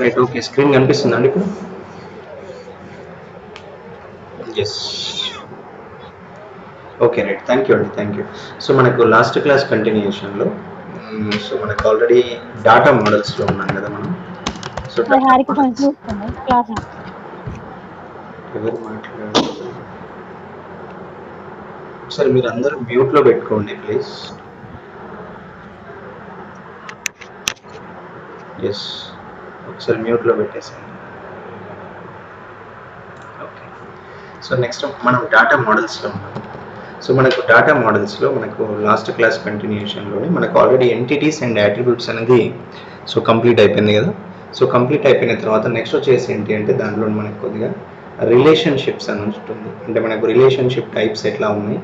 Right okay screen కనిపిస్తుందండి ఇప్పుడు yes okay right thank you so మనకు లాస్ట్ క్లాస్ కంటిన్యూషన్లో సో మనకు ఆల్రెడీ డాటా మోడల్స్లో ఉన్నాం కదా మనం సో ఎవరు మాట్లాడారు సరే మీరు అందరూ మ్యూట్లో పెట్టుకోండి ప్లీజ్ ఎస్ ఒకసారి మ్యూట్లో పెట్టేసండి ఓకే సో నెక్స్ట్ మనం డాటా మోడల్స్లో ఉన్నాం సో మనకు డాటా మోడల్స్లో మనకు లాస్ట్ క్లాస్ కంటిన్యూషన్లోనే మనకు ఆల్రెడీ ఎంటిటీస్ అండ్ యాట్రిబ్యూట్స్ అనేది సో కంప్లీట్ అయిపోయింది కదా సో కంప్లీట్ అయిపోయిన తర్వాత నెక్స్ట్ వచ్చేసి ఏంటి అంటే దాంట్లో మనకు కొద్దిగా రిలేషన్షిప్స్ అని ఉంటుంది అంటే మనకు రిలేషన్షిప్ టైప్స్ ఎట్లా ఉన్నాయి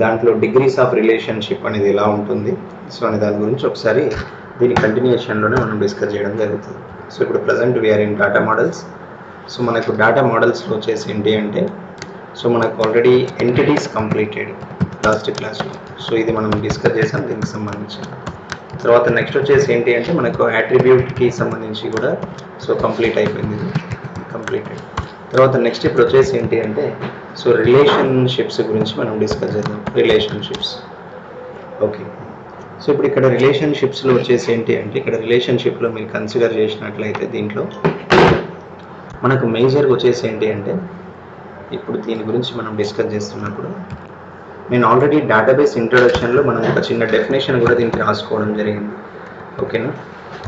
దాంట్లో డిగ్రీస్ ఆఫ్ రిలేషన్షిప్ అనేది ఎలా ఉంటుంది సో అనే దాని గురించి ఒకసారి దీని కంటిన్యూషన్లోనే మనం డిస్కస్ చేయడం జరుగుతుంది సో ఇప్పుడు present we are in data models so మనకు డాటా మోడల్స్లో వచ్చేసి ఏంటి అంటే సో మనకు ఆల్రెడీ ఎంటిటీస్ కంప్లీటెడ్ లాస్ట్ క్లాస్లో సో ఇది మనం డిస్కస్ చేసాం దీనికి సంబంధించి తర్వాత నెక్స్ట్ వచ్చేసి ఏంటి అంటే మనకు యాట్రిబ్యూట్కి సంబంధించి కూడా సో కంప్లీట్ అయిపోయింది కంప్లీటెడ్ తర్వాత నెక్స్ట్ ఇప్పుడు వచ్చేసి ఏంటి అంటే సో రిలేషన్షిప్స్ గురించి మనం డిస్కస్ చేద్దాం రిలేషన్షిప్స్ ఓకే సో ఇప్పుడు ఇక్కడ రిలేషన్షిప్స్లో వచ్చేసి ఏంటి అంటే ఇక్కడ రిలేషన్షిప్లో మీరు కన్సిడర్ చేసినట్లయితే దీంట్లో మనకు మేజర్గా వచ్చేసి ఏంటి అంటే ఇప్పుడు దీని గురించి మనం డిస్కస్ చేస్తున్నప్పుడు నేను ఆల్రెడీ డేటాబేస్ ఇంట్రొడక్షన్లో మనం ఒక చిన్న డెఫినేషన్ కూడా దీనికి రాసుకోవడం జరిగింది ఓకేనా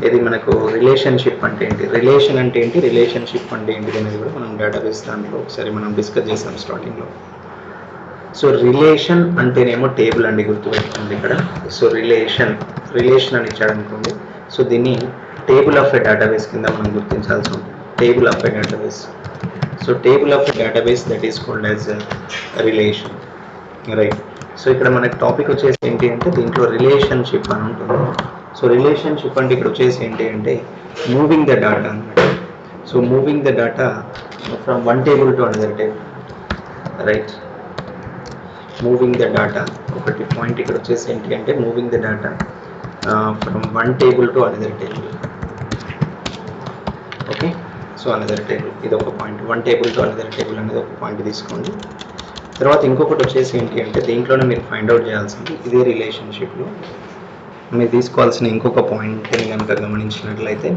ఇది మనకు రిలేషన్షిప్ అంటే ఏంటి రిలేషన్ అంటే ఏంటి రిలేషన్షిప్ అంటే ఏంటి అనేది కూడా మనం డేటాబేస్ దాంట్లో ఒకసారి మనం డిస్కస్ చేసాం స్టార్టింగ్లో సో రిలేషన్ అంటేనేమో టేబుల్ అండి గుర్తుపెట్టుకోండి ఇక్కడ సో రిలేషన్ అని ఇచ్చాడు అనుకోండి సో దీన్ని టేబుల్ ఆఫ్ ఎ డేటాబేస్ కింద మనం గుర్తించాల్సి ఉంటుంది table of a database so table of a database that is called as relation right so ఇక్కడ మనకి టాపిక్ వచ్చేసి ఏంటి అంటే దీంట్లో రిలేషన్షిప్ అని ఉంటుంది సో రిలేషన్షిప్ అంటే ఇక్కడ వచ్చేసి ఏంటి అంటే మూవింగ్ ద డేటా అన్నమాట so moving the data from one table to another table right moving the data ఒకటి పాయింట్ ఇక్కడ వచ్చేసి ఏంటి అంటే moving the data from one table to another table okay so another table ఇది ఒక point one table to another table అనేది ఒక point తీసుకోండి తర్వాత ఇంకొకటి వచ్చేసి ఏంటి అంటే దీంట్లోనే మీరు ఫైండ్ అవుట్ చేయాల్సింది ఇదే రిలేషన్షిప్లో మీరు తీసుకోవాల్సిన ఇంకొక పాయింట్ని కనుక గమనించినట్లయితే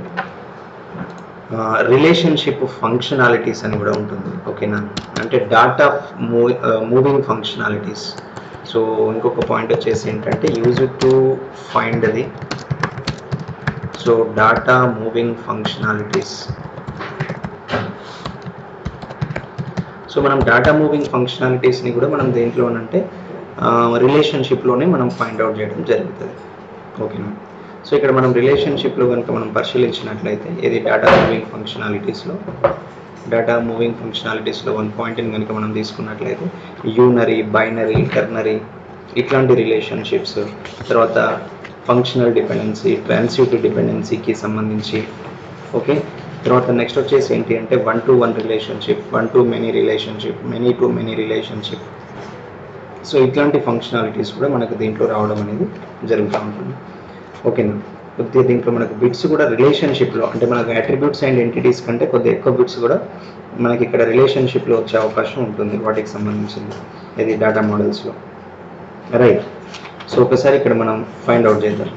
రిలేషన్షిప్ ఫంక్షనాలిటీస్ అని కూడా ఉంటుంది ఓకేనా అంటే డాటా మూవింగ్ ఫంక్షనాలిటీస్ సో ఇంకొక పాయింట్ వచ్చేసి ఏంటంటే use to find the so data moving functionalities so మనం డాటా మూవింగ్ ఫంక్షనాలిటీస్ని కూడా మనం దేంట్లోనంటే రిలేషన్షిప్లోనే మనం ఫైండ్ అవుట్ చేయడం జరుగుతుంది ఓకేనా సో ఇక్కడ మనం రిలేషన్షిప్లో కనుక మనం పరిశీలించినట్లయితే ఇది డాటా మూవింగ్ ఫంక్షనాలిటీస్లో వన్ పాయింట్ని కనుక మనం తీసుకున్నట్లయితే యూనరీ బైనరీ టెర్నరీ ఇట్లాంటి రిలేషన్షిప్స్ తర్వాత ఫంక్షనల్ డిపెండెన్సీ ట్రాన్సిటివ్ డిపెండెన్సీకి సంబంధించి ఓకే తర్వాత నెక్స్ట్ వచ్చేసి ఏంటి అంటే one to one relationship one to many relationship many to many relationship so ఇట్లాంటి ఫంక్షనాలిటీస్ కూడా మనకు దీంట్లో రావడం అనేది జరుగుతూ ఉంటుంది ఓకేనా కొద్దిగా దీంట్లో మనకు బిట్స్ కూడా రిలేషన్షిప్లో అంటే మనకు అట్రిబ్యూట్స్ అండ్ ఎంటిటీస్ కంటే కొద్దిగా ఎక్కువ బిట్స్ కూడా మనకి ఇక్కడ రిలేషన్షిప్లో వచ్చే అవకాశం ఉంటుంది వాటికి సంబంధించింది ఇది డాటా మోడల్స్లో రైట్ సో ఒకసారి ఇక్కడ మనం ఫైండ్ అవుట్ చేద్దాం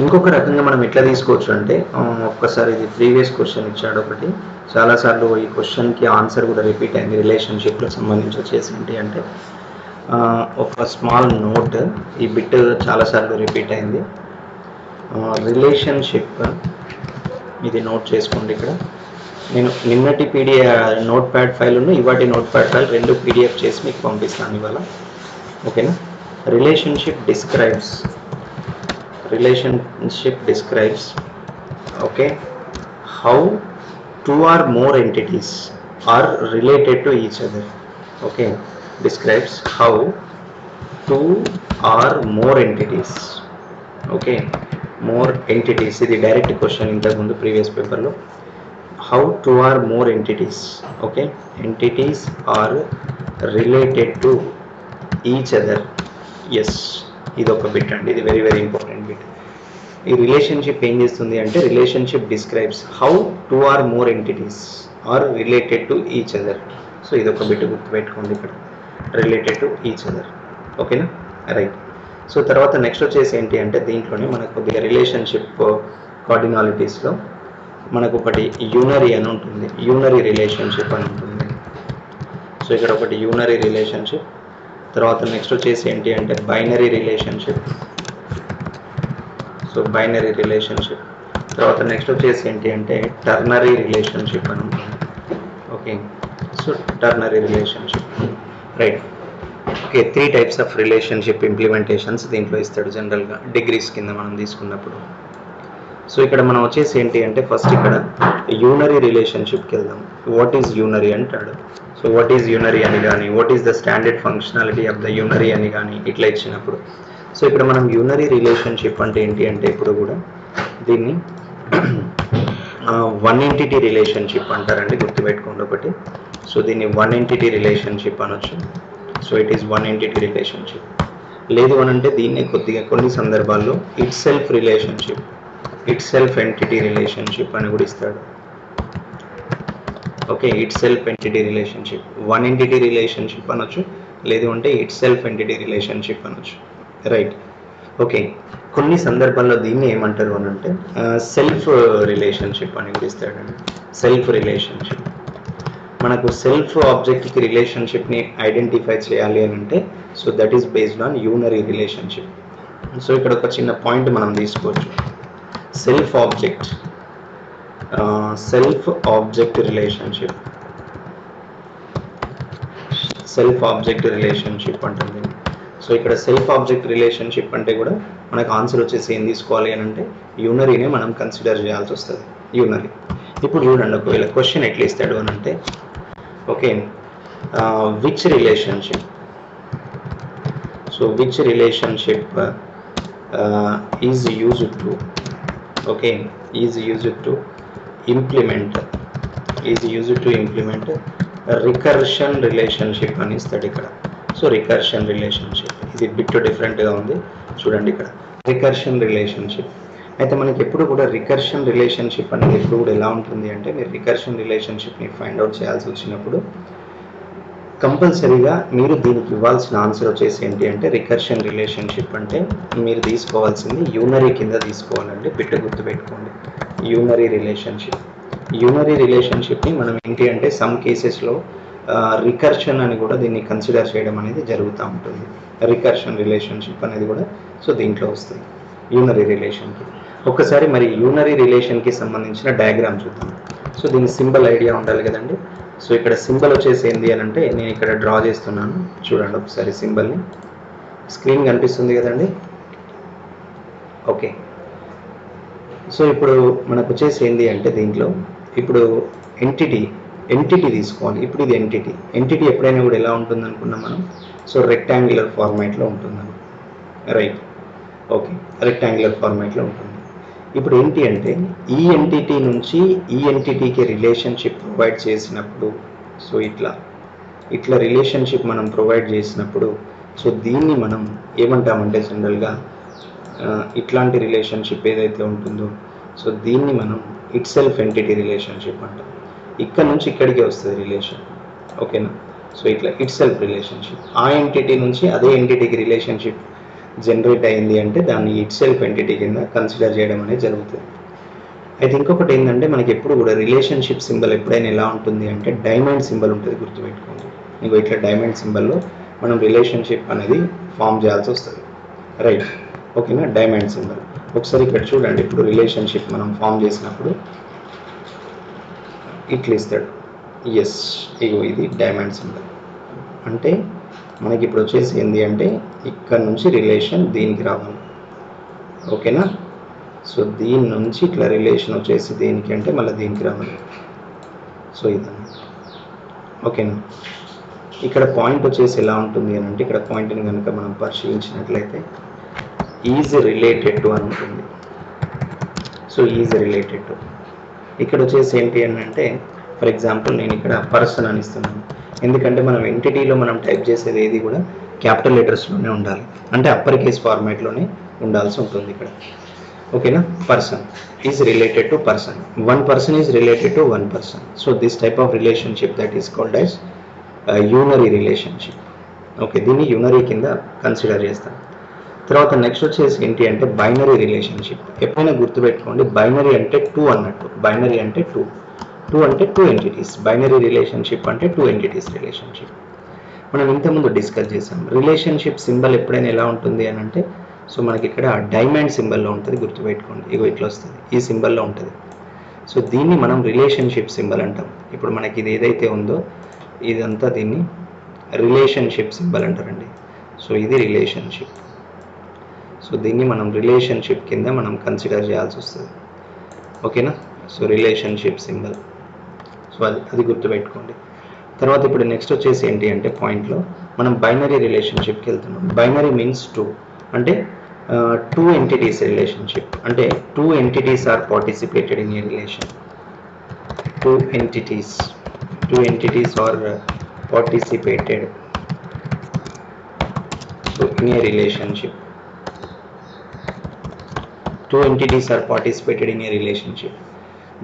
ఇంకొక రకంగా మనం ఎట్లా తీసుకోవచ్చు అంటే ఒక్కసారి ఇది ప్రీవియస్ క్వశ్చన్ ఇచ్చాడు ఒకటి చాలాసార్లు ఈ క్వశ్చన్కి ఆన్సర్ కూడా రిపీట్ అయింది రిలేషన్షిప్లో సంబంధించి వచ్చేసి ఏంటి అంటే ఒక స్మాల్ నోట్ ఈ బిట్ చాలాసార్లు రిపీట్ అయింది రిలేషన్షిప్ ఇది నోట్ చేసుకోండి ఇక్కడ నేను నిన్నటి నోట్ ప్యాడ్ ఫైల్ ఇవాటి నోట్ ప్యాడ్ ఫైల్ రెండు పీడిఎఫ్ చేసి మీకు పంపిస్తాను ఇవాళ ఓకేనా relationship describes okay how two or more entities are related to each other okay describes how two or more entities okay more entities ఇది డైరెక్ట్ క్వశ్చన్ ఇంతకు ముందు ప్రీవియస్ పేపర్లో how two or more entities okay entities are related to each other yes ఇది ఒక bit అండి ఇది very very important bit ఈ relationship ఏం చేస్తుంది అంటే relationship describes how two or more entities are related to each other. So ఇది ఒక బిట్ గుర్తుపెట్టుకోండి ఇక్కడ, రిలేటెడ్ టు ఈచ్ అదర్. ఓకేనా, రైట్. సో తర్వాత నెక్స్ట్ వచ్చేసి ఏంటి అంటే దీంట్లోనే మనకు కొద్దిగా రిలేషన్షిప్ కార్డినాలిటీస్లో మనకు ఒకటి యూనరీ అని ఉంటుంది, యూనరీ రిలేషన్షిప్ అని ఉంటుంది. సో ఇక్కడ ఒకటి యూనరీ రిలేషన్షిప్. తర్వాత నెక్స్ట్ వచ్చేసి ఏంటి అంటే binary relationship. So binary relationship. తర్వాత నెక్స్ట్ వచ్చేసి ఏంటి అంటే టర్నరీ రిలేషన్షిప్ అని ఉంటుంది. Okay, so ternary relationship, right. Okay, 3 types of relationship implementations దీంట్లో ఇస్తాడు జనరల్గా డిగ్రీస్ కింద మనం తీసుకున్నప్పుడు. సో ఇక్కడ మనం వచ్చేసి ఏంటి అంటే ఫస్ట్ ఇక్కడ యూనరీ రిలేషన్షిప్కి వెళ్దాం. వాట్ ఈజ్ యూనరీ అంటాడు. సో వాట్ ఈజ్ యూనరీ అని కానీ, what is the standard functionality of the unary అని కానీ ఇట్లా ఇచ్చినప్పుడు, సో ఇక్కడ మనం యూనరీ రిలేషన్షిప్ అంటే ఏంటి అంటే ఇప్పుడు కూడా దీన్ని వన్ ఎంటిటీ రిలేషన్షిప్ అంటారండి, గుర్తుపెట్టుకోండి ఒకటి. సో దీన్ని వన్ ఎంటిటీ రిలేషన్షిప్ అనొచ్చు. So it is one entity relationship. లేదు అని అంటే దీన్ని కొద్దిగా కొన్ని సందర్భాల్లో it self relationship, it self entity relationship అని కూడా ఇస్తాడు. Okay, it self entity relationship, one entity relationship అనొచ్చు, లేదు అంటే ఇట్ సెల్ఫ్ ఎంటిటీ రిలేషన్షిప్ అనొచ్చు, రైట్. ఓకే, కొన్ని సందర్భాల్లో దీన్ని ఏమంటారు అని అంటే సెల్ఫ్ రిలేషన్షిప్ అని కూడా ఇస్తాడండి. సెల్ఫ్ రిలేషన్షిప్ మనకు సెల్ఫ్ ఆబ్జెక్ట్కి రిలేషన్షిప్ని ఐడెంటిఫై చేయాలి అని అంటే so that is based on unary relationship. So ఇక్కడ ఒక చిన్న పాయింట్ మనం తీసుకోవచ్చు. Self object, self object relationship, self object relationship అంటుంది. సో ఇక్కడ సెల్ఫ్ ఆబ్జెక్ట్ రిలేషన్షిప్ అంటే కూడా మనకు ఆన్సర్ వచ్చేసి ఏం తీసుకోవాలి అని అంటే యూనరీనే మనం కన్సిడర్ చేయాల్సి వస్తుంది, యూనరీ. ఇప్పుడు చూడండి ఒకవేళ క్వశ్చన్ ఎట్లా ఇస్తాడు అని అంటే okay which relationship, so which relationship is used to, okay is used to implement, is used to implement recursion relationship అని ఇస్తాడు ఇక్కడ. సో రికర్షన్ రిలేషన్షిప్ ఇది బిట్ డిఫరెంట్గా ఉంది చూడండి ఇక్కడ, రికర్షన్ రిలేషన్షిప్. అయితే మనకి ఎప్పుడు కూడా రికర్షన్ రిలేషన్షిప్ అనేది ఎప్పుడు కూడా ఎలా ఉంటుంది అంటే మీరు రికర్షన్ రిలేషన్షిప్ని ఫైండ్ అవుట్ చేయాల్సి వచ్చినప్పుడు కంపల్సరీగా మీరు దీనికి ఇవ్వాల్సిన ఆన్సర్ వచ్చేసి ఏంటి అంటే రికర్షన్ రిలేషన్షిప్ అంటే మీరు తీసుకోవాల్సింది యూనరీ కింద తీసుకోవాలండి, బిట్ గుర్తుపెట్టుకోండి. యూనరీ రిలేషన్షిప్, యూనరీ రిలేషన్షిప్ని మనం ఏంటి అంటే సమ్ కేసెస్లో రికర్షన్ అని కూడా దీన్ని కన్సిడర్ చేయడం అనేది జరుగుతూ ఉంటుంది. రికర్షన్ రిలేషన్షిప్ అనేది కూడా సో దీంట్లో వస్తుంది యూనరీ రిలేషన్కి. ఒక్కసారి మరి యూనరీ రిలేషన్కి సంబంధించిన డయాగ్రామ్ చూద్దాం. సో దీని సింబల్ ఐడియా ఉండాలి కదండి. సో ఇక్కడ సింబల్ వచ్చేసి ఏంటి అని అంటే నేను ఇక్కడ డ్రా చేస్తున్నాను చూడండి ఒకసారి సింబల్ని, స్క్రీన్ కనిపిస్తుంది కదండి. ఓకే, సో ఇప్పుడు మనకు వచ్చేసి ఏంటి అంటే దీంట్లో ఇప్పుడు ఎంటిటీ తీసుకోవాలి. ఇప్పుడు ఇది ఎంటిటీ ఎప్పుడైనా కూడా ఎలా ఉంటుంది అనుకున్నాం మనం, సో రెక్టాంగులర్ ఫార్మాట్లో ఉంటుందని, రైట్. ఓకే, రెక్టాంగులర్ ఫార్మాట్లో ఉంటుంది. ఇప్పుడు ఏంటి అంటే ఈ ఎంటిటీ నుంచి ఈ ఎంటిటీకి రిలేషన్షిప్ ప్రొవైడ్ చేసినప్పుడు, సో ఇట్లా రిలేషన్షిప్ మనం ప్రొవైడ్ చేసినప్పుడు సో దీన్ని మనం ఏమంటామంటే జనరల్గా ఇట్లాంటి రిలేషన్షిప్ ఏదైతే ఉంటుందో సో దీన్ని మనం ఇట్ సెల్ఫ్ ఎంటిటీ రిలేషన్షిప్ అంటాం. ఇక్కడ నుంచి ఇక్కడికి వస్తుంది రిలేషన్, ఓకేనా. సో ఇట్లా ఇట్ సెల్ఫ్ రిలేషన్షిప్, ఆ ఎంటిటీ నుంచి అదే ఎంటిటీకి రిలేషన్షిప్ జనరేట్ అయింది అంటే దాన్ని ఇట్ సెల్ఫ్ ఎంటిటీ కింద కన్సిడర్ చేయడం అనేది జరుగుతుంది. అయితే ఇంకొకటి ఏంటంటే మనకి ఎప్పుడు కూడా రిలేషన్షిప్ సింబల్ ఎప్పుడైనా ఎలా ఉంటుంది అంటే డైమండ్ సింబల్ ఉంటుంది, గుర్తుపెట్టుకోండి. ఇంకో ఇట్లా డైమండ్ సింబల్లో మనం రిలేషన్షిప్ అనేది ఫామ్ చేయాల్సి వస్తుంది, రైట్. ఓకేనా, డైమండ్ సింబల్. ఒకసారి ఇక్కడ చూడండి, ఇప్పుడు రిలేషన్షిప్ మనం ఫామ్ చేసినప్పుడు ఇట్లా ఇస్తాడు, ఎస్ ఇగో ఇది డైమండ్ సింబల్. అంటే మనకి ఇప్పుడు వచ్చేసి ఏంటి అంటే ఇక్కడ నుంచి రిలేషన్ దీనికి రావాలి, ఓకేనా. సో దీని నుంచి ఇట్లా రిలేషన్ వచ్చేసి దేనికి అంటే మళ్ళీ దీనికి రావాలి. సో ఇదన్నా, ఓకేనా. ఇక్కడ పాయింట్ వచ్చేసి ఎలా ఉంటుంది అని అంటే ఇక్కడ పాయింట్ని కనుక మనం పరిశీలించినట్లయితే ఈజ్ రిలేటెడ్ టు అని ఉంటుంది. సో ఈజ్ రిలేటెడ్ టు ఇక్కడ వచ్చేసి ఏంటి అని అంటే ఫర్ ఎగ్జాంపుల్ నేను ఇక్కడ పర్సన్ అని ఇస్తున్నాను, ఎందుకంటే మనం ఎంటిటీలో మనం టైప్ చేసేది ఏది కూడా క్యాపిటల్ లెటర్స్లోనే ఉండాలి, అంటే అప్పర్ కేస్ ఫార్మాట్లోనే ఉండాల్సి ఉంటుంది ఇక్కడ. ఓకేనా. Person is related to person, one person is related to one person. So this type of relationship that is called as unary relationship. Okay, దీన్ని యూనరీ కింద కన్సిడర్ చేస్తాం. తర్వాత నెక్స్ట్ వచ్చేసి ఏంటి అంటే బైనరీ రిలేషన్షిప్. ఎప్పుడైనా గుర్తుపెట్టుకోండి, బైనరీ అంటే టూ అన్నట్టు. బైనరీ అంటే టూ అంటే టూ ఎంటిటీస్. బైనరీ రిలేషన్షిప్ అంటే టూ ఎంటిటీస్ రిలేషన్షిప్. మనం ఇంతకుముందు డిస్కస్ చేసాం. రిలేషన్షిప్ సింబల్ ఎప్పుడైనా ఎలా ఉంటుంది అని అంటే, సో మనకి ఇక్కడ డైమండ్ సింబల్లో ఉంటుంది, గుర్తుపెట్టుకోండి. ఇగో ఇట్లా వస్తుంది, ఈ సింబల్లో ఉంటుంది. సో దీన్ని మనం రిలేషన్షిప్ సింబల్ అంటాం. ఇప్పుడు మనకి ఇది ఏదైతే ఉందో ఇదంతా దీన్ని రిలేషన్షిప్ సింబల్ అంటారండి. సో ఇది రిలేషన్షిప్. సో దీన్ని మనం రిలేషన్షిప్ కింద మనం కన్సిడర్ చేయాల్సి వస్తుంది. ఓకేనా. సో రిలేషన్షిప్ సింబల్, సో అది గుర్తుపెట్టుకోండి. తర్వాత ఇప్పుడు నెక్స్ట్ వచ్చేసి ఏంటి అంటే పాయింట్లో మనం బైనరీ రిలేషన్షిప్కి వెళ్తున్నాం. బైనరీ మీన్స్ టూ, అంటే టూ ఎంటిటీస్ రిలేషన్షిప్. అంటే two entities are participated in a relation. Two entities are participated so in a relationship. Two entities are participated in a relationship.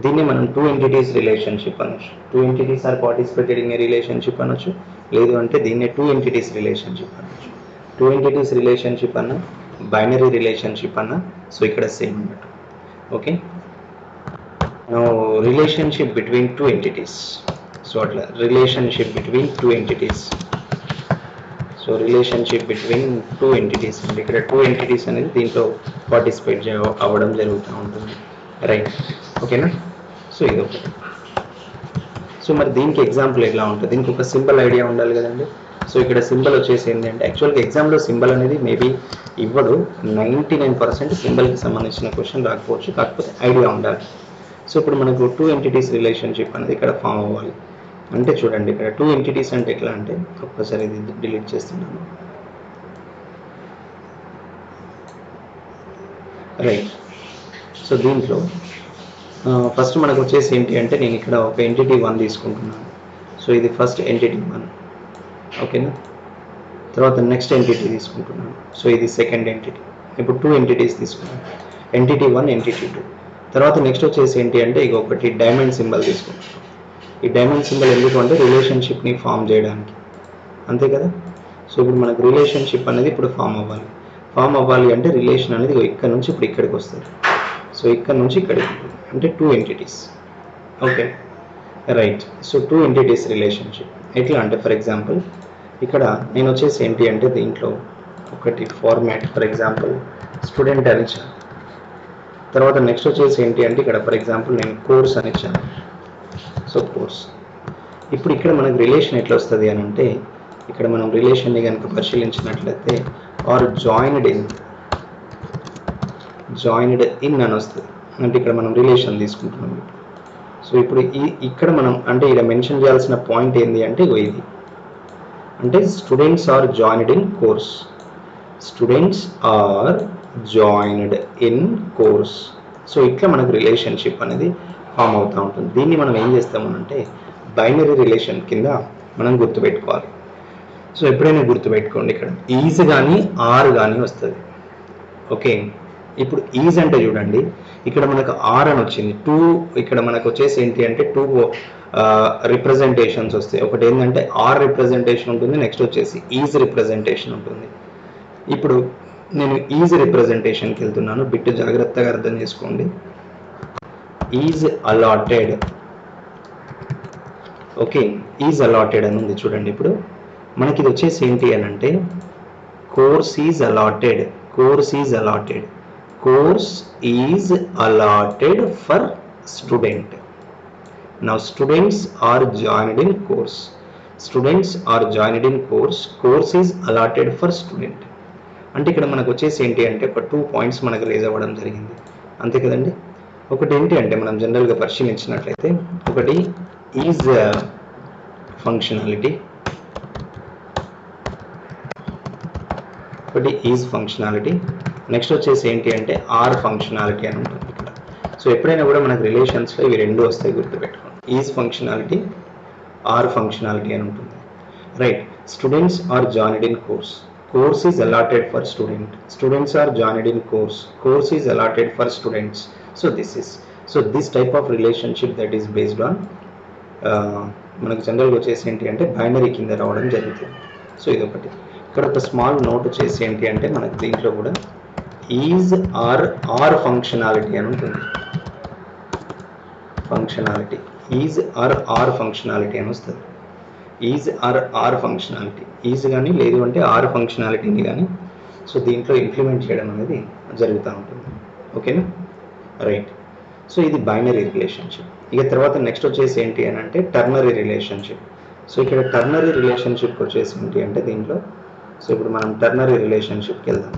దీన్ని మనం టూ ఎంటిటీస్ రిలేషన్షిప్ అనొచ్చు. Two entities are participated in a relationship అనొచ్చు, లేదు అంటే దీన్ని two entities relationship అనొచ్చు. Two entities relationship అన్న, binary relationship అన్న, సో ఇక్కడ సేమ్ అన్నట్టు. Okay, now relationship between two entities. So అట్లా relationship between two entities. So relationship between two entities అంటే ఇక్కడ టూ ఎంటిటీస్ అనేది దీంట్లో పార్టిసిపేట్ అవ్వడం జరుగుతూ ఉంటుంది. రైట్, ఓకేనా. సో ఇది ఒకటి. సో మరి దీనికి ఎగ్జాంపుల్ ఎట్లా ఉంటుంది, దీనికి ఒక సింబల్ ఐడియా ఉండాలి కదండి. సో ఇక్కడ సింబల్ వచ్చేసి ఏంటంటే, యాక్చువల్గా ఎగ్జామ్లో సింబల్ అనేది మేబీ ఇవ్వడు, 99% సింబల్కి సంబంధించిన క్వశ్చన్ రాకపోవచ్చు, కాకపోతే ఐడియా ఉండాలి. సో ఇప్పుడు మనకు టూ ఎంటిటీస్ రిలేషన్షిప్ అనేది ఇక్కడ ఫామ్ అవ్వాలి. అంటే చూడండి, ఇక్కడ టూ ఎంటిటీస్ అంటే ఎట్లా అంటే, ఒక్కసారి ఇది డిలీట్ చేస్తున్నాను. రైట్, సో దీంట్లో ఫస్ట్ మనకు వచ్చేసి ఏంటి అంటే, నేను ఇక్కడ ఒక ఎంటిటీ 1 తీసుకుంటున్నాను. సో ఇది ఫస్ట్ ఎంటిటీ 1, ఓకేనా. తర్వాత నెక్స్ట్ ఎంటిటీ తీసుకుంటున్నాను. సో ఇది సెకండ్ ఎంటిటీ. ఇప్పుడు టూ ఎంటిటీస్ తీసుకున్నాను, ఎంటిటీ 1, ఎంటిటీ 2. తర్వాత నెక్స్ట్ వచ్చేసి ఏంటి అంటే, ఇక ఒకటి డైమండ్ సింబల్ తీసుకుంటున్నాను. ఈ డైమండ్ సింబల్ ఎందుకు అంటే రిలేషన్షిప్ని ఫామ్ చేయడానికి, అంతే కదా. సో ఇప్పుడు మనకు రిలేషన్షిప్ అనేది ఇప్పుడు ఫామ్ అవ్వాలి అంటే రిలేషన్ అనేది ఇక్కడ నుంచి ఇప్పుడు ఇక్కడికి వస్తుంది. సో ఇక్కడ నుంచి ఇక్కడికి అంటే two entities. Okay, right. So two entities relationship ఎట్లా అంటే, ఫర్ ఎగ్జాంపుల్ ఇక్కడ నేను వచ్చేసి ఏంటి అంటే, దీంట్లో ఒకటి ఫార్మాట్, ఫర్ ఎగ్జాంపుల్ స్టూడెంట్ అని ఇచ్చాను. తర్వాత నెక్స్ట్ వచ్చేసి ఏంటి అంటే, ఇక్కడ ఫర్ ఎగ్జాంపుల్ నేను కోర్స్ అని ఇచ్చాను. So course. ఇప్పుడు ఇక్కడ మనకు రిలేషన్ ఎట్లా వస్తుంది అని అంటే, ఇక్కడ మనం రిలేషన్ని కనుక పరిశీలించినట్లయితే ఆర్ జాయిన్డ్ ఇన్ అని వస్తుంది. అంటే ఇక్కడ మనం రిలేషన్ తీసుకుంటున్నాం. సో ఇప్పుడు ఇక్కడ మనం అంటే ఇక్కడ మెన్షన్ చేయాల్సిన పాయింట్ ఏంటి అంటే ఇది, అంటే students are joined in course. Students are joined in course. So ఇట్లా మనకు రిలేషన్షిప్ అనేది ఫామ్ అవుతూ ఉంటుంది. దీన్ని మనం ఏం చేస్తామనంటే బైనరీ రిలేషన్ కింద మనం గుర్తుపెట్టుకోవాలి. సో ఎప్పుడైనా గుర్తుపెట్టుకోండి, ఇక్కడ ఈజ్ కానీ ఆర్ కానీ వస్తుంది. ఓకే, ఇప్పుడు ఈజ్ అంటే చూడండి, ఇక్కడ మనకు ఆర్ అని వచ్చింది, టూ ఇక్కడ మనకు వచ్చేసి ఏంటి అంటే టూ రిప్రజెంటేషన్స్ వస్తాయి. ఒకటి ఏంటంటే ఆర్ రిప్రజెంటేషన్ ఉంటుంది, నెక్స్ట్ వచ్చేసి ఈజ్ రిప్రజెంటేషన్ ఉంటుంది. ఇప్పుడు నేను ఈజ్ రిప్రజెంటేషన్కి వెళ్తున్నాను, బిట్ జాగ్రత్తగా అర్థం చేసుకోండి. Is allotted, okay, is allotted అని ఉంది చూడండి. ఇప్పుడు మనకి ఇది వచ్చేసి ఏంటి అని అంటే course is allotted, course is allotted, course is allotted for student. Now students are joined in course, students are joined in course, course is allotted for student. అంటే ఇక్కడ మనకు వచ్చేసి ఏంటి అంటే ఒక 2 పాయింట్స్ మనకు రేజ్ అవ్వడం జరిగింది, అంతే కదండి. ఒకటి ఏంటి అంటే మనం జనరల్గా పరిశీలించినట్లయితే, ఒకటి ఈజ్ ఫంక్షనాలిటీ, ఒకటి ఈజ్ ఫంక్షనాలిటీ, నెక్స్ట్ వచ్చేసి ఏంటి అంటే ఆర్ ఫంక్షనాలిటీ అని ఉంటుంది ఇక్కడ. సో ఎప్పుడైనా కూడా మనకు రిలేషన్స్లో ఇవి రెండు వస్తాయి, గుర్తుపెట్టుకోండి. ఈజ్ ఫంక్షనాలిటీ, ఆర్ ఫంక్షనాలిటీ అని ఉంటుంది. Right, students are joined in course. Course is allotted for student. Students are joined in course. Course is allotted for students. So this type of relationship that is based on మనకు జనరల్గా వచ్చేసి ఏంటి అంటే binary కింద రావడం జరుగుతుంది. So ఇది ఒకటి. ఇక్కడ ఒక స్మాల్ నోట్ వచ్చేసి ఏంటి అంటే మనకు దీంట్లో కూడా ఈజ్ ఆర్ ఫంక్షనాలిటీ అని ఉంటుంది. ఫంక్షనాలిటీ ఈజ్ ఆర్ ఫంక్షనాలిటీ అని వస్తుంది. ఈజ్ ఆర్ ఫంక్షనాలిటీ, ఈజ్ కానీ లేదు అంటే ఆర్ ఫంక్షనాలిటీని కానీ సో దీంట్లో ఇంప్లిమెంట్ చేయడం అనేది జరుగుతూ ఉంటుంది. ఓకేనా, రైట్. సో ఇది బైనరీ రిలేషన్షిప్. ఇక తర్వాత నెక్స్ట్ వచ్చేసి ఏంటి అని అంటే టర్నరీ రిలేషన్షిప్. సో ఇక్కడ టర్నరీ రిలేషన్షిప్ వచ్చేసి ఏంటి అంటే దీంట్లో సో ఇప్పుడు మనం టర్నరీ రిలేషన్షిప్కి వెళ్దాం.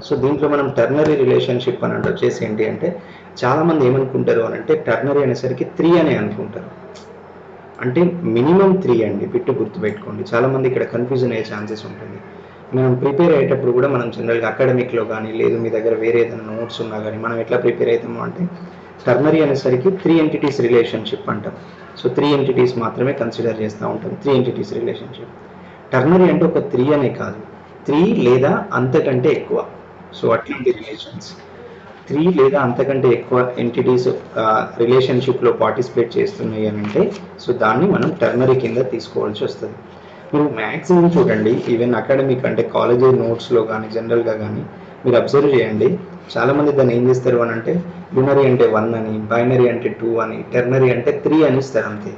సో దీంట్లో మనం టర్నరీ రిలేషన్షిప్ అని అంటే వచ్చేసి ఏంటి అంటే చాలామంది ఏమనుకుంటారు అని అంటే టర్నరీ అనేసరికి 3 అని అనుకుంటారు. అంటే మినిమం 3 అండి, బిట్టు గుర్తుపెట్టుకోండి. చాలామంది ఇక్కడ కన్ఫ్యూజన్ అయ్యే ఛాన్సెస్ ఉంటుంది. మనం ప్రిపేర్ అయ్యేటప్పుడు కూడా మనం జనరల్గా అకాడమిక్లో కానీ లేదు మీ దగ్గర వేరే ఏదైనా నోట్స్ ఉన్నా కానీ మనం ఎట్లా ప్రిపేర్ అవుతాము అంటే టర్నరీ అనేసరికి 3 ఎంటిటీస్ రిలేషన్షిప్ అంటాం. సో 3 ఎంటిటీస్ మాత్రమే కన్సిడర్ చేస్తూ ఉంటాం. 3 ఎంటిటీస్ రిలేషన్షిప్. టర్నరీ అంటే ఒక 3 అనే కాదు, 3 లేదా అంతకంటే ఎక్కువ. సో అట్లాంటి రిలేషన్స్ 3 లేదా అంతకంటే ఎక్కువ ఎంటిటీస్ రిలేషన్షిప్లో పార్టిసిపేట్ చేస్తున్నాయి అని అంటే సో దాన్ని మనం టర్నరీ కింద తీసుకోవాల్సి వస్తుంది. మీరు మ్యాక్సిమం చూడండి, ఈవెన్ అకాడమిక్ అంటే కాలేజీ నోట్స్లో కానీ జనరల్గా కానీ మీరు అబ్జర్వ్ చేయండి, చాలామంది దాన్ని ఏం చేస్తారు అని అంటే యూనరీ అంటే 1 అని, బైనరీ అంటే 2 అని, టెర్నరీ అంటే 3 అని ఇస్తారు అంతే.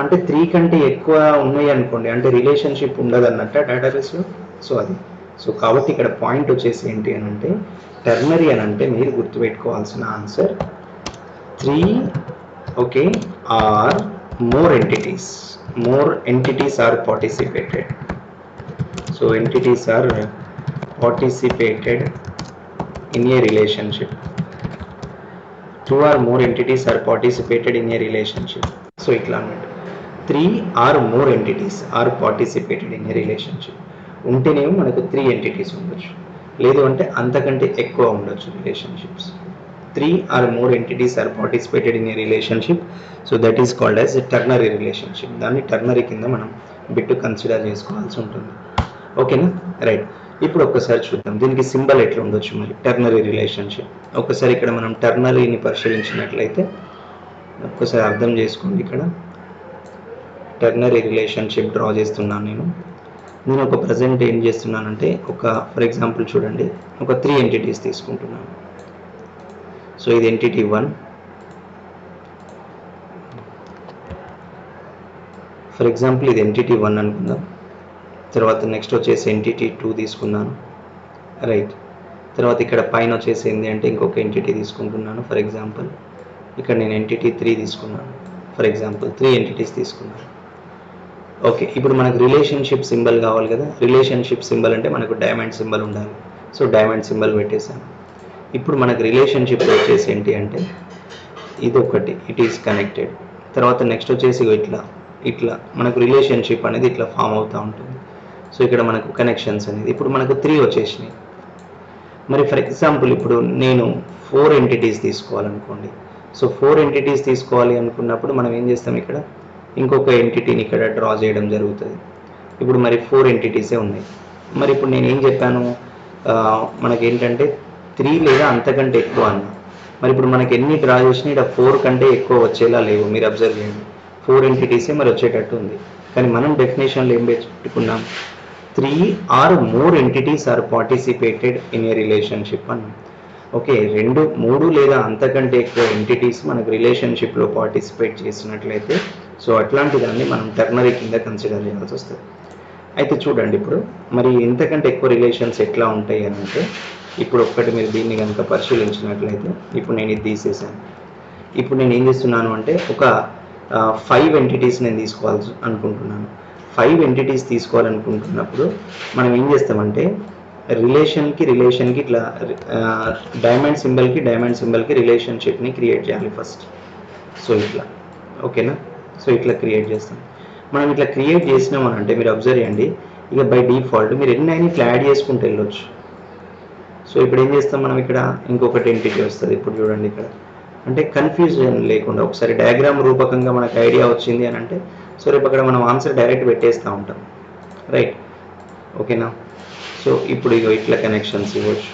అంటే 3 కంటే ఎక్కువ ఉన్నాయి అనుకోండి అంటే రిలేషన్షిప్ ఉండదు అన్నట్ట డేటాబేస్లో. సో అది సో కాబట్టి ఇక్కడ పాయింట్ వచ్చేసి ఏంటి అని అంటే టెర్నరీ అని అంటే మీరు గుర్తుపెట్టుకోవాల్సిన answer 3 okay or more entities are participated. So entities are participated in a relationship. 2 or more entities are participated in a relationship. So itla 3 or more entities are participated in a relationship. ఉంటేనేమో మనకు 3 entities ఉండొచ్చు, లేదు అంటే అంతకంటే ఎక్కువ ఉండొచ్చు relationships. 3 or more entities are participated in a relationship. So that is called as a ternary relationship. దాన్ని ternary కింద మనం బిట్ కన్సిడర్ చేసుకోవాల్సి ఉంటుంది. ఓకేనా, రైట్. ఇప్పుడు ఒక్కసారి చూద్దాం దీనికి సింబల్ ఎట్లా ఉండొచ్చు మరి టర్నరీ రిలేషన్షిప్. ఒకసారి ఇక్కడ మనం టర్నరీని పరిశీలించినట్లయితే ఒక్కసారి అర్థం చేసుకోండి. ఇక్కడ టర్నరీ రిలేషన్షిప్ డ్రా చేస్తున్నాను నేను ఒక ప్రజెంట్ ఏం చేస్తున్నానంటే ఒక ఫర్ ఎగ్జాంపుల్ చూడండి ఒక 3 ఎంటిటీస్ తీసుకుంటున్నాను. సో ఇది ఎంటిటీ 1, ఫర్ ఎగ్జాంపుల్ ఇది ఎంటిటీ 1 అనుకుందాం. తర్వాత నెక్స్ట్ వచ్చేసి ఎంటిటీ 2 తీసుకున్నాను, రైట్. తర్వాత ఇక్కడ పైన వచ్చేసి ఏంటి అంటే ఇంకొక ఎంటిటీ తీసుకుంటున్నాను. ఫర్ ఎగ్జాంపుల్ ఇక్కడ నేను ఎంటిటీ 3 తీసుకున్నాను. ఫర్ ఎగ్జాంపుల్ 3 ఎంటిటీస్ తీసుకున్నాను. ఓకే, ఇప్పుడు మనకు రిలేషన్షిప్ సింబల్ కావాలి కదా. రిలేషన్షిప్ సింబల్ అంటే మనకు డైమండ్ సింబల్ ఉండాలి. సో డైమండ్ సింబల్ పెట్టేశాను. ఇప్పుడు మనకు రిలేషన్షిప్ వచ్చేసి ఏంటి అంటే ఇది ఒకటి, ఇట్ ఈస్ కనెక్టెడ్. తర్వాత నెక్స్ట్ వచ్చేసి ఇట్లా మనకు రిలేషన్షిప్ అనేది ఇట్లా ఫామ్ అవుతూ ఉంటుంది. సో ఇక్కడ మనకు కనెక్షన్స్ అనేది ఇప్పుడు మనకు 3 వచ్చేసినాయి. మరి ఫర్ ఎగ్జాంపుల్ ఇప్పుడు నేను 4 ఎంటిటీస్ తీసుకోవాలనుకోండి. సో 4 ఎంటిటీస్ తీసుకోవాలి అనుకున్నప్పుడు మనం ఏం చేస్తాం, ఇక్కడ ఇంకొక ఎంటిటీని ఇక్కడ డ్రా చేయడం జరుగుతుంది. ఇప్పుడు మరి 4 ఎంటిటీసే ఉన్నాయి. మరి ఇప్పుడు నేను ఏం చెప్పాను, మనకేంటంటే 3 లేదా అంతకంటే ఎక్కువ అన్న. మరి ఇప్పుడు మనకి ఎన్ని డ్రా చేసినా ఇక్కడ 4 కంటే ఎక్కువ వచ్చేలా లేవు. మీరు అబ్జర్వ్ చేయండి, 4 ఎంటిటీసే మరి వచ్చేటట్టు ఉంది. కానీ మనం డెఫినేషన్లో ఏం పెట్టుకున్నాం, 3 or more entities are participated in a relationship అని. ఓకే, 2, 3 లేదా అంతకంటే ఎక్కువ ఎంటిటీస్ మనకు రిలేషన్షిప్లో పార్టిసిపేట్ చేసినట్లయితే సో అట్లాంటి దాన్ని మనం టర్నరీ కింద కన్సిడర్ చేయాల్సి వస్తుంది. అయితే చూడండి ఇప్పుడు మరి ఇంతకంటే ఎక్కువ రిలేషన్స్ ఎట్లా ఉంటాయి అని అంటే ఇప్పుడు ఒక్కటి మీరు దీన్ని కనుక పరిశీలించినట్లయితే ఇప్పుడు నేను ఇది తీసేసాను. ఇప్పుడు నేను ఏం చేస్తున్నాను అంటే ఒక 5 ఎంటిటీస్ నేను తీసుకోవాల్సి అనుకుంటున్నాను. 5 ఎంటిటీస్ తీసుకోవాలనుకుంటున్నప్పుడు మనం ఏం చేస్తామంటే రిలేషన్కి ఇట్లా డైమండ్ సింబల్కి రిలేషన్షిప్ని క్రియేట్ చేయాలి ఫస్ట్. సో ఇట్లా ఓకేనా. సో ఇట్లా క్రియేట్ చేస్తాం. మనం ఇట్లా క్రియేట్ చేసినామని అంటే మీరు అబ్జర్వ్ చేయండి, ఇక బై డిఫాల్ట్ మీరు ఎన్నైనా ఇట్లా యాడ్ చేసుకుంటూ వెళ్ళొచ్చు. సో ఇప్పుడు ఏం చేస్తాం మనం ఇక్కడ ఇంకొకటి ఎంటిటీ వస్తుంది. ఇప్పుడు చూడండి ఇక్కడ అంటే కన్ఫ్యూజన్ లేకుండా ఒకసారి డయాగ్రామ్ రూపకంగా మనకు ఐడియా వచ్చింది అని అంటే సో రేపు అక్కడ మనం ఆన్సర్ డైరెక్ట్ పెట్టేస్తూ ఉంటాం, రైట్. ఓకేనా. సో ఇప్పుడు ఇగో ఇట్లా కనెక్షన్స్ ఇవ్వచ్చు.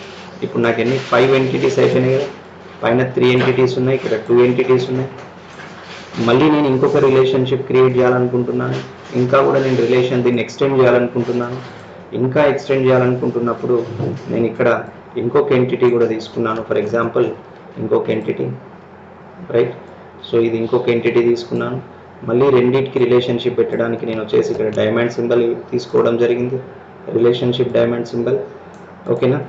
ఇప్పుడు నాకు ఎన్ని 5 ఎంటిటీస్ అయిపోయినాయి కదా, పైన 3 ఎంటిటీస్ ఉన్నాయి, ఇక్కడ 2 ఎంటిటీస్ ఉన్నాయి. మళ్ళీ నేను ఇంకొక రిలేషన్షిప్ క్రియేట్ చేయాలనుకుంటున్నాను, ఇంకా కూడా నేను దీన్ని ఎక్స్టెండ్ చేయాలనుకుంటున్నాను. ఇంకా ఎక్స్టెండ్ చేయాలనుకుంటున్నప్పుడు నేను ఇక్కడ ఇంకొక ఎంటిటీ కూడా తీసుకున్నాను. ఫర్ ఎగ్జాంపుల్ ఇంకొక ఎంటిటీ, రైట్. సో ఇది ఇంకొక ఎంటిటీ తీసుకున్నాను. మళ్ళీ రెండింటికి రిలేషన్షిప్ పెట్టడానికి నేను వచ్చేసి ఇక్కడ డైమండ్ సింబల్ తీసుకోవడం జరిగింది, రిలేషన్షిప్ డైమండ్ సింబల్. ఓకేనా.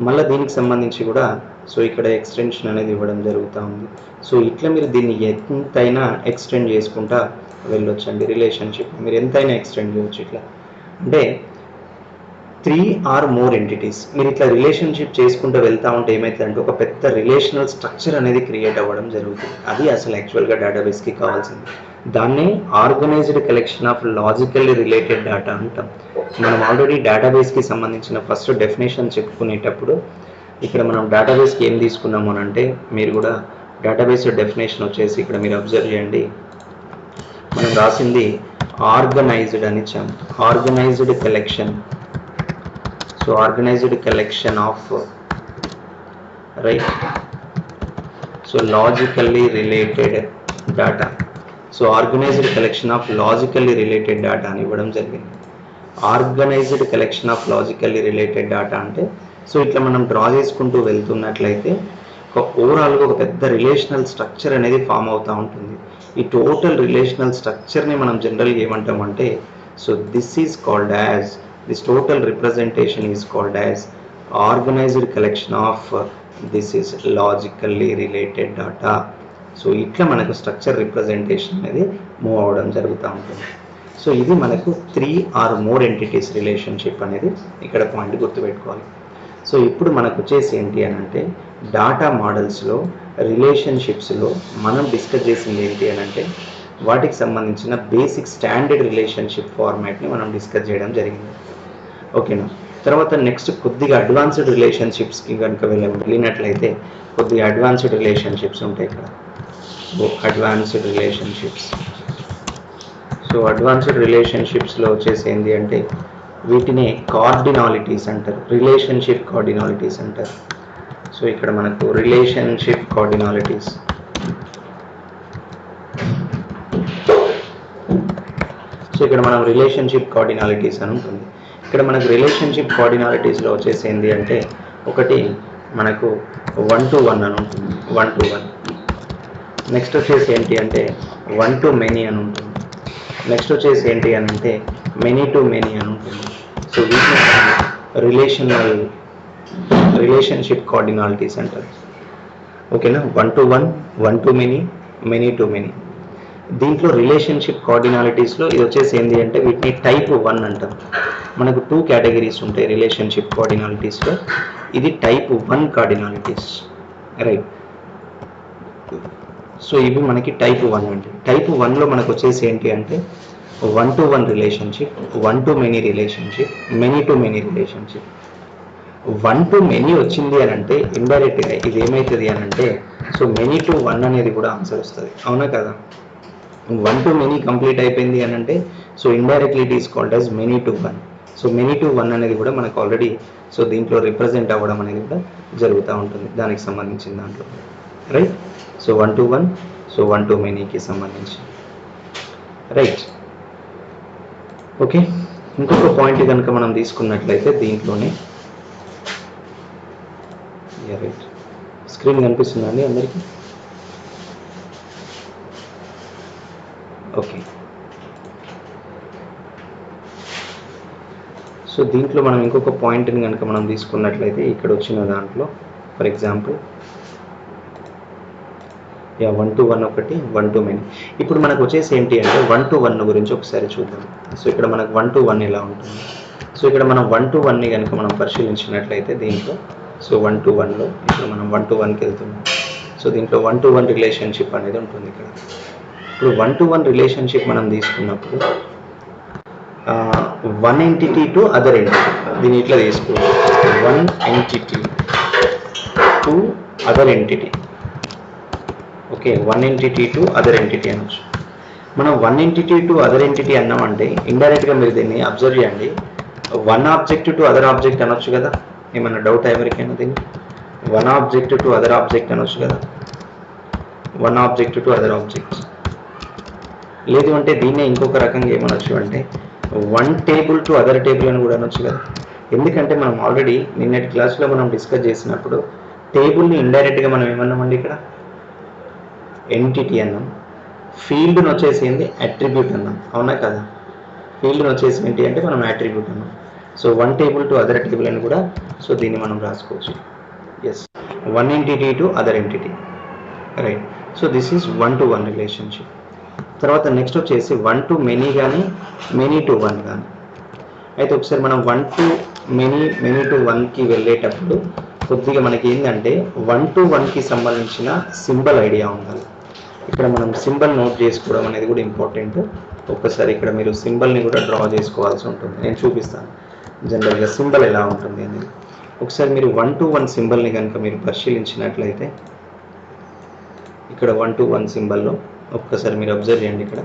మళ్ళీ దీనికి సంబంధించి కూడా సో ఇక్కడ ఎక్స్టెన్షన్ అనేది ఇవ్వడం జరుగుతూ ఉంది. సో ఇట్లా మీరు దీన్ని ఎంతైనా ఎక్స్టెండ్ చేసుకుంటా వెళ్ళొచ్చండి. రిలేషన్షిప్ మీరు ఎంతైనా ఎక్స్టెండ్ చేయవచ్చు. ఇట్లా అంటే 3 or more ఎంటిటీస్ మీరు ఇట్లా రిలేషన్షిప్ చేసుకుంటూ వెళ్తూ ఉంటే ఏమవుతుందంటే ఒక పెద్ద రిలేషనల్ స్ట్రక్చర్ అనేది క్రియేట్ అవ్వడం జరుగుతుంది. అది అసలు యాక్చువల్గా డేటాబేస్కి కావాల్సింది. దాన్నే organised collection of logically related data అంటాం. మనం ఆల్రెడీ డేటాబేస్కి సంబంధించిన ఫస్ట్ డెఫినేషన్ చెప్పుకునేటప్పుడు ఇక్కడ మనం డేటాబేస్కి ఏం తీసుకున్నాము అని అంటే, మీరు కూడా డేటాబేస్ డెఫినేషన్ వచ్చేసి ఇక్కడ మీరు అబ్జర్వ్ చేయండి, మనం రాసింది ఆర్గనైజ్డ్ అని ఇచ్చాము. Organised collection. So organised collection of, right, so logically related data. So organised collection of logically related data అని ఇవ్వడం జరిగింది. Organised collection of logically related data అంటే సో ఇట్లా మనం డ్రా చేసుకుంటూ వెళ్తున్నట్లయితే ఓవరాల్గా ఒక పెద్ద రిలేషనల్ స్ట్రక్చర్ అనేది ఫామ్ అవుతూ ఉంటుంది. ఈ టోటల్ రిలేషనల్ స్ట్రక్చర్ని మనం జనరల్గా ఏమంటామంటే, so this is called as, this total representation is called as organised collection of this is logically related data. So ఇట్లా మనకు స్ట్రక్చర్ రిప్రజెంటేషన్ అనేది మూవ్ అవ్వడం జరుగుతూ ఉంటుంది. సో ఇది మనకు 3 or more ఎంటిటీస్ రిలేషన్షిప్ అనేది ఇక్కడ పాయింట్ గుర్తుపెట్టుకోవాలి. సో ఇప్పుడు మనకు వచ్చేసి ఏంటి అని అంటే, డాటా మోడల్స్లో రిలేషన్షిప్స్లో మనం డిస్కస్ చేసింది ఏంటి అని అంటే, వాటికి సంబంధించిన బేసిక్ స్టాండర్డ్ రిలేషన్షిప్ ఫార్మాట్ని మనం డిస్కస్ చేయడం జరిగింది. ఓకేనా. తర్వాత నెక్స్ట్ కొద్దిగా అడ్వాన్స్డ్ రిలేషన్షిప్స్కి కనుక వెళ్ళినట్లయితే కొద్దిగా అడ్వాన్స్డ్ రిలేషన్షిప్స్ ఉంటాయి ఇక్కడ. Advanced relationships. సో అడ్వాన్స్డ్ రిలేషన్షిప్స్లో వచ్చేసి ఏంటి అంటే, వీటిని కార్డినాలిటీస్ అంటారు, రిలేషన్షిప్ కార్డినాలిటీస్ అంటారు. సో ఇక్కడ మనకు రిలేషన్షిప్ కార్డినాలిటీస్. సో ఇక్కడ మనం రిలేషన్షిప్ కార్డినాలిటీస్ అని ఉంటుంది. ఇక్కడ మనకు రిలేషన్షిప్ కార్డినాలిటీస్లో వచ్చేసి ఏంటి అంటే, ఒకటి మనకు 1 to 1 అని ఉంటుంది, 1 to 1. నెక్స్ట్ వచ్చేసి ఏంటి అంటే 1 to many అని ఉంటుంది. నెక్స్ట్ వచ్చేసి ఏంటి అని అంటే మెనీ టు మెనీ అని ఉంటుంది. సో వీటిని రిలేషన్షిప్ కార్డినాలిటీస్ అంటారు. ఓకేనా. 1 to 1, 1 to many, many to many. దీంట్లో రిలేషన్షిప్ కార్డినాలిటీస్లో ఇది వచ్చేసి ఏంటి అంటే వీటిని టైప్ 1 అంటాం. మనకు 2 కేటగిరీస్ ఉంటాయి రిలేషన్షిప్ కార్డినాలిటీస్లో. ఇది టైప్ 1 కార్డినాలిటీస్, రైట్. సో ఇవి మనకి టైప్ 1 అండి. టైప్ 1లో మనకు వచ్చేసి ఏంటి అంటే 1 to 1 relationship, 1 to many relationship, many to many relationship. 1 to many వచ్చింది అని అంటే ఇండైరెక్ట్గా ఇది ఏమవుతుంది అని అంటే, సో మెనీ టు 1 అనేది కూడా ఆన్సర్ వస్తుంది, అవునా కదా. 1 to many కంప్లీట్ అయిపోయింది అని అంటే so indirectly it is called as many to 1. So many to 1 అనేది కూడా మనకు ఆల్రెడీ సో దీంట్లో రిప్రజెంట్ అవ్వడం అనేది కూడా జరుగుతూ ఉంటుంది దానికి సంబంధించిన దాంట్లో, right. So 1 to 1, so 1 to మెనీకి సంబంధించి, రైట్. ఓకే. ఇంకొక పాయింట్ కనుక మనం తీసుకున్నట్లయితే దీంట్లోనే, రైట్, స్క్రీన్ కనిపిస్తుందండి అందరికీ? ఓకే. సో దీంట్లో మనం ఇంకొక పాయింట్ని కనుక మనం తీసుకున్నట్లయితే ఇక్కడ వచ్చిన దాంట్లో ఫర్ ఎగ్జాంపుల్ 1 to 1 ఒకటి, 1 to many. ఇప్పుడు మనకు వచ్చేసి ఏంటి అంటే 1 to 1 గురించి ఒకసారి చూద్దాం. సో ఇక్కడ మనకు 1 to 1 ఎలా ఉంటుంది. సో ఇక్కడ మనం 1 to 1ని కనుక మనం పరిశీలించినట్లయితే దీంట్లో సో 1 to 1లో ఇప్పుడు మనం 1 to 1కి వెళ్తున్నాం. సో దీంట్లో 1 to 1 రిలేషన్షిప్ అనేది ఉంటుంది ఇక్కడ. ఇప్పుడు 1 to 1 రిలేషన్షిప్ మనం తీసుకున్నప్పుడు one entity to other entity, దీన్ని ఇట్లా తీసుకోవాలి, 1 entity to other entity. Okay, 1 entity to other entity అనొచ్చు. మనం 1 entity టు అదర్ ఎంటిటీ అన్నామంటే ఇండైరెక్ట్గా మీరు దీన్ని అబ్జర్వ్ చేయండి, one object to other object అనొచ్చు కదా, ఏమన్నా డౌట్ ఎవరికైనా దీన్ని? One object to other object అనొచ్చు కదా, one object to other objects. లేదు అంటే దీన్నే ఇంకొక రకంగా ఏమనొచ్చు అంటే one table to other table అని కూడా అనొచ్చు కదా. ఎందుకంటే మనం ఆల్రెడీ నిన్నటి క్లాస్లో మనం డిస్కస్ చేసినప్పుడు టేబుల్ని ఇండైరెక్ట్గా మనం ఏమన్నామండి, ఇక్కడ ఎంటిటీ అన్నాం, ఫీల్డ్ని వచ్చేసి ఏంది అట్రిబ్యూట్ అన్నాం, అవునా కదా. ఫీల్డ్ని వచ్చేసి ఏంటి అంటే మనం అట్రిబ్యూట్ అన్నాం. So one table to other table అని కూడా సో దీన్ని మనం రాసుకోవచ్చు. Yes, one entity to other entity, right. So this is one to one relationship. తర్వాత నెక్స్ట్ వచ్చేసి వన్ టు మెనీ కానీ మెనీ టు వన్ కానీ. అయితే ఒకసారి మనం one to many many to వన్కి వెళ్ళేటప్పుడు కొద్దిగా మనకి ఏంటంటే వన్ టు వన్కి సంబంధించిన సింబల్ ఐడియా ఉండాలి. ఇక్కడ మనం సింబల్ నోట్ చేసుకోవడం అనేది కూడా ఇంపార్టెంట్. ఒక్కసారి ఇక్కడ మీరు సింబల్ని కూడా డ్రా చేసుకోవాల్సి ఉంటుంది. నేను చూపిస్తాను జనరల్గా సింబల్ ఎలా ఉంటుంది అనేది. ఒకసారి మీరు వన్ టు వన్ సింబల్ని కనుక మీరు పరిశీలించినట్లయితే ఇక్కడ వన్ టు వన్ సింబల్లో ఒక్కసారి మీరు అబ్జర్వ్ చేయండి. ఇక్కడ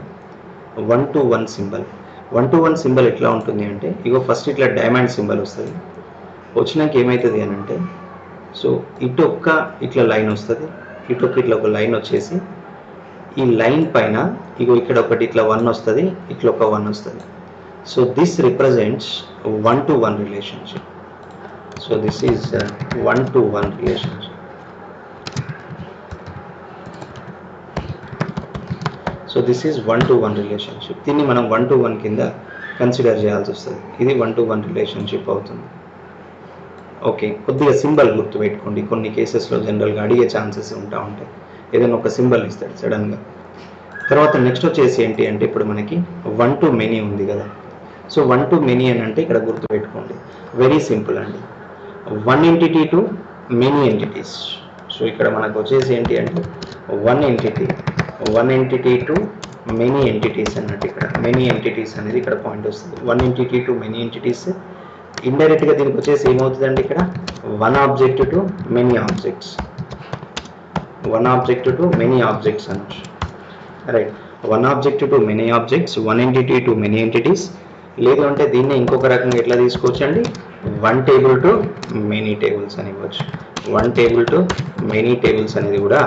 వన్ టు వన్ సింబల్ ఎట్లా ఉంటుంది అంటే ఇగో ఫస్ట్ ఇట్లా డైమండ్ సింబల్ వస్తుంది. వచ్చినాక ఏమవుతుంది అని అంటే సో ఇటు ఒక్క ఇట్లా లైన్ వస్తుంది, ఇటు ఒక్క ఇట్లా ఒక లైన్ వచ్చేసి ఈ లైన్ పైన ఇగో ఇక్కడ ఒకటి ఇట్లా వన్ వస్తుంది, ఇట్లా ఒక వన్ వస్తుంది. So this represents one to one relationship. So this is one to one relationship. So this is one to one relationship. దీన్ని మనం వన్ టు వన్ కింద కన్సిడర్ చేయాల్సి వస్తుంది. ఇది వన్ టు వన్ రిలేషన్షిప్ అవుతుంది. ఓకే, కొద్దిగా symbol గుర్తుపెట్టుకోండి. కొన్ని కేసెస్లో జనరల్గా అడిగే ఛాన్సెస్ ఉంటాయి. ఏదైనా ఒక సింబల్ ఇస్తాడు సడన్గా. తర్వాత నెక్స్ట్ వచ్చేసి ఏంటి అంటే ఇప్పుడు మనకి వన్ టు మెనీ ఉంది కదా. సో వన్ టు మెనీ అని అంటే ఇక్కడ గుర్తుపెట్టుకోండి, వెరీ సింపుల్ అండి. One entity to many entities. So ఇక్కడ మనకు వచ్చేసి ఏంటి అంటే one entity to many entities అన్నట్టు. ఇక్కడ మెనీ ఎంటిటీస్ అనేది ఇక్కడ పాయింట్ వస్తుంది. One entity to many entities. ఇండైరెక్ట్గా దీనికి వచ్చేసి ఏమవుతుందండి, ఇక్కడ one object to many objects, one object to many objects అనొచ్చు, right. One object to many objects, one entity to many entities. లేదు అంటే దీన్ని ఇంకొక రకంగా ఎట్లా తీసుకోవచ్చు అండి, one table to many tables అని ఇవ్వచ్చు. One table to many tables అనేది కూడా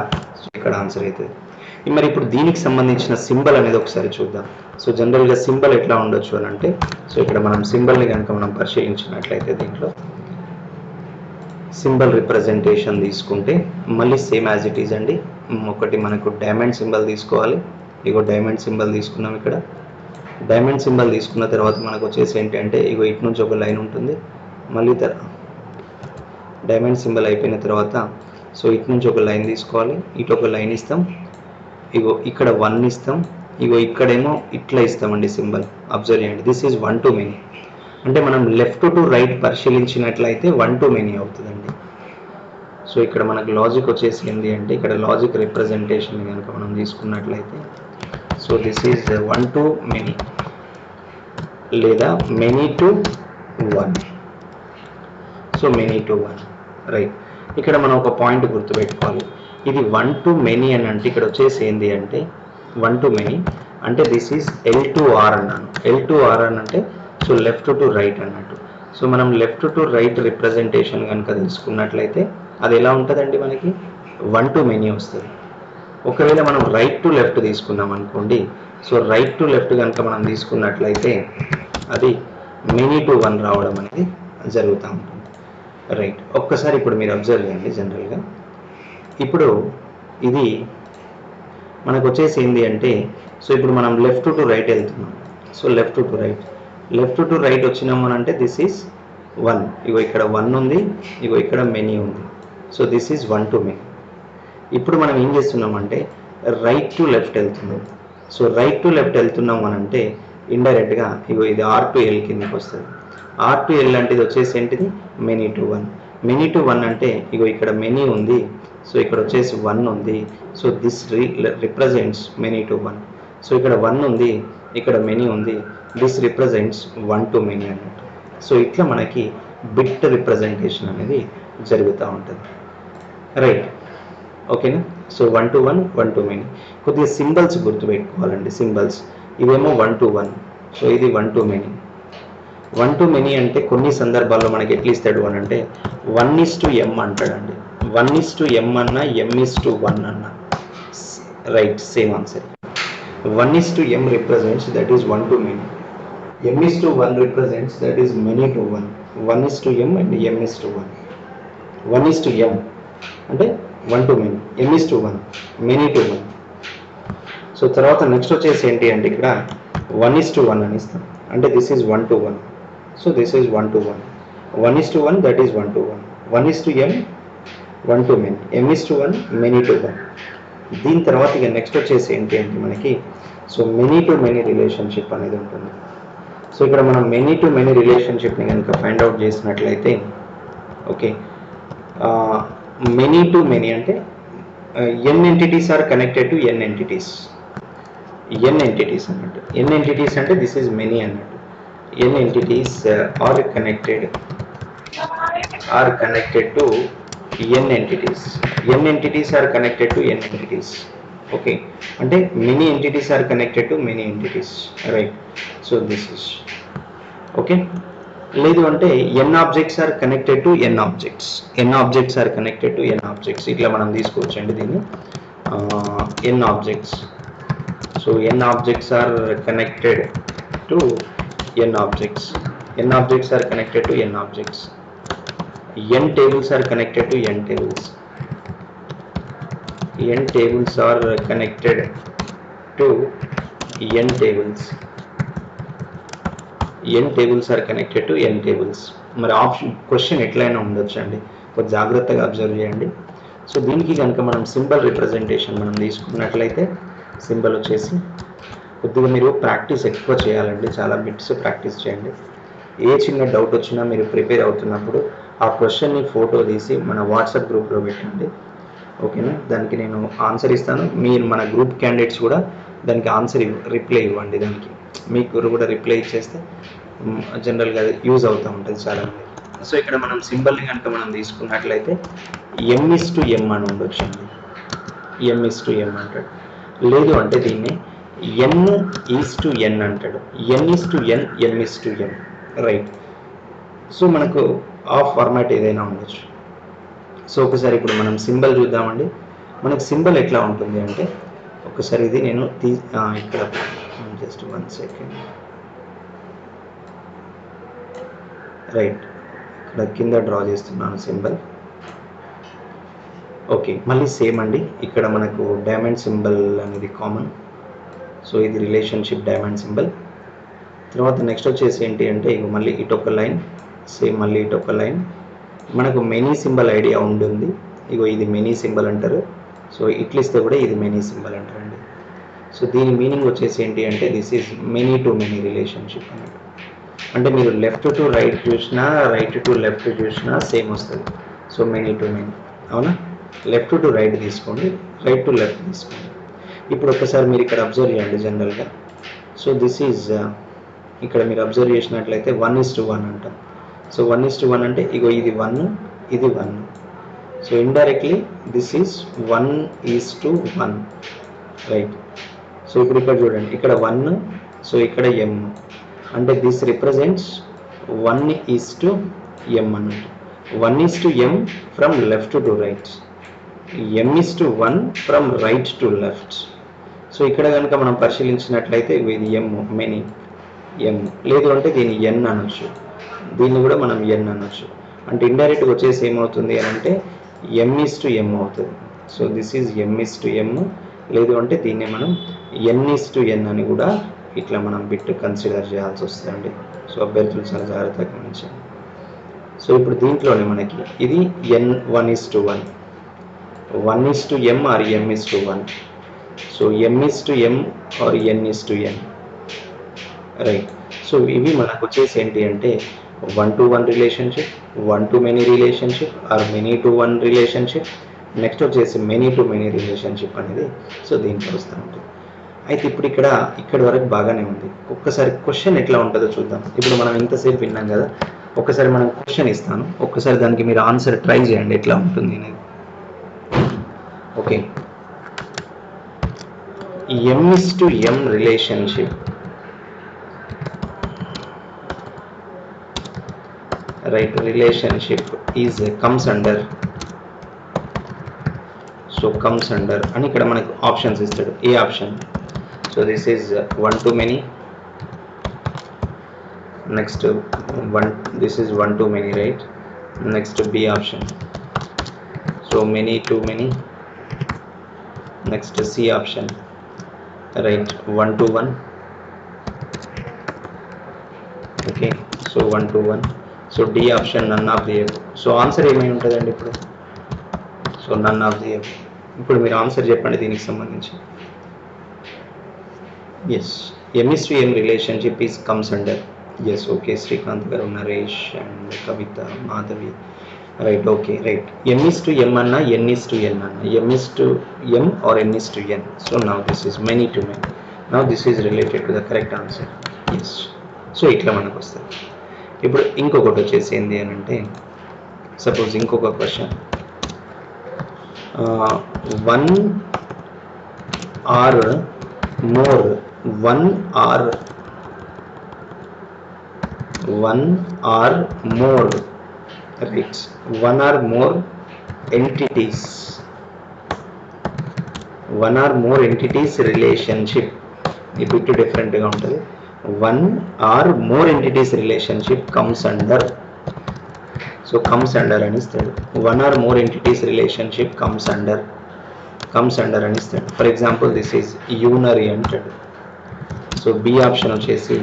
ఇక్కడ ఆన్సర్ అవుతుంది. మరి ఇప్పుడు దీనికి సంబంధించిన సింబల్ అనేది ఒకసారి చూద్దాం. సో జనరల్గా సింబల్ ఎట్లా ఉండొచ్చు అని అంటే సో ఇక్కడ మనం సింబల్ని కనుక మనం పరిశీలించినట్లయితే దీంట్లో సింబల్ రిప్రజెంటేషన్ తీసుకుంటే మళ్ళీ సేమ్ యాజ్ ఇట్ ఈజ్ అండి. ఒకటి మనకు డైమండ్ సింబల్ తీసుకోవాలి. ఇగో డైమండ్ సింబల్ తీసుకున్నాం. ఇక్కడ డైమండ్ సింబల్ తీసుకున్న తర్వాత మనకు వచ్చేసి ఏంటంటే ఇగో ఇటు నుంచి ఒక లైన్ ఉంటుంది, మళ్ళీ డైమండ్ సింబల్ అయిపోయిన తర్వాత సో ఇటు నుంచి ఒక లైన్ తీసుకోవాలి, ఇటు ఒక లైన్ ఇస్తాం, ఇగో ఇక్కడ వన్ ఇస్తాం, ఇగో ఇక్కడేమో ఇట్లా ఇస్తామండి సింబల్. అబ్జర్వ్ చేయండి, this is one to many. అంటే మనం లెఫ్ట్ టు రైట్ పరిశీలించినట్లయితే వన్ టు మెనీ అవుతుందండి. సో ఇక్కడ మనకు లాజిక్ వచ్చేసి ఏంటి అంటే ఇక్కడ లాజిక్ రిప్రజెంటేషన్ కనుక మనం తీసుకున్నట్లయితే so this is one to many లేదా many to one. So many to one, right. ఇక్కడ మనం ఒక పాయింట్ గుర్తుపెట్టుకోవాలి, ఇది వన్ టు మెనీ అని అంటే ఇక్కడ వచ్చేసి ఏంటి అంటే వన్ టు మెనీ అంటే this is L to R అన్నాను. ఎల్ టు ఆర్ అని అంటే సో లెఫ్ట్ టు రైట్ అన్నట్టు. సో మనం లెఫ్ట్ టు రైట్ రిప్రజెంటేషన్ కనుక తీసుకున్నట్లయితే అది ఎలా ఉంటుందండి, మనకి వన్ టు మెనీ వస్తుంది. ఒకవేళ మనం రైట్ టు లెఫ్ట్ తీసుకున్నాం అనుకోండి, సో రైట్ టు లెఫ్ట్ కనుక మనం తీసుకున్నట్లయితే అది మెనీ టు వన్ రావడం అనేది జరుగుతూ ఉంటుంది, రైట్. ఒక్కసారి ఇప్పుడు మీరు అబ్జర్వ్ చేయండి. జనరల్గా ఇప్పుడు ఇది మనకు వచ్చేసి ఏంటి అంటే సో ఇప్పుడు మనం లెఫ్ట్ టు రైట్ వెళ్తున్నాం. సో లెఫ్ట్ టు రైట్ వచ్చినాము అని అంటే దిస్ ఈజ్ వన్. ఇగో ఇక్కడ వన్ ఉంది, ఇగో ఇక్కడ మెనీ ఉంది. So this is one to many. ఇప్పుడు మనం ఏం చేస్తున్నామంటే రైట్ టు లెఫ్ట్ వెళ్తున్నాం. సో రైట్ టు లెఫ్ట్ వెళ్తున్నాం అని అంటే ఇండైరెక్ట్గా ఇగో ఇది ఆర్ టు ఎల్ కిందకి వస్తుంది. ఆర్ టు ఎల్ అంటే ఇది వచ్చేసి ఏంటిది many to one. Many to one అంటే ఇగో ఇక్కడ మెనీ ఉంది, సో ఇక్కడ వచ్చేసి వన్ ఉంది. So this represents many to one. So ఇక్కడ వన్ ఉంది, ఇక్కడ మెనీ ఉంది, this represents one to many అన్నట్టు. సో ఇట్లా మనకి బిట్ రిప్రజెంటేషన్ అనేది జరుగుతూ ఉంటుంది, రైట్. ఓకేనా. So one to one, one to many. కొద్దిగా సింబల్స్ గుర్తుపెట్టుకోవాలండి. సింబల్స్ ఇవేమో వన్ టు వన్, సో ఇది one to many. One to many అంటే కొన్ని సందర్భాల్లో మనకి ఎట్లా ఇస్తాడు అని అంటే 1:m అంటాడండి. 1:m అన్నా m:1 అన్నా right same answer. 1:m represents that is 1 to many. m:1 represents that is many to 1. 1:m and m:1. 1:m అంటే 1 to many, m:1 many to 1. So తర్వాత నెక్స్ట్ వచ్చేసి ఏంటి అంటే ఇక్కడ 1:1 అని ఇస్తాం అంటే this is 1 to 1. So this is 1 to 1. 1:1 that is 1 to 1. 1:m 1 to many, m:1 many to 1. దీని తర్వాత ఇక నెక్స్ట్ వచ్చేసి ఏంటి అంటే మనకి so many to many relationship అనేది ఉంటుంది. సో ఇక్కడ మనం మెనీ టు మెనీ రిలేషన్షిప్ని కనుక ఫైండ్ అవుట్ చేసినట్లయితే ఓకే మెనీ టు మెనీ అంటే n entities are connected to n entities. n entities అన్నట్టు. n entities అంటే దిస్ ఈజ్ మెనీ అన్నట్టు. n entities are connected to n entities. n entities are connected to n entities. Okay అంటే many entities are connected to many entities. Right. So this is okay. లేదు అంటే n objects are connected to n objects. n objects are connected to n objects. ఇట్లా మనం తీసుకోవచ్చండి దీన్ని. n objects. So n objects are connected to n objects. n objects are connected to n objects. n tables are connected to n tables. n tables are connected to n tables. n tables are connected to n tables. మరి option question ఎట్లయినా ఉండొచ్చు అండి, కొంచెం జాగ్రత్తగా observe చేయండి. So దీనికి కనుక మనం సింబల్ రిప్రజెంటేషన్ మనం తీసుకున్నట్లయితే సింబల్ వచ్చేసి కొద్దిగా మీరు ప్రాక్టీస్ ఎక్కువ చేయాలండి, చాలా బిట్స్ ప్రాక్టీస్ చేయండి. ఏ చిన్న డౌట్ వచ్చినా మీరు ప్రిపేర్ అవుతున్నప్పుడు ఆ క్వశ్చన్ని ఫోటో తీసి మన వాట్సాప్ గ్రూప్లో పెట్టండి. ఓకేనా, దానికి నేను ఆన్సర్ ఇస్తాను. మీరు మన గ్రూప్ క్యాండిడేట్స్ కూడా దానికి ఆన్సర్ రిప్లై ఇవ్వండి. దానికి మీకు కూడా రిప్లై ఇచ్చేస్తే జనరల్గా యూజ్ అవుతూ ఉంటుంది చాలా మంది. సో ఇక్కడ మనం సింబల్ని కనుక మనం తీసుకున్నట్లయితే m:m అని ఉండొచ్చు అండి. m:m అంటాడు. లేదు అంటే దీన్ని n:n అంటాడు. n:n m:m. రైట్. సో మనకు ఆ ఫార్మాట్ ఏదైనా ఉండొచ్చు. సో ఒకసారి ఇప్పుడు మనం సింబల్ చూద్దామండి. మనకు సింబల్ ఎట్లా ఉంటుంది అంటే ఒకసారి ఇది నేను ఇక్కడ జస్ట్ 1 సెకండ్. రైట్, ఇక్కడ కింద డ్రా చేస్తున్నాను సింబల్. ఓకే, మళ్ళీ సేమ్ అండి. ఇక్కడ మనకు డైమండ్ సింబల్ అనేది కామన్. సో ఇది రిలేషన్షిప్ డైమండ్ సింబల్. తర్వాత నెక్స్ట్ వచ్చేసి ఏంటి అంటే ఇక మళ్ళీ ఇటు ఒక లైన్, సేమ్ మళ్ళీ ఇటు ఒక లైన్. మనకు మెనీ సింబల్ ఐడియా ఉంటుంది. ఇగో ఇది మెనీ సింబల్ అంటారు. సో ఇట్లా ఇస్తే కూడా ఇది మెనీ సింబల్ అంటారండి. సో దీని మీనింగ్ వచ్చేసి ఏంటి అంటే this is many to many relationship అన్నట్టు. అంటే మీరు లెఫ్ట్ టు రైట్ చూసినా, రైట్ టు లెఫ్ట్ చూసినా సేమ్ వస్తుంది. So many to many. అవునా, లెఫ్ట్ టు రైట్ తీసుకోండి, రైట్ టు లెఫ్ట్ తీసుకోండి. ఇప్పుడు ఒకసారి మీరు ఇక్కడ అబ్జర్వ్ చేయండి జనరల్గా. సో దిస్ ఈజ్ ఇక్కడ మీరు అబ్జర్వ్ చేసినట్లయితే 1:1 అంటాం. సో 1:1 అంటే ఇగో ఇది 1, ఇది 1. So indirectly this is 1:1. Right. So ఇప్పుడు ఇక్కడ చూడండి, ఇక్కడ 1, సో ఇక్కడ m అంటే దిస్ రిప్రజెంట్స్ 1:m అన్నట్టు. 1:m from left to right, m:1 from right to left. So ఇక్కడ కనుక మనం పరిశీలించినట్లయితే ఇది m మెనీ m. లేదు అంటే దీన్ని n అనొచ్చు, దీన్ని కూడా మనం n అనొచ్చు. అంటే ఇండైరెక్ట్గా వచ్చేసి ఏమవుతుంది అని అంటే m:m అవుతుంది. So this is m:m. లేదు అంటే దీన్ని మనం n:n అని కూడా ఇట్లా మనం బిట్ కన్సిడర్ చేయాల్సి వస్తుందండి. సో అభ్యర్థులు చాలా జాగ్రత్తగా గమనించండి. సో ఇప్పుడు దీంట్లోనే మనకి ఇది n:1:1, 1:m ఆర్ m:1. సో m:m or n:n. Right. So ఇవి మనకు వచ్చేసి ఏంటి అంటే 1-to-1 relationship, 1-to-many relationship or many-to-1 relationship. Next వచ్చేసి many-to-many రిలేషన్షిప్ అనేది సో దీంట్లో వస్తూ ఉంటుంది. అయితే ఇప్పుడు ఇక్కడ వరకు బాగానే ఉంది. ఒక్కసారి క్వశ్చన్ ఎట్లా ఉంటుందో చూద్దాం. ఇప్పుడు మనం ఇంతసేపు విన్నాం కదా, ఒక్కసారి మనం క్వశ్చన్ ఇస్తాను, ఒక్కసారి దానికి మీరు ఆన్సర్ ట్రై చేయండి ఎట్లా ఉంటుంది అనేది. Okay, m:m relationship right relationship is comes under, so comes under అని ఇక్కడ మనకు ఆప్షన్స్ ఇస్తాడు. ఏ ఆప్షన్? So this is one to many, next this is one to many, right? Next B option, so many to many. Next C option, right, one to one. Okay, so one to one. So D option, none of the above. So answer ఏమై ఉంటుందండి ఇప్పుడు? So none of the above. ఇప్పుడు మీరు answer చెప్పండి దీనికి సంబంధించి. yes, M is to M relationship is comes under. yes, okay, Srikanth garu, Naresh and Kavita, Madhavi, right, okay, right. M is to M anna, N is to N anna, M is to M or N is to N. So now this is many to many. Now this is related to the correct answer. yes, so ఇట్లా మనకు వస్తుంది. ఇప్పుడు ఇంకొకటి వచ్చేసి ఏంటి అని అంటే, suppose ఇంకొక question, 1 or more, 1 or more, right, 1 or more entities, 1 or more entities relationship, ఈ బిట్ డిఫరెంట్ గా ఉంటుంది. 1 or more entities relationship comes under, so comes under అని ఇస్తాడు. 1 or more entities relationship comes under అని ఇస్తాడు. For example this is unary అంటాడు. So B option వచ్చేసి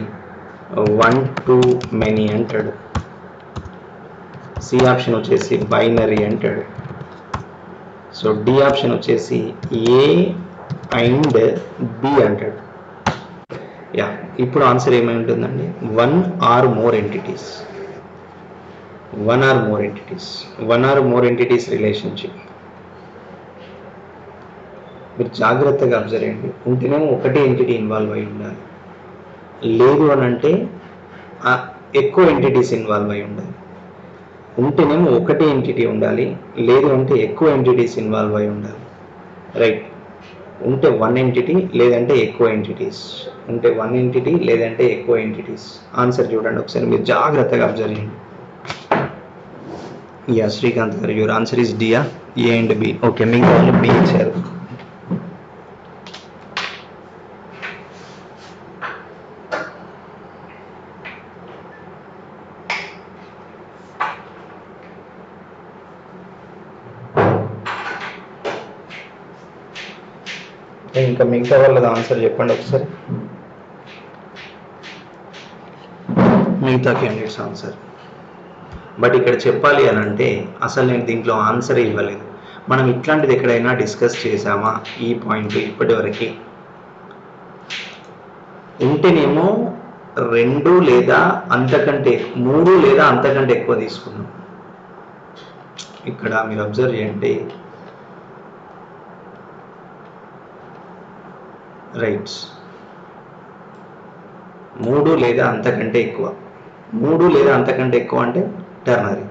1 to many అంటాడు. సి ఆప్షన్ వచ్చేసి బైనరీ అంటాడు. సో డి ఆప్షన్ వచ్చేసి ఏ అండ్ బి అంటాడు. యా, ఇప్పుడు ఆన్సర్ ఏమై ఉంటుందండి? 1 or more entities, 1 or more entities, 1 or more entities relationship. మీరు జాగ్రత్తగా అబ్జర్వ్ చేయండి. ఉంటేనేమో ఒకటే ఎంటిటీ ఇన్వాల్వ్ అయి ఉండాలి, లేదు అని అంటే ఎక్కువ ఎంటిటీస్ ఇన్వాల్వ్ అయి ఉండాలి. ఉంటేనేమో ఒకటే ఎంటిటీ ఉండాలి, లేదు అంటే ఎక్కువ ఎంటిటీస్ ఇన్వాల్వ్ అయి ఉండాలి. రైట్, ఉంటే 1 ఎంటిటీ లేదంటే ఎక్కువ ఎంటిటీస్, ఉంటే 1 ఎంటిటీ లేదంటే ఎక్కువ ఎంటిటీస్. ఆన్సర్ చూడండి ఒకసారి, మీరు జాగ్రత్తగా అబ్జర్వ్ చేయండి. యా, శ్రీకాంత్ గారు, యువర్ ఆన్సర్ ఇస్ డియా, ఏ అండ్ బి. ఓకే, మిగతా వాళ్ళు బి ఇచ్చారు. ఇంకా మిగతా వాళ్ళది ఆన్సర్ చెప్పండి ఒకసారి, మిగతా క్యాండిడేట్స్ ఆన్సర్. బట్ ఇక్కడ చెప్పాలి అని అంటే అసలు నేను దీంట్లో ఆన్సరే ఇవ్వలేదు. మనం ఇట్లాంటిది ఎక్కడైనా డిస్కస్ చేసామా ఈ పాయింట్ ఇప్పటి వరకు? ఉంటేనేమో 2 లేదా అంతకంటే 3 లేదా అంతకంటే ఎక్కువ తీసుకున్నాం. ఇక్కడ మీరు అబ్జర్వ్ చేయండి, రైట్స్ 3 లేదా అంతకంటే ఎక్కువ, 3 లేదా అంతకంటే ఎక్కువ అంటే టర్నరీ.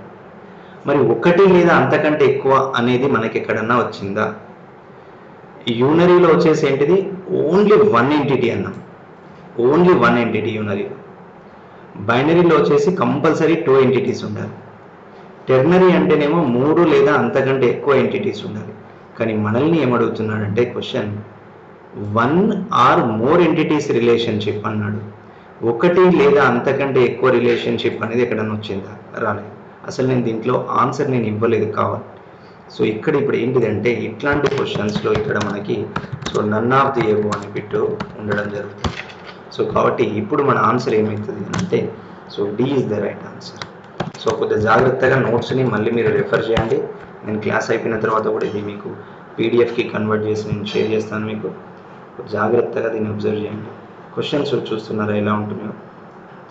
మరి 1 లేదా అంతకంటే ఎక్కువ అనేది మనకి ఎక్కడన్నా వచ్చిందా? యూనరీలో వచ్చేసి ఏంటిది? ఓన్లీ 1 ఎంటిటీ అన్నాం, ఓన్లీ 1 ఎంటిటీ యూనరీలో. బైనరీలో వచ్చేసి కంపల్సరీ 2 ఎంటిటీస్ ఉండాలి. టెర్నరీ అంటేనేమో 3 లేదా అంతకంటే ఎక్కువ ఎంటిటీస్ ఉండాలి. కానీ మనల్ని ఏమడుగుతున్నాడంటే question 1 or more entities relationship అన్నాడు. 1 లేదా అంతకంటే ఎక్కువ రిలేషన్షిప్ అనేది ఎక్కడన్నా వచ్చిందా? రాలేదు. అసలు నేను దీంట్లో ఆన్సర్ నేను ఇవ్వలేదు కావాలి. సో ఇక్కడ ఇప్పుడు ఏంటిదంటే ఇట్లాంటి క్వశ్చన్స్లో ఇక్కడ మనకి so none of the above అని బిట్టు ఉండడం జరుగుతుంది. సో కాబట్టి ఇప్పుడు మన ఆన్సర్ ఏమవుతుంది అంటే so D is the right answer. So కొద్దిగా జాగ్రత్తగా నోట్స్ని మళ్ళీ మీరు రెఫర్ చేయండి. నేను క్లాస్ అయిపోయిన తర్వాత కూడా ఇది మీకు పీడిఎఫ్కి కన్వర్ట్ చేసి నేను షేర్ చేస్తాను. మీకు జాగ్రత్తగా దీన్ని అబ్జర్వ్ చేయండి. క్వశ్చన్స్ చూస్తున్నారా ఎలా ఉంటున్నాయో?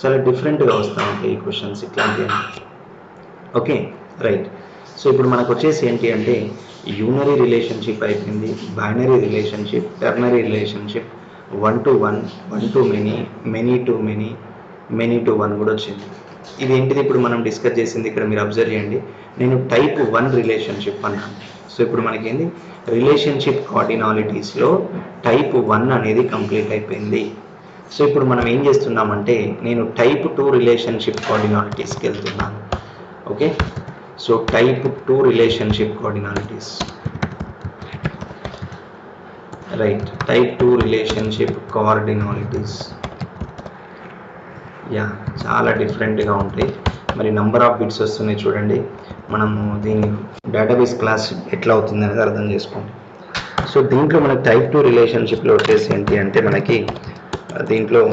చాలా డిఫరెంట్గా వస్తూ ఉంటాయి ఈ క్వశ్చన్స్ ఇట్లాంటివి. Okay, right. సో ఇప్పుడు మనకు వచ్చేసి ఏంటి అంటే యూనరీ రిలేషన్షిప్ అయిపోయింది, binary relationship, ternary relationship, 1 to 1, 1 to many, many to many, many to 1 కూడా వచ్చింది. ఇది ఏంటిది ఇప్పుడు మనం డిస్కస్ చేసింది? ఇక్కడ మీరు అబ్జర్వ్ చేయండి, నేను టైప్ 1 రిలేషన్షిప్ అన్నాను. సో ఇప్పుడు మనకేంది రిలేషన్షిప్ కార్డినాలిటీస్లో టైప్ 1 అనేది కంప్లీట్ అయిపోయింది. సో ఇప్పుడు మనం ఏం చేస్తున్నామంటే నేను టైప్ 2 రిలేషన్షిప్ కార్డినాలిటీస్కి వెళ్తున్నాను. Okay, so type 2 relationship cardinalities, right? Type 2 relationship cardinalities, yeah, చాలా డిఫరెంట్గా ఉంటాయి. మరి నెంబర్ ఆఫ్ బిట్స్ వస్తున్నాయి చూడండి. మనము దీని డేటాబేస్ క్లాస్ ఎట్లా అవుతుంది అనేది అర్థం చేసుకోండి. సో దీంట్లో మనకి టైప్ 2 రిలేషన్షిప్లో వచ్చేసి ఏంటి అంటే మనకి దీంట్లో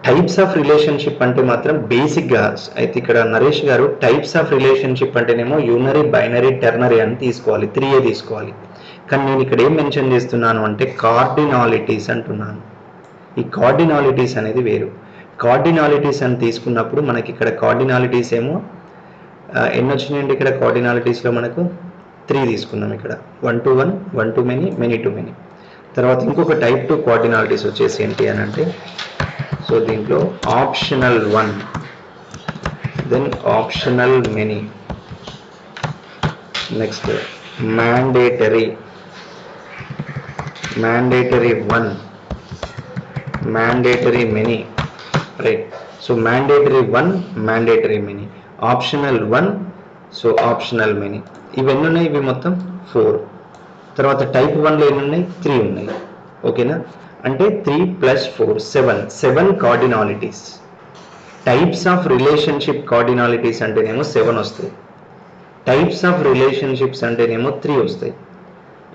టైప్స్ ఆఫ్ రిలేషన్షిప్ అంటే మాత్రం బేసిక్గా అయితే ఇక్కడ నరేష్ గారు టైప్స్ ఆఫ్ రిలేషన్షిప్ అంటేనేమో యూనరీ, బైనరీ, టెర్నరీ అని తీసుకోవాలి, 3 తీసుకోవాలి. కానీ నేను ఇక్కడ ఏం మెన్షన్ చేస్తున్నాను అంటే కార్డినాలిటీస్ అంటున్నాను. ఈ కార్డినాలిటీస్ అనేది వేరు. కార్డినాలిటీస్ అని తీసుకున్నప్పుడు మనకి ఇక్కడ కార్డినాలిటీస్ ఏమో ఎన్ని వచ్చినాయండి? ఇక్కడ కార్డినాలిటీస్లో మనకు 3 తీసుకున్నాం. ఇక్కడ 1 to 1, 1 to many, many to many. తర్వాత ఇంకొక టైప్ 2 కార్డినాలిటీస్ వచ్చేసి ఏంటి అని అంటే, సో దీంట్లో optional 1, then optional many, next mandatory 1, mandatory many, right? So mandatory 1, mandatory many, optional 1, so optional many. ఇవన్నీ ఉన్నాయి, ఇవి మొత్తం 4. తర్వాత టైప్ 1లో ఎన్ని ఉన్నాయి? 3 ఉన్నాయి. ఓకేనా? అంటే 3 + 4 7 cardinalities. Types of relationship cardinalities అంటేనేమో 7 వస్తాయి. టైప్స్ ఆఫ్ రిలేషన్షిప్స్ అంటేనేమో 3 వస్తాయి.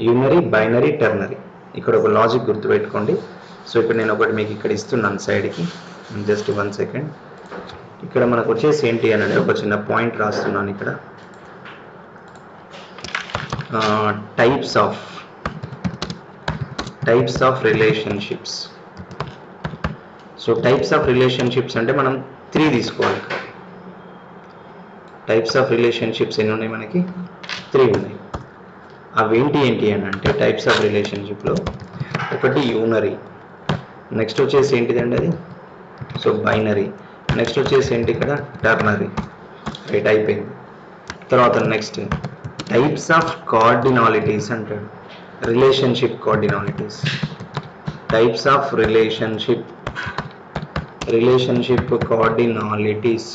Unary, binary, ternary. ఇక్కడ ఒక లాజిక్ గుర్తుపెట్టుకోండి. సో ఇప్పుడు నేను ఒకటి మీకు ఇక్కడ ఇస్తున్నాను సైడ్కి, జస్ట్ 1 సెకండ్. ఇక్కడ మనకు వచ్చేసి ఏంటి అని అంటే ఒక చిన్న పాయింట్ రాస్తున్నాను ఇక్కడ. Types of relationships. So types of relationships అంటే మనం 3 తీసుకోవాలి. టైప్స్ ఆఫ్ రిలేషన్షిప్స్ ఎన్ని ఉన్నాయి? మనకి 3 ఉన్నాయి. అవి ఏంటి అని అంటే టైప్స్ ఆఫ్ రిలేషన్షిప్లో ఒకటి యూనరీ, నెక్స్ట్ వచ్చేసి ఏంటిదండి అది? సో బైనరీ, నెక్స్ట్ వచ్చేసి ఏంటి ఇక్కడ? టెర్నరీ. రైట్, అయిపోయింది. తర్వాత నెక్స్ట్ టైప్స్ ఆఫ్ కార్డినాలిటీస్ అంటాడు. Relationship cardinalities, types of relationship cardinalities.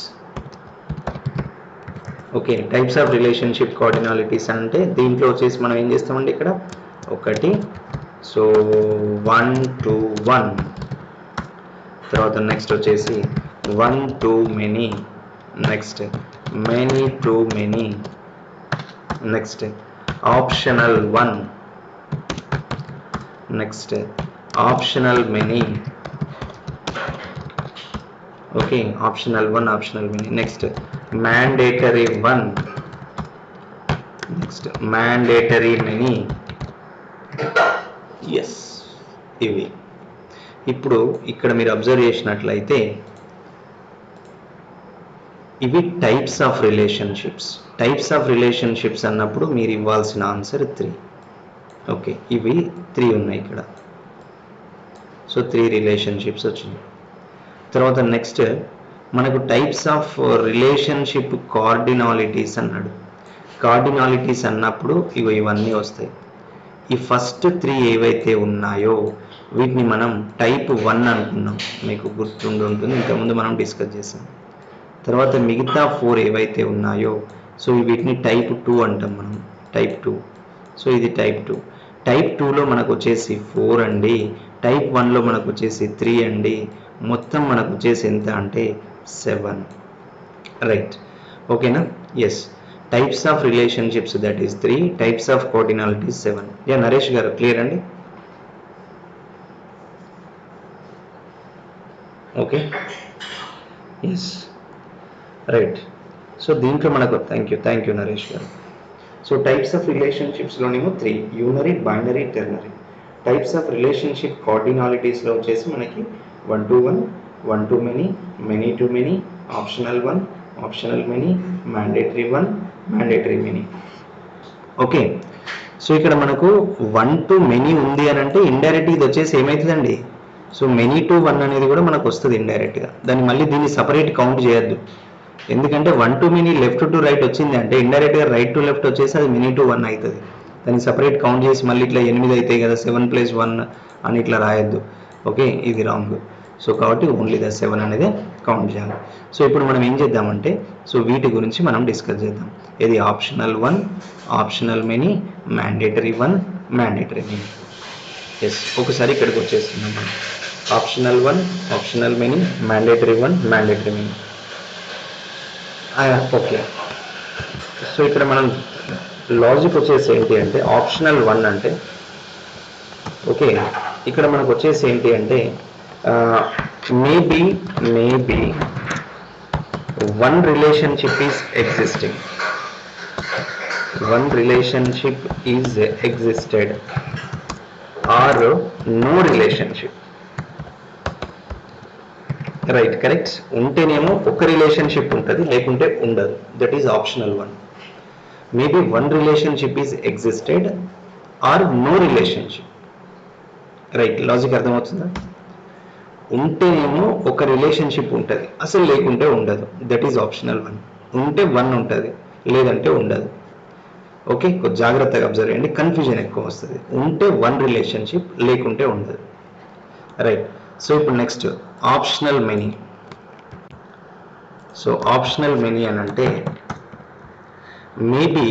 Okay, types of relationship cardinalities అంటే దీంట్లో వచ్చేసి మనం ఏం చేస్తామండి? ఇక్కడ ఒకటి, సో 1 to 1, తర్వాత నెక్స్ట్ వచ్చేసి 1 to many, next many to many, next optional 1, next optional many. Okay, optional 1, optional many, next mandatory 1, next mandatory many. Yes, ఇవి. ఇప్పుడు ఇక్కడ మీరు అబ్జర్వ్ చేసినట్లయితే ఇవి types of relationships. Types of relationships అన్నప్పుడు మీరు ఇవ్వాల్సిన ఆన్సర్ 3. ఓకే, ఇవి 3 ఉన్నాయి ఇక్కడ. సో 3 రిలేషన్షిప్స్ వచ్చినాయి. తర్వాత నెక్స్ట్ మనకు టైప్స్ ఆఫ్ రిలేషన్షిప్ కార్డినాలిటీస్ అన్నాడు. కార్డినాలిటీస్ అన్నప్పుడు ఇవన్నీ వస్తాయి. ఈ ఫస్ట్ 3 ఏవైతే ఉన్నాయో వీటిని మనం టైప్ 1 అనుకున్నాం, మీకు గుర్తుండి ఉంటుంది, ఇంతకుముందు మనం డిస్కస్ చేసాం. తర్వాత మిగతా 4 ఏవైతే ఉన్నాయో సో వీటిని టైప్ 2 అంటాం మనం, టైప్ 2. సో ఇది టైప్ 2. టైప్ 2లో మనకు వచ్చేసి 4 అండి, టైప్ 1లో మనకు వచ్చేసి 3 అండి, మొత్తం మనకు వచ్చేసి ఎంత అంటే 7. రైట్, ఓకేనా? Yes, types of relationships that is 3, types of cardinalities 7. Yeah Naresh గారు, క్లియర్ అండి? Okay, yes, right. సో దీంట్లో మనకు థ్యాంక్ యూ నరేష్ గారు. సో టైప్స్ ఆఫ్ రిలేషన్షిప్స్లోనేమో 3, unary, binary, ternary. Types of relationship కార్డినాలిటీస్లో వచ్చేసి మనకి 1 to 1, 1 to many, many to many, optional 1, optional many, mandatory 1, mandatory many. Okay, so ఇక్కడ మనకు 1 to many ఉంది అని అంటే ఇండైరెక్ట్ ఇది వచ్చేసి ఏమవుతుందండి? సో మెనీ టు 1 అనేది కూడా మనకు వస్తుంది ఇండైరెక్ట్గా. దాన్ని మళ్ళీ దీన్ని సపరేట్ కౌంట్ చేయొద్దు. ఎందుకంటే 1 to many left to right వచ్చింది అంటే ఇండైరెక్ట్గా రైట్ టు లెఫ్ట్ వచ్చేసి అది మెనీ టు 1 అవుతుంది. దాన్ని సపరేట్ కౌంట్ చేసి మళ్ళీ ఇట్లా 8 అవుతాయి కదా, 7 + 1 అని ఇట్లా రాయొద్దు. ఓకే, ఇది రాంగ్. సో కాబట్టి ఓన్లీ ద 7 అనేది కౌంట్ చేయాలి. సో ఇప్పుడు మనం ఏం చేద్దామంటే సో వీటి గురించి మనం డిస్కస్ చేద్దాం. ఇది optional 1, optional many, mandatory 1, mandatory many. Yes, ఒకసారి ఇక్కడికి వచ్చేస్తున్నాం మనం. Optional 1, optional many, mandatory 1, mandatory many. Okay, so ఇక్కడ మనం లాజిక్ వచ్చేసి ఏంటి అంటే ఆప్షనల్ 1 అంటే ఓకే, ఇక్కడ మనకు వచ్చేసి ఏంటి అంటే maybe one relationship is existing, one relationship is existed or no relationship, right, correct. ఉంటేనేమో ఒక రిలేషన్షిప్ ఉంటుంది, లేకుంటే ఉండదు. That is optional 1. Maybe one relationship is existed or no relationship, right. Logic అర్థమవుతుందా? ఉంటేనేమో ఒక రిలేషన్షిప్ ఉంటుంది, అసలు లేకుంటే ఉండదు. That is optional 1. ఉంటే 1 ఉంటుంది, లేదంటే ఉండదు. ఓకే, జాగ్రత్తగా అబ్జర్వ్ చేయండి, కన్ఫ్యూజన్ ఎక్కువ వస్తుంది. ఉంటే 1 రిలేషన్షిప్, లేకుంటే ఉండదు, రైట్. సో ఇప్పుడు next optional many. So optional many అని అంటే maybe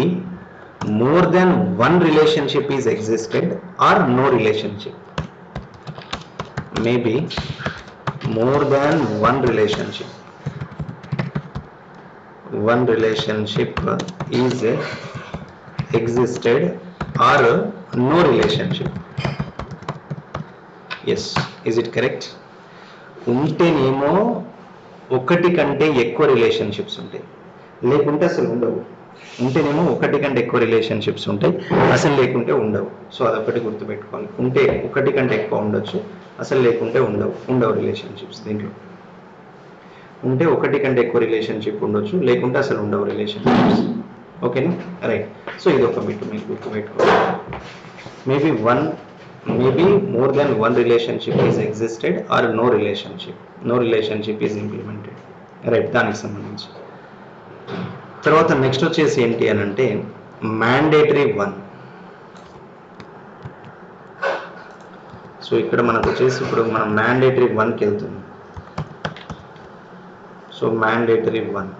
more than 1 relationship is existed or no relationship. Maybe more than one relationship is existed or no relationship. Yes, is it correct? ఉంటేనేమో ఒకటి కంటే ఎక్కువ relationships ఉంటాయి, లేకుంటే అసలు ఉండవు. ఉంటేనేమో ఒకటి కంటే ఎక్కువ రిలేషన్షిప్స్ ఉంటాయి, అసలు లేకుంటే ఉండవు. సో అదొకటి గుర్తుపెట్టుకోవాలి. ఉంటే ఒకటి కంటే ఎక్కువ ఉండొచ్చు, అసలు లేకుంటే ఉండవు రిలేషన్షిప్స్. దీంట్లో ఉంటే ఒకటి కంటే ఎక్కువ రిలేషన్షిప్ ఉండొచ్చు, లేకుంటే అసలు ఉండవు రిలేషన్షిప్స్. ఓకేనా, రైట్. సో ఇది ఒక బిట్ మీరు గుర్తుపెట్టుకోవాలి. Maybe more than 1 relationship is existed or no relationship is implemented, right. దానికి సంబంధించి తర్వాత నెక్స్ట్ వచ్చేసి ఏంటి అని అంటే మ్యాండేటరీ 1. సో ఇక్కడ మనకు వచ్చేసి ఇప్పుడు మనం మ్యాండేటరీ 1కి వెళ్తున్నాం. సో మ్యాండేటరీ 1,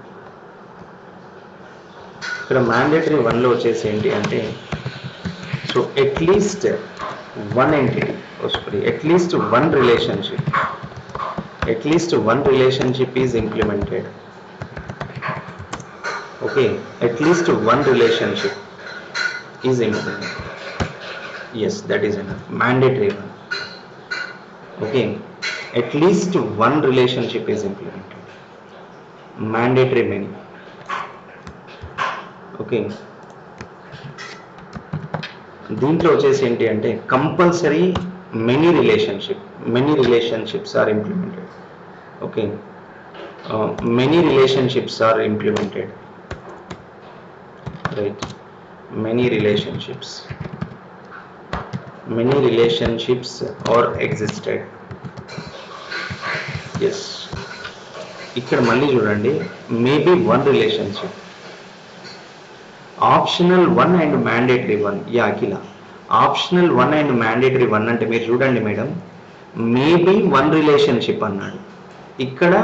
ఇక్కడ మ్యాండేటరీ 1లో వచ్చేసి ఏంటి అంటే so at least 1 entity, at least 1 relationship is implemented. Okay, at least 1 relationship is implemented. Yes, that is enough. Mandatory 1. Okay, at least 1 relationship is implemented. Mandatory many. Okay, దీంట్లో వచ్చేసి ఏంటి అంటే compulsory many relationships are implemented. Okay, many relationships are implemented, right. many relationships are existed. Yes, ఇక్కడ మళ్ళీ చూడండి, maybe 1 relationship. Optional 1 and mandatory 1. Yeah Akhila, optional 1 and mandatory 1 అంటే మీరు చూడండి మేడం, మేబీ 1 రిలేషన్షిప్ అన్నాడు, ఇక్కడ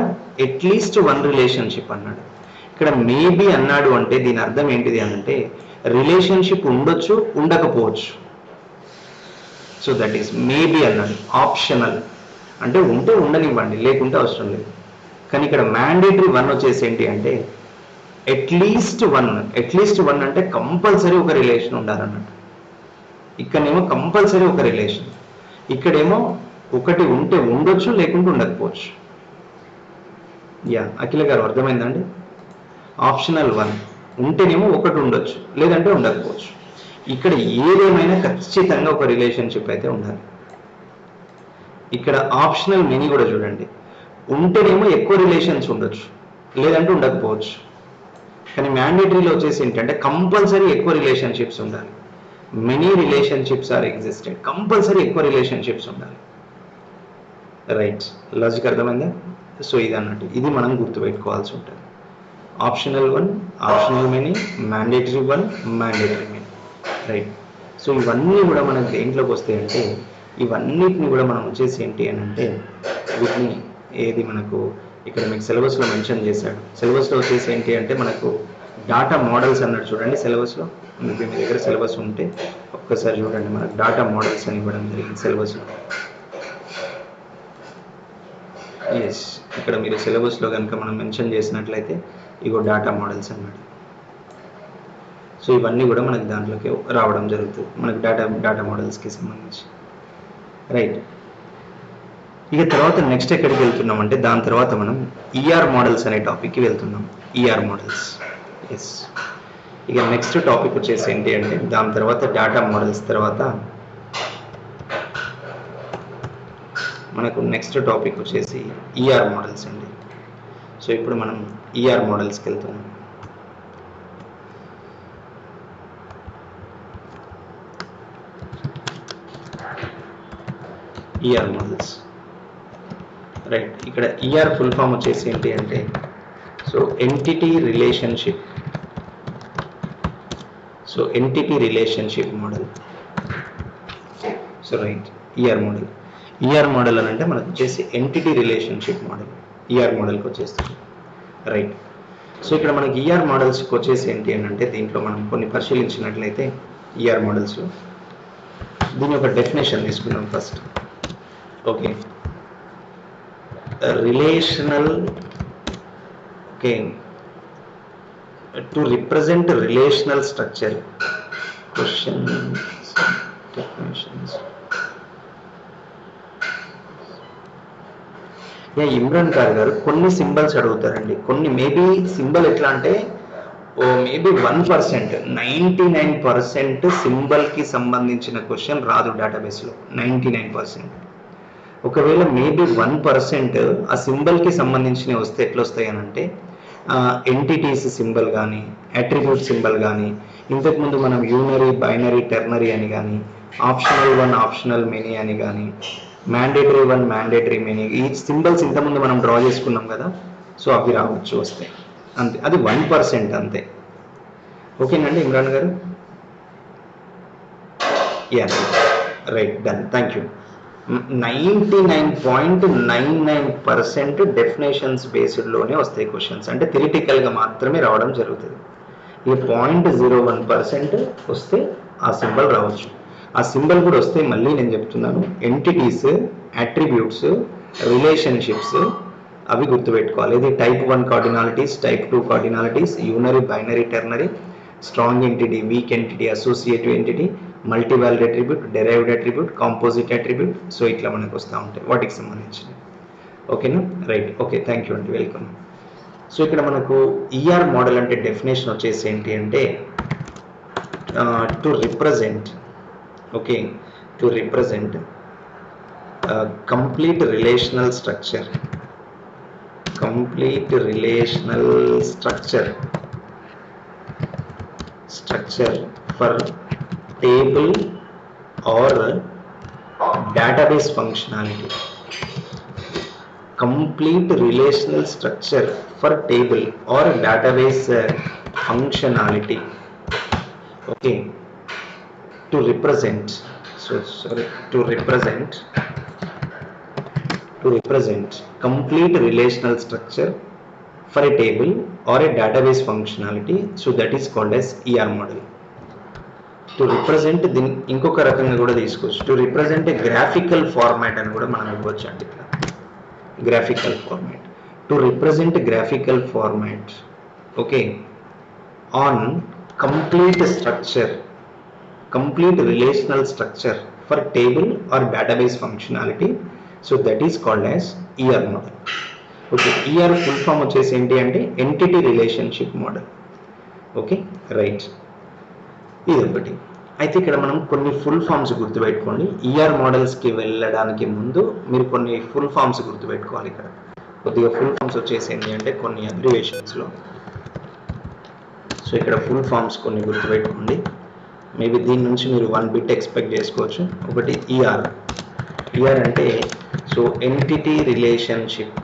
అట్లీస్ట్ 1 రిలేషన్షిప్ అన్నాడు. ఇక్కడ మేబీ అన్నాడు అంటే దీని అర్థం ఏంటిది అంటే రిలేషన్షిప్ ఉండొచ్చు, ఉండకపోవచ్చు. సో దట్ ఈస్ మేబీ అన్నాడు. ఆప్షనల్ అంటే ఉంటే ఉండనివ్వండి, లేకుంటే అవసరం లేదు. కానీ ఇక్కడ మ్యాండేటరీ 1 వచ్చేసి ఏంటి అంటే అట్లీస్ట్ 1 అంటే కంపల్సరీ ఒక రిలేషన్ ఉండాలన్నట్టు. ఇక్కడేమో కంపల్సరీ ఒక రిలేషన్, ఇక్కడేమో ఒకటి ఉంటే ఉండొచ్చు, లేకుంటే ఉండకపోవచ్చు. యా అఖిల గారు, అర్థమైందండి? ఆప్షనల్ 1 ఉంటేనేమో ఒకటి ఉండొచ్చు, లేదంటే ఉండకపోవచ్చు. ఇక్కడ ఏదేమైనా ఖచ్చితంగా ఒక రిలేషన్షిప్ అయితే ఉండాలి. ఇక్కడ ఆప్షనల్ మెనీ కూడా చూడండి, ఉంటేనేమో ఎక్కువ రిలేషన్స్ ఉండొచ్చు, లేదంటే ఉండకపోవచ్చు. కానీ మ్యాండేటరీలో వచ్చేసి ఏంటంటే కంపల్సరీ ఎక్కువ రిలేషన్షిప్స్ ఉండాలి. Many relationships are existed, compulsory ఎక్కువ రిలేషన్షిప్స్ ఉండాలి. రైట్, లాజిక్ అర్థమైందా? సో ఇది అన్నట్టు, ఇది మనం గుర్తుపెట్టుకోవాల్సి ఉంటుంది. Optional 1, optional many, mandatory 1, mandatory many. Right. So ఇవన్నీ కూడా మనకు దేంట్లోకి వస్తాయి అంటే ఇవన్నిటిని కూడా మనం వచ్చేసి ఏంటి అని అంటే వీటిని ఏది మనకు ఇక్కడ మీకు సిలబస్లో మెన్షన్ చేశాడు. సిలబస్లో వచ్చేసి ఏంటి అంటే మనకు డాటా మోడల్స్ అన్నాడు చూడండి. సిలబస్లో మీకు మీ దగ్గర సిలబస్ ఉంటే ఒక్కసారి చూడండి, మనకు డాటా మోడల్స్ అని ఇవ్వడం జరిగింది సిలబస్లో. ఎస్, ఇక్కడ మీరు సిలబస్లో కనుక మనం మెన్షన్ చేసినట్లయితే ఇగో డాటా మోడల్స్ అన్నమాట. సో ఇవన్నీ కూడా మనకి దాంట్లోకి రావడం జరుగుతుంది, మనకి డాటా మోడల్స్కి సంబంధించి. రైట్, ఇక తర్వాత నెక్స్ట్ ఎక్కడికి వెళ్తున్నాం అంటే దాని తర్వాత మనం ఈఆర్ మోడల్స్ అనే టాపిక్కి వెళ్తున్నాం. ER models. ఎస్, ఇక నెక్స్ట్ టాపిక్ వచ్చేసి ఏంటి అంటే దాని తర్వాత డాటా మోడల్స్ తర్వాత మనకు నెక్స్ట్ టాపిక్ వచ్చేసి ఈఆర్ మోడల్స్ అండి. సో ఇప్పుడు మనం ఈఆర్ మోడల్స్కి వెళ్తున్నాం. ER models. రైట్, ఇక్కడ ఈఆర్ ఫుల్ ఫామ్ వచ్చేసి ఏంటి అంటే so entity relationship. So entity relationship model. So right, ER model. ER model అని అంటే మనకు వచ్చేసి ఎంటిటీ రిలేషన్షిప్ మోడల్ ఈఆర్ మోడల్కి వచ్చేస్తుంది. రైట్, సో ఇక్కడ మనకి ఈఆర్ మోడల్స్కి వచ్చేసి ఏంటి అని అంటే దీంట్లో మనం కొన్ని పరిశీలించినట్లయితే ఈఆర్ మోడల్స్లో దీని ఒక డెఫినేషన్ తీసుకుందాం first. Okay, relational, okay, to represent relational structure. Questions, definitions. Imran గారు కొన్ని సింబల్స్ అడుగుతారండి. కొన్ని మేబీ సింబల్ ఎట్లా అంటే మేబీ 1%, 99% సింబల్కి సంబంధించిన క్వశ్చన్ రాదు డేటాబేస్లో. 99%. ఒకవేళ మేబీ 1% ఆ సింబల్కి సంబంధించినవి వస్తే ఎట్లా వస్తాయి అని అంటే ఎంటిటీస్ సింబల్ కానీ, అట్రిబ్యూట్ సింబల్ కానీ, ఇంతకుముందు మనం యూనరీ, బైనరీ, టెర్నరీ అని కానీ, ఆప్షనల్ 1, ఆప్షనల్ మెనీ అని కానీ, మ్యాండేటరీ 1, మ్యాండేటరీ మెనీ, ఈ సింబల్స్ ఇంతకుముందు మనం డ్రా చేసుకున్నాం కదా. సో అవి రావచ్చు, వస్తాయి అంతే. అది 1% అంతే. ఓకేనండి ఇమ్రాన్ గారు? Yeah, right, done, thank you. 99.99% definitions బేస్డ్లోనే వస్తాయి క్వశ్చన్స్, అంటే థియరిటికల్గా మాత్రమే రావడం జరుగుతుంది. ఇక 0.01% వస్తే ఆ సింబల్ రావచ్చు. ఆ సింబల్ కూడా వస్తే మళ్ళీ నేను చెప్తున్నాను, ఎంటిటీస్, అట్రిబ్యూట్స్, రిలేషన్షిప్స్ అవి గుర్తుపెట్టుకోవాలి. ఇది type 1 cardinalities, type 2 cardinalities, unary, binary, ternary, strong entity, weak entity, associative entity, multi valued attribute, derived attribute, composite attribute. So ఇట్లా మనకు వస్తూ ఉంటాయి వాటికి సంబంధించినవి. ఓకేనా? రైట్, ఓకే, థ్యాంక్ యూ అండి, వెల్కమ్. సో ఇక్కడ మనకు ఈఆర్ మోడల్ అంటే డెఫినేషన్ వచ్చేసి ఏంటి అంటే to represent, okay, to represent complete relational structure, complete relational structure for table or database functionality. Complete relational structure for table or database functionality. Okay, to represent, to represent complete relational structure for a table or a database functionality. So that is called as ER model. To represent దీని ఇంకొక రకంగా కూడా తీసుకోవచ్చు. To represent a graphical format అని కూడా మనం ఇవ్వచ్చు అండి. ఇక్కడ graphical format. To represent graphical format, okay, on complete structure, complete relational structure for table or database functionality. So that is called as ER model. Okay, ER full form వచ్చేసి ఏంటి అంటే entity relationship model. Okay, right, ఇది ఒకటి. అయితే ఇక్కడ మనం కొన్ని full forms గుర్తుపెట్టుకోండి. ఈఆర్ మోడల్స్కి వెళ్ళడానికి ముందు మీరు కొన్ని ఫుల్ ఫామ్స్ గుర్తుపెట్టుకోవాలి. ఇక్కడ కొద్దిగా ఫుల్ ఫామ్స్ వచ్చేసి ఏంటి అంటే కొన్ని అబ్రివేషన్స్లో. సో ఇక్కడ ఫుల్ ఫామ్స్ కొన్ని గుర్తుపెట్టుకోండి. మేబీ దీని నుంచి మీరు 1 బిట్ ఎక్స్పెక్ట్ చేసుకోవచ్చు. ఒకటి ఈఆర్. ఈఆర్ అంటే so entity relationship,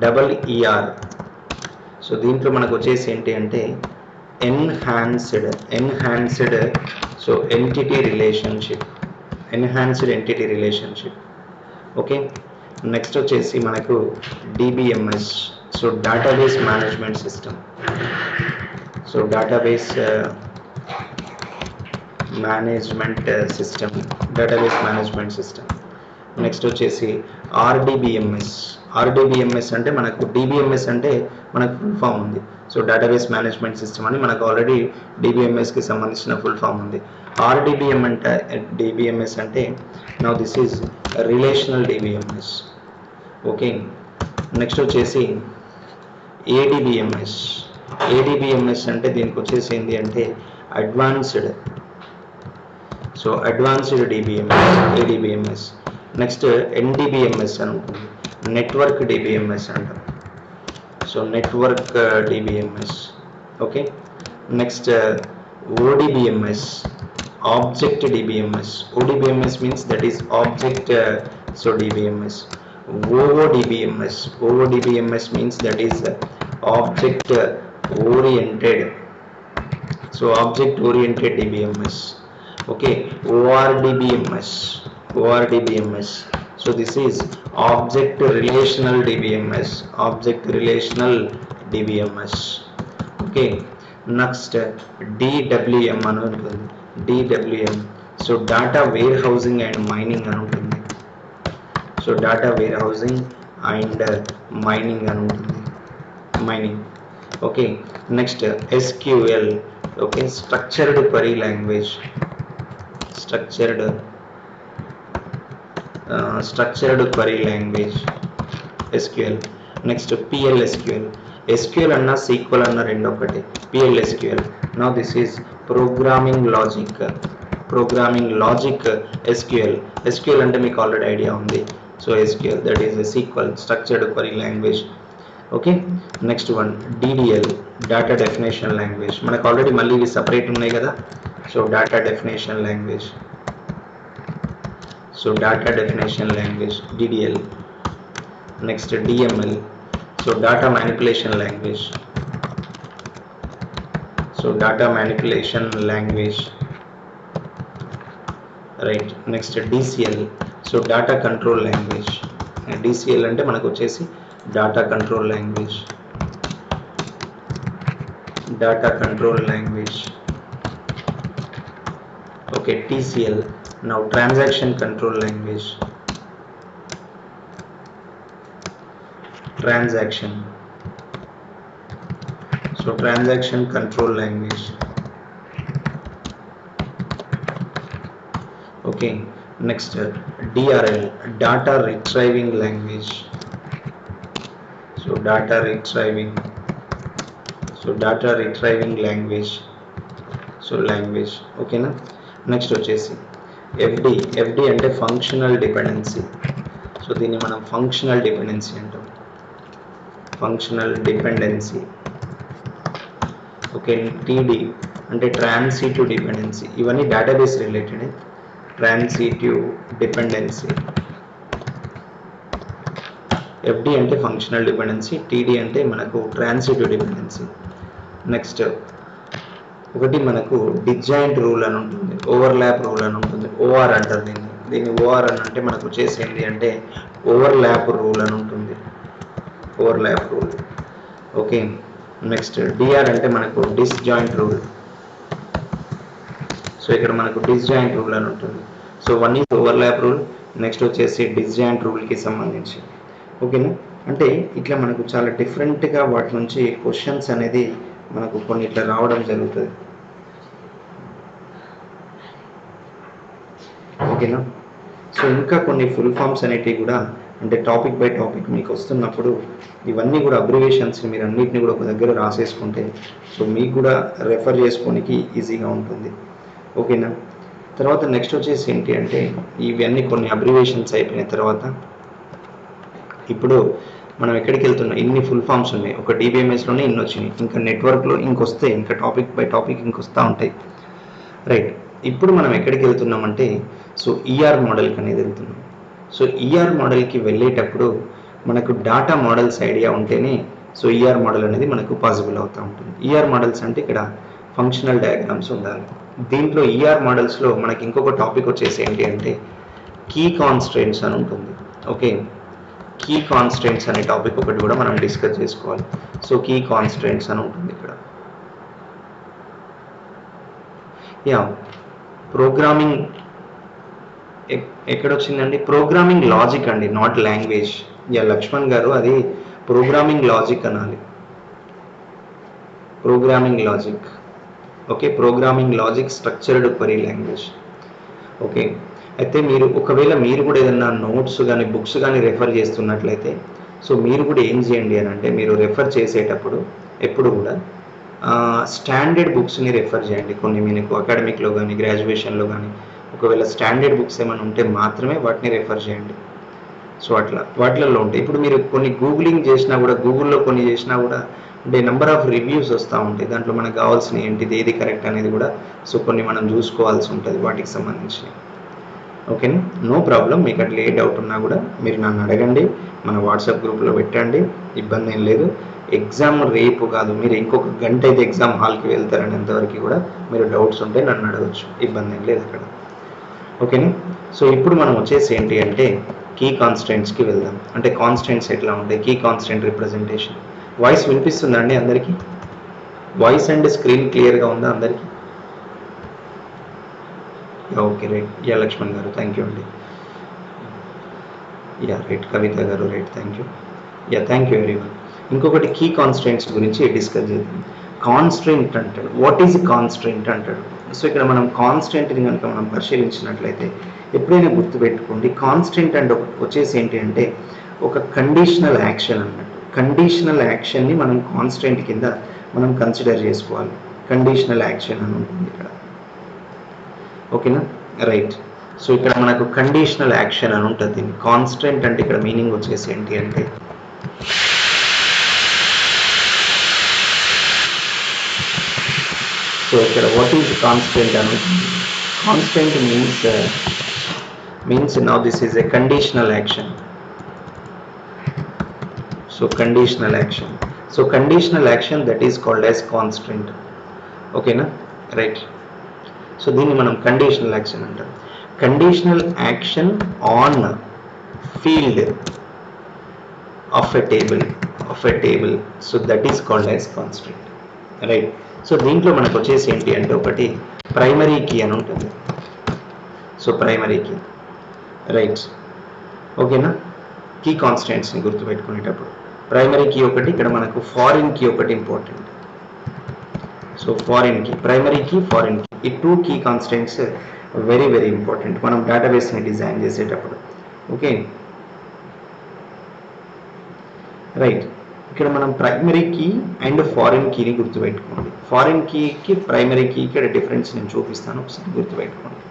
double ER. So దీంట్లో మనకు వచ్చేసి ఏంటి అంటే enhanced, so entity relationship, enhanced entity relationship. Okay, next వచ్చేసి మనకు DBMS, so database management system. So database management system. Next వచ్చేసి RDBMS అంటే మనకు DBMS అంటే మనకు ఫుల్ ఫామ్ ఉంది. సో డేటాబేస్ మేనేజ్మెంట్ సిస్టమ్ అని మనకు ఆల్రెడీ DBMSకి సంబంధించిన ఫుల్ ఫామ్ ఉంది. DBMS అంటే now this is relational DBMS. Okay, next వచ్చేసి ADBMS అంటే దీనికి వచ్చేసి ఏంటి అంటే అడ్వాన్స్డ్ ADBMS. నెక్స్ట్ NDBMS అని ఉంటుంది, నెట్వర్క్ DBMS అంటారు. So network DBMS. Okay, next ODBMS, object DBMS. ODBMS means that is object DBMS. OODBMS means that is object oriented. So object oriented DBMS. Okay, ORDBMS. So this is object relational DBMS. Okay, next DWM అని ఉంటుంది. DWM, so data warehousing and mining అని ఉంటుంది. So data warehousing and mining అని ఉంటుంది, mining. Okay, next SQL. Okay, structured query language, SQL. Next PLSQL. SQL అన్నా SQL అన్నా రెండు ఒకటి. PLSQL, now this is programming logic SQL అంటే మీకు ఆల్రెడీ ఐడియా ఉంది. So SQL, that is a SQL, structured query language. Okay, next one DDL, data definition language. మనకు already మళ్ళీ ఇవి సపరేట్ ఉన్నాయి కదా. So data definition language, DDL. Next DML, so data manipulation language. Right, next DCL, so data control language. DCL అంటే మనకు వచ్చేసి data control language. Okay, TCL, now transaction control language. So transaction control language. Okay, next DRL, data retrieving language. So data retrieving language. ఓకేనా. Next వచ్చేసి FD అంటే functional dependency. So దీన్ని మనం functional dependency అంటాం. Okay, TD అంటే transitive dependency. ఇవన్నీ database related. Transitive dependency. FD అంటే functional dependency, TD అంటే మనకు ట్రాన్సిటివ్ డిపెండెన్సీ. నెక్స్ట్ ఒకటి మనకు డిస్జాయింట్ రూల్ అని ఉంటుంది, ఓవర్లాప్ రూల్ అని ఉంటుంది. OR అంటారు దీన్ని OR అని అంటే మనకు వచ్చేసేంది అంటే ఓవర్లాప్ రూల్ అని ఉంటుంది, ఓకే. నెక్స్ట్ DR అంటే మనకు డిస్జాయింట్ రూల్. సో ఇక్కడ మనకు డిస్జాయింట్ రూల్ అని ఉంటుంది. So one is overlap rule, next వచ్చేసి డిస్జాయింట్ రూల్కి సంబంధించి. ఓకేనా. అంటే ఇట్లా మనకు చాలా డిఫరెంట్గా వాటి నుంచి క్వశ్చన్స్ అనేది మనకు కొన్ని ఇట్లా రావడం జరుగుతుంది. ఓకేనా. సో ఇంకా కొన్ని ఫుల్ ఫామ్స్ అనేటివి కూడా అంటే టాపిక్ బై టాపిక్ మీకు వస్తున్నప్పుడు ఇవన్నీ కూడా అబ్రివేషన్స్ మీరు అన్నిటిని కూడా ఒక దగ్గర రాసేసుకుంటే సో మీకు కూడా రెఫర్ చేసుకోనికి ఈజీగా ఉంటుంది. ఓకేనా. తర్వాత నెక్స్ట్ వచ్చేసి ఏంటి అంటే ఇవన్నీ కొన్ని అబ్రివేషన్స్ అయిపోయిన తర్వాత ఇప్పుడు మనం ఎక్కడికి వెళ్తున్నాం, ఇన్ని ఫుల్ ఫామ్స్ ఉన్నాయి, ఒక DBMSలోనే ఇన్ని వచ్చినాయి, ఇంకా నెట్వర్క్లో ఇంకొస్తాయి, ఇంకా టాపిక్ బై టాపిక్ ఇంకొస్తూ ఉంటాయి. రైట్, ఇప్పుడు మనం ఎక్కడికి వెళ్తున్నామంటే సో ER మోడల్కి అనేది వెళ్తున్నాం. సో ER మోడల్కి వెళ్ళేటప్పుడు మనకు డాటా మోడల్స్ ఐడియా ఉంటేనే సో ER మోడల్ అనేది మనకు పాసిబుల్ అవుతూ ఉంటుంది. ER మోడల్స్ అంటే ఇక్కడ ఫంక్షనల్ డయాగ్రామ్స్ ఉండాలి. దీంట్లో ఈఆర్ మోడల్స్లో మనకి ఇంకొక టాపిక్ వచ్చేసి ఏంటి అంటే కీ కాన్స్ట్రెంట్స్ అని ఉంటుంది. ఓకే, కీ కాన్స్ట్రెంట్స్ అనే టాపిక్ ఒకటి కూడా మనం డిస్కస్ చేసుకోవాలి. సో కీ కాన్స్ట్రెంట్స్ అని ఉంటుంది ఇక్కడ. యా, ప్రోగ్రామింగ్ ఎక్కడొచ్చిందండి? ప్రోగ్రామింగ్ లాజిక్ అండి, నాట్ లాంగ్వేజ్. యా లక్ష్మణ్ గారు, అది ప్రోగ్రామింగ్ లాజిక్ అనాలి, programming logic. Okay, programming logic structured query language. Okay, అయితే మీరు ఒకవేళ మీరు కూడా ఏదైనా నోట్స్ కానీ బుక్స్ కానీ రెఫర్ చేస్తున్నట్లయితే సో మీరు కూడా ఏం చేయండి అని అంటే మీరు రెఫర్ చేసేటప్పుడు ఎప్పుడు కూడా స్టాండర్డ్ బుక్స్ని రెఫర్ చేయండి. కొన్ని మీకు అకాడమిక్లో కానీ గ్రాడ్యుయేషన్లో కానీ ఒకవేళ స్టాండర్డ్ బుక్స్ ఏమైనా ఉంటే మాత్రమే వాటిని రెఫర్ చేయండి. సో అట్లా వాటిలలో ఉంటాయి. ఇప్పుడు మీరు కొన్ని గూగులింగ్ చేసినా కూడా, గూగుల్లో కొన్ని చేసినా కూడా అంటే నెంబర్ ఆఫ్ రివ్యూస్ వస్తూ ఉంటాయి. దాంట్లో మనకు కావాల్సిన ఏంటిది, ఏది కరెక్ట్ అనేది కూడా సో కొన్ని మనం చూసుకోవాల్సి ఉంటుంది వాటికి సంబంధించి. ఓకేనా, నో ప్రాబ్లం. మీకు అట్లా ఏ డౌట్ ఉన్నా కూడా మీరు నన్ను అడగండి, మన వాట్సాప్ గ్రూప్లో పెట్టండి, ఇబ్బంది ఏం లేదు. ఎగ్జామ్ రేపు కాదు, మీరు ఇంకొక గంట అయితే ఎగ్జామ్ హాల్కి వెళ్తారనేంతవరకు కూడా మీరు డౌట్స్ ఉంటే నన్ను అడగచ్చు, ఇబ్బంది ఏం లేదు అక్కడ. ఓకేనా, సో ఇప్పుడు మనం వచ్చేసి ఏంటి అంటే కీ కాన్స్టెంట్స్కి వెళ్దాం. అంటే కాన్స్టెంట్స్ ఎట్లా ఉంటాయి, కీ కాన్స్టెంట్ రిప్రజెంటేషన్. వాయిస్ వినిపిస్తుందా అండి అందరికీ? వాయిస్ అండ్ స్క్రీన్ క్లియర్గా ఉందా అందరికీ? Okay, right. యా లక్ష్మణ్ గారు, థ్యాంక్ యూ అండి. యా రైట్, కవిత గారు, right, thank you. Yeah thank you very much. ఇంకొకటి కీ కాన్స్టెంట్స్ గురించి డిస్కస్ చేద్దాం. కాన్స్టెంట్ అంటాడు, వాట్ ఈజ్ కాన్స్టెంట్ అంటాడు. సో ఇక్కడ మనం కాన్స్టెంట్ని కనుక మనం పరిశీలించినట్లయితే ఎప్పుడైనా గుర్తుపెట్టుకోండి, కాన్స్టెంట్ అంటే వచ్చేసి ఏంటి అంటే ఒక కండిషనల్ యాక్షన్ అన్నట్టు. కండిషనల్ యాక్షన్ని మనం కాన్స్టెంట్ కింద మనం కన్సిడర్ చేసుకోవాలి. కండిషనల్ యాక్షన్ అని ఉంటుంది ఇక్కడ. ఓకేనా, రైట్. సో ఇక్కడ మనకు కండిషనల్ యాక్షన్ అని ఉంటుంది. కాన్స్టెంట్ అంటే ఇక్కడ మీనింగ్ వచ్చేసి ఏంటి అంటే సో ఇక్కడ వాట్ ఈజ్ కాన్స్టెంట్ అని ఉంటుంది. Constant means now this is a conditional action. So conditional action. So conditional action that is called as constant. Okay na, right. So దీన్ని మనం కండిషనల్ యాక్షన్ అంటాం. Conditional action on field of a table so that is called as constant, right. So దీంట్లో మనకు వచ్చేసి ఏంటి అంటే ఒకటి primary key అని ఉంటుంది. So primary key, right. ఓకేనా, కీ కాన్స్టెంట్స్ని గుర్తుపెట్టుకునేటప్పుడు ప్రైమరీ కీ ఒకటి, ఇక్కడ మనకు ఫారిన్ కీ ఒకటి important. So foreign key, primary key, foreign key, ఈ two key constants very very important మనం డేటాబేస్ని డిజైన్ చేసేటప్పుడు. Okay, right. ఇక్కడ మనం ప్రైమరీ కీ అండ్ ఫారిన్ కీని గుర్తుపెట్టుకోండి. ఫారిన్ కీకి ప్రైమరీ కీ ఇక్కడ డిఫరెన్స్ నేను చూపిస్తాను, ఒకసారి గుర్తుపెట్టుకోండి.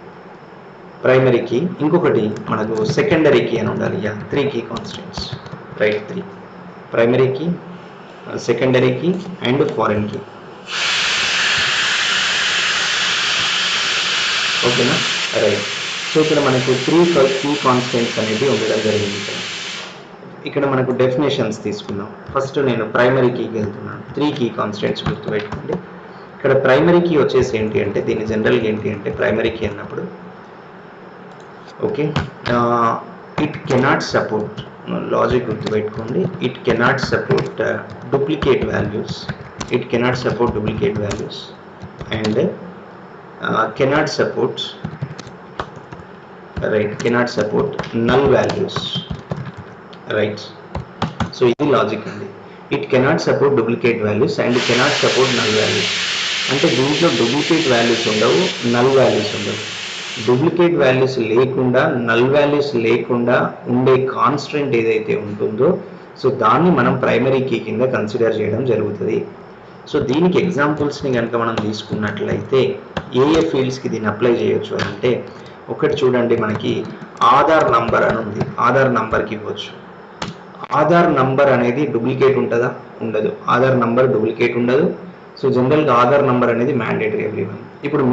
ప్రైమరీ కీ, ఇంకొకటి మనకు సెకండరీ కీ అని ఉండాలి. Yeah, 3 key constants, right. 3 primary key, secondary key and foreign key. ఓకేనా, రైట్. సో ఇక్కడ మనకు 3 కీ కాన్స్టెంట్స్ అనేది ఉండడం జరిగింది. ఇక్కడ మనకు డెఫినేషన్స్ తీసుకుందాం. ఫస్ట్ నేను ప్రైమరీ కీకి వెళ్తున్నాను. 3 కీ కాన్స్టెంట్స్ గుర్తుపెట్టుకోండి. ఇక్కడ ప్రైమరీ కీ వచ్చేసి ఏంటి అంటే దీని జనరల్గా ఏంటి అంటే ప్రైమరీ కీ అన్నప్పుడు okay it cannot support, logic గుర్తుపెట్టుకోండి, it cannot support duplicate values, it cannot support duplicate values and cannot support, right, cannot support null values, right. So ఇది లాజిక్ అండి. It cannot support duplicate values and cannot support null values. అంటే దీంట్లో duplicate values ఉండవు, null values ఉండవు. Duplicate values లేకుండా, null values లేకుండా ఉండే constant ఏదైతే ఉంటుందో సో దాన్ని మనం ప్రైమరీ కీ కింద కన్సిడర్ చేయడం జరుగుతుంది. సో దీనికి ఎగ్జాంపుల్స్ని కనుక మనం తీసుకున్నట్లయితే ఏ ఫీల్డ్స్కి దీన్ని అప్లై చేయొచ్చు అంటే ఒకటి చూడండి, మనకి ఆధార్ నంబర్ అని ఉంది, ఆధార్ నంబర్కి ఇవ్వచ్చు. ఆధార్ నంబర్ అనేది డూప్లికేట్ ఉంటుందా? ఉండదు. ఆధార్ నంబర్ డూప్లికేట్ ఉండదు. సో జనరల్గా ఆధార్ నంబర్ అనేది మ్యాండేటరీ ఎవ్రీవన్. ఇప్పుడు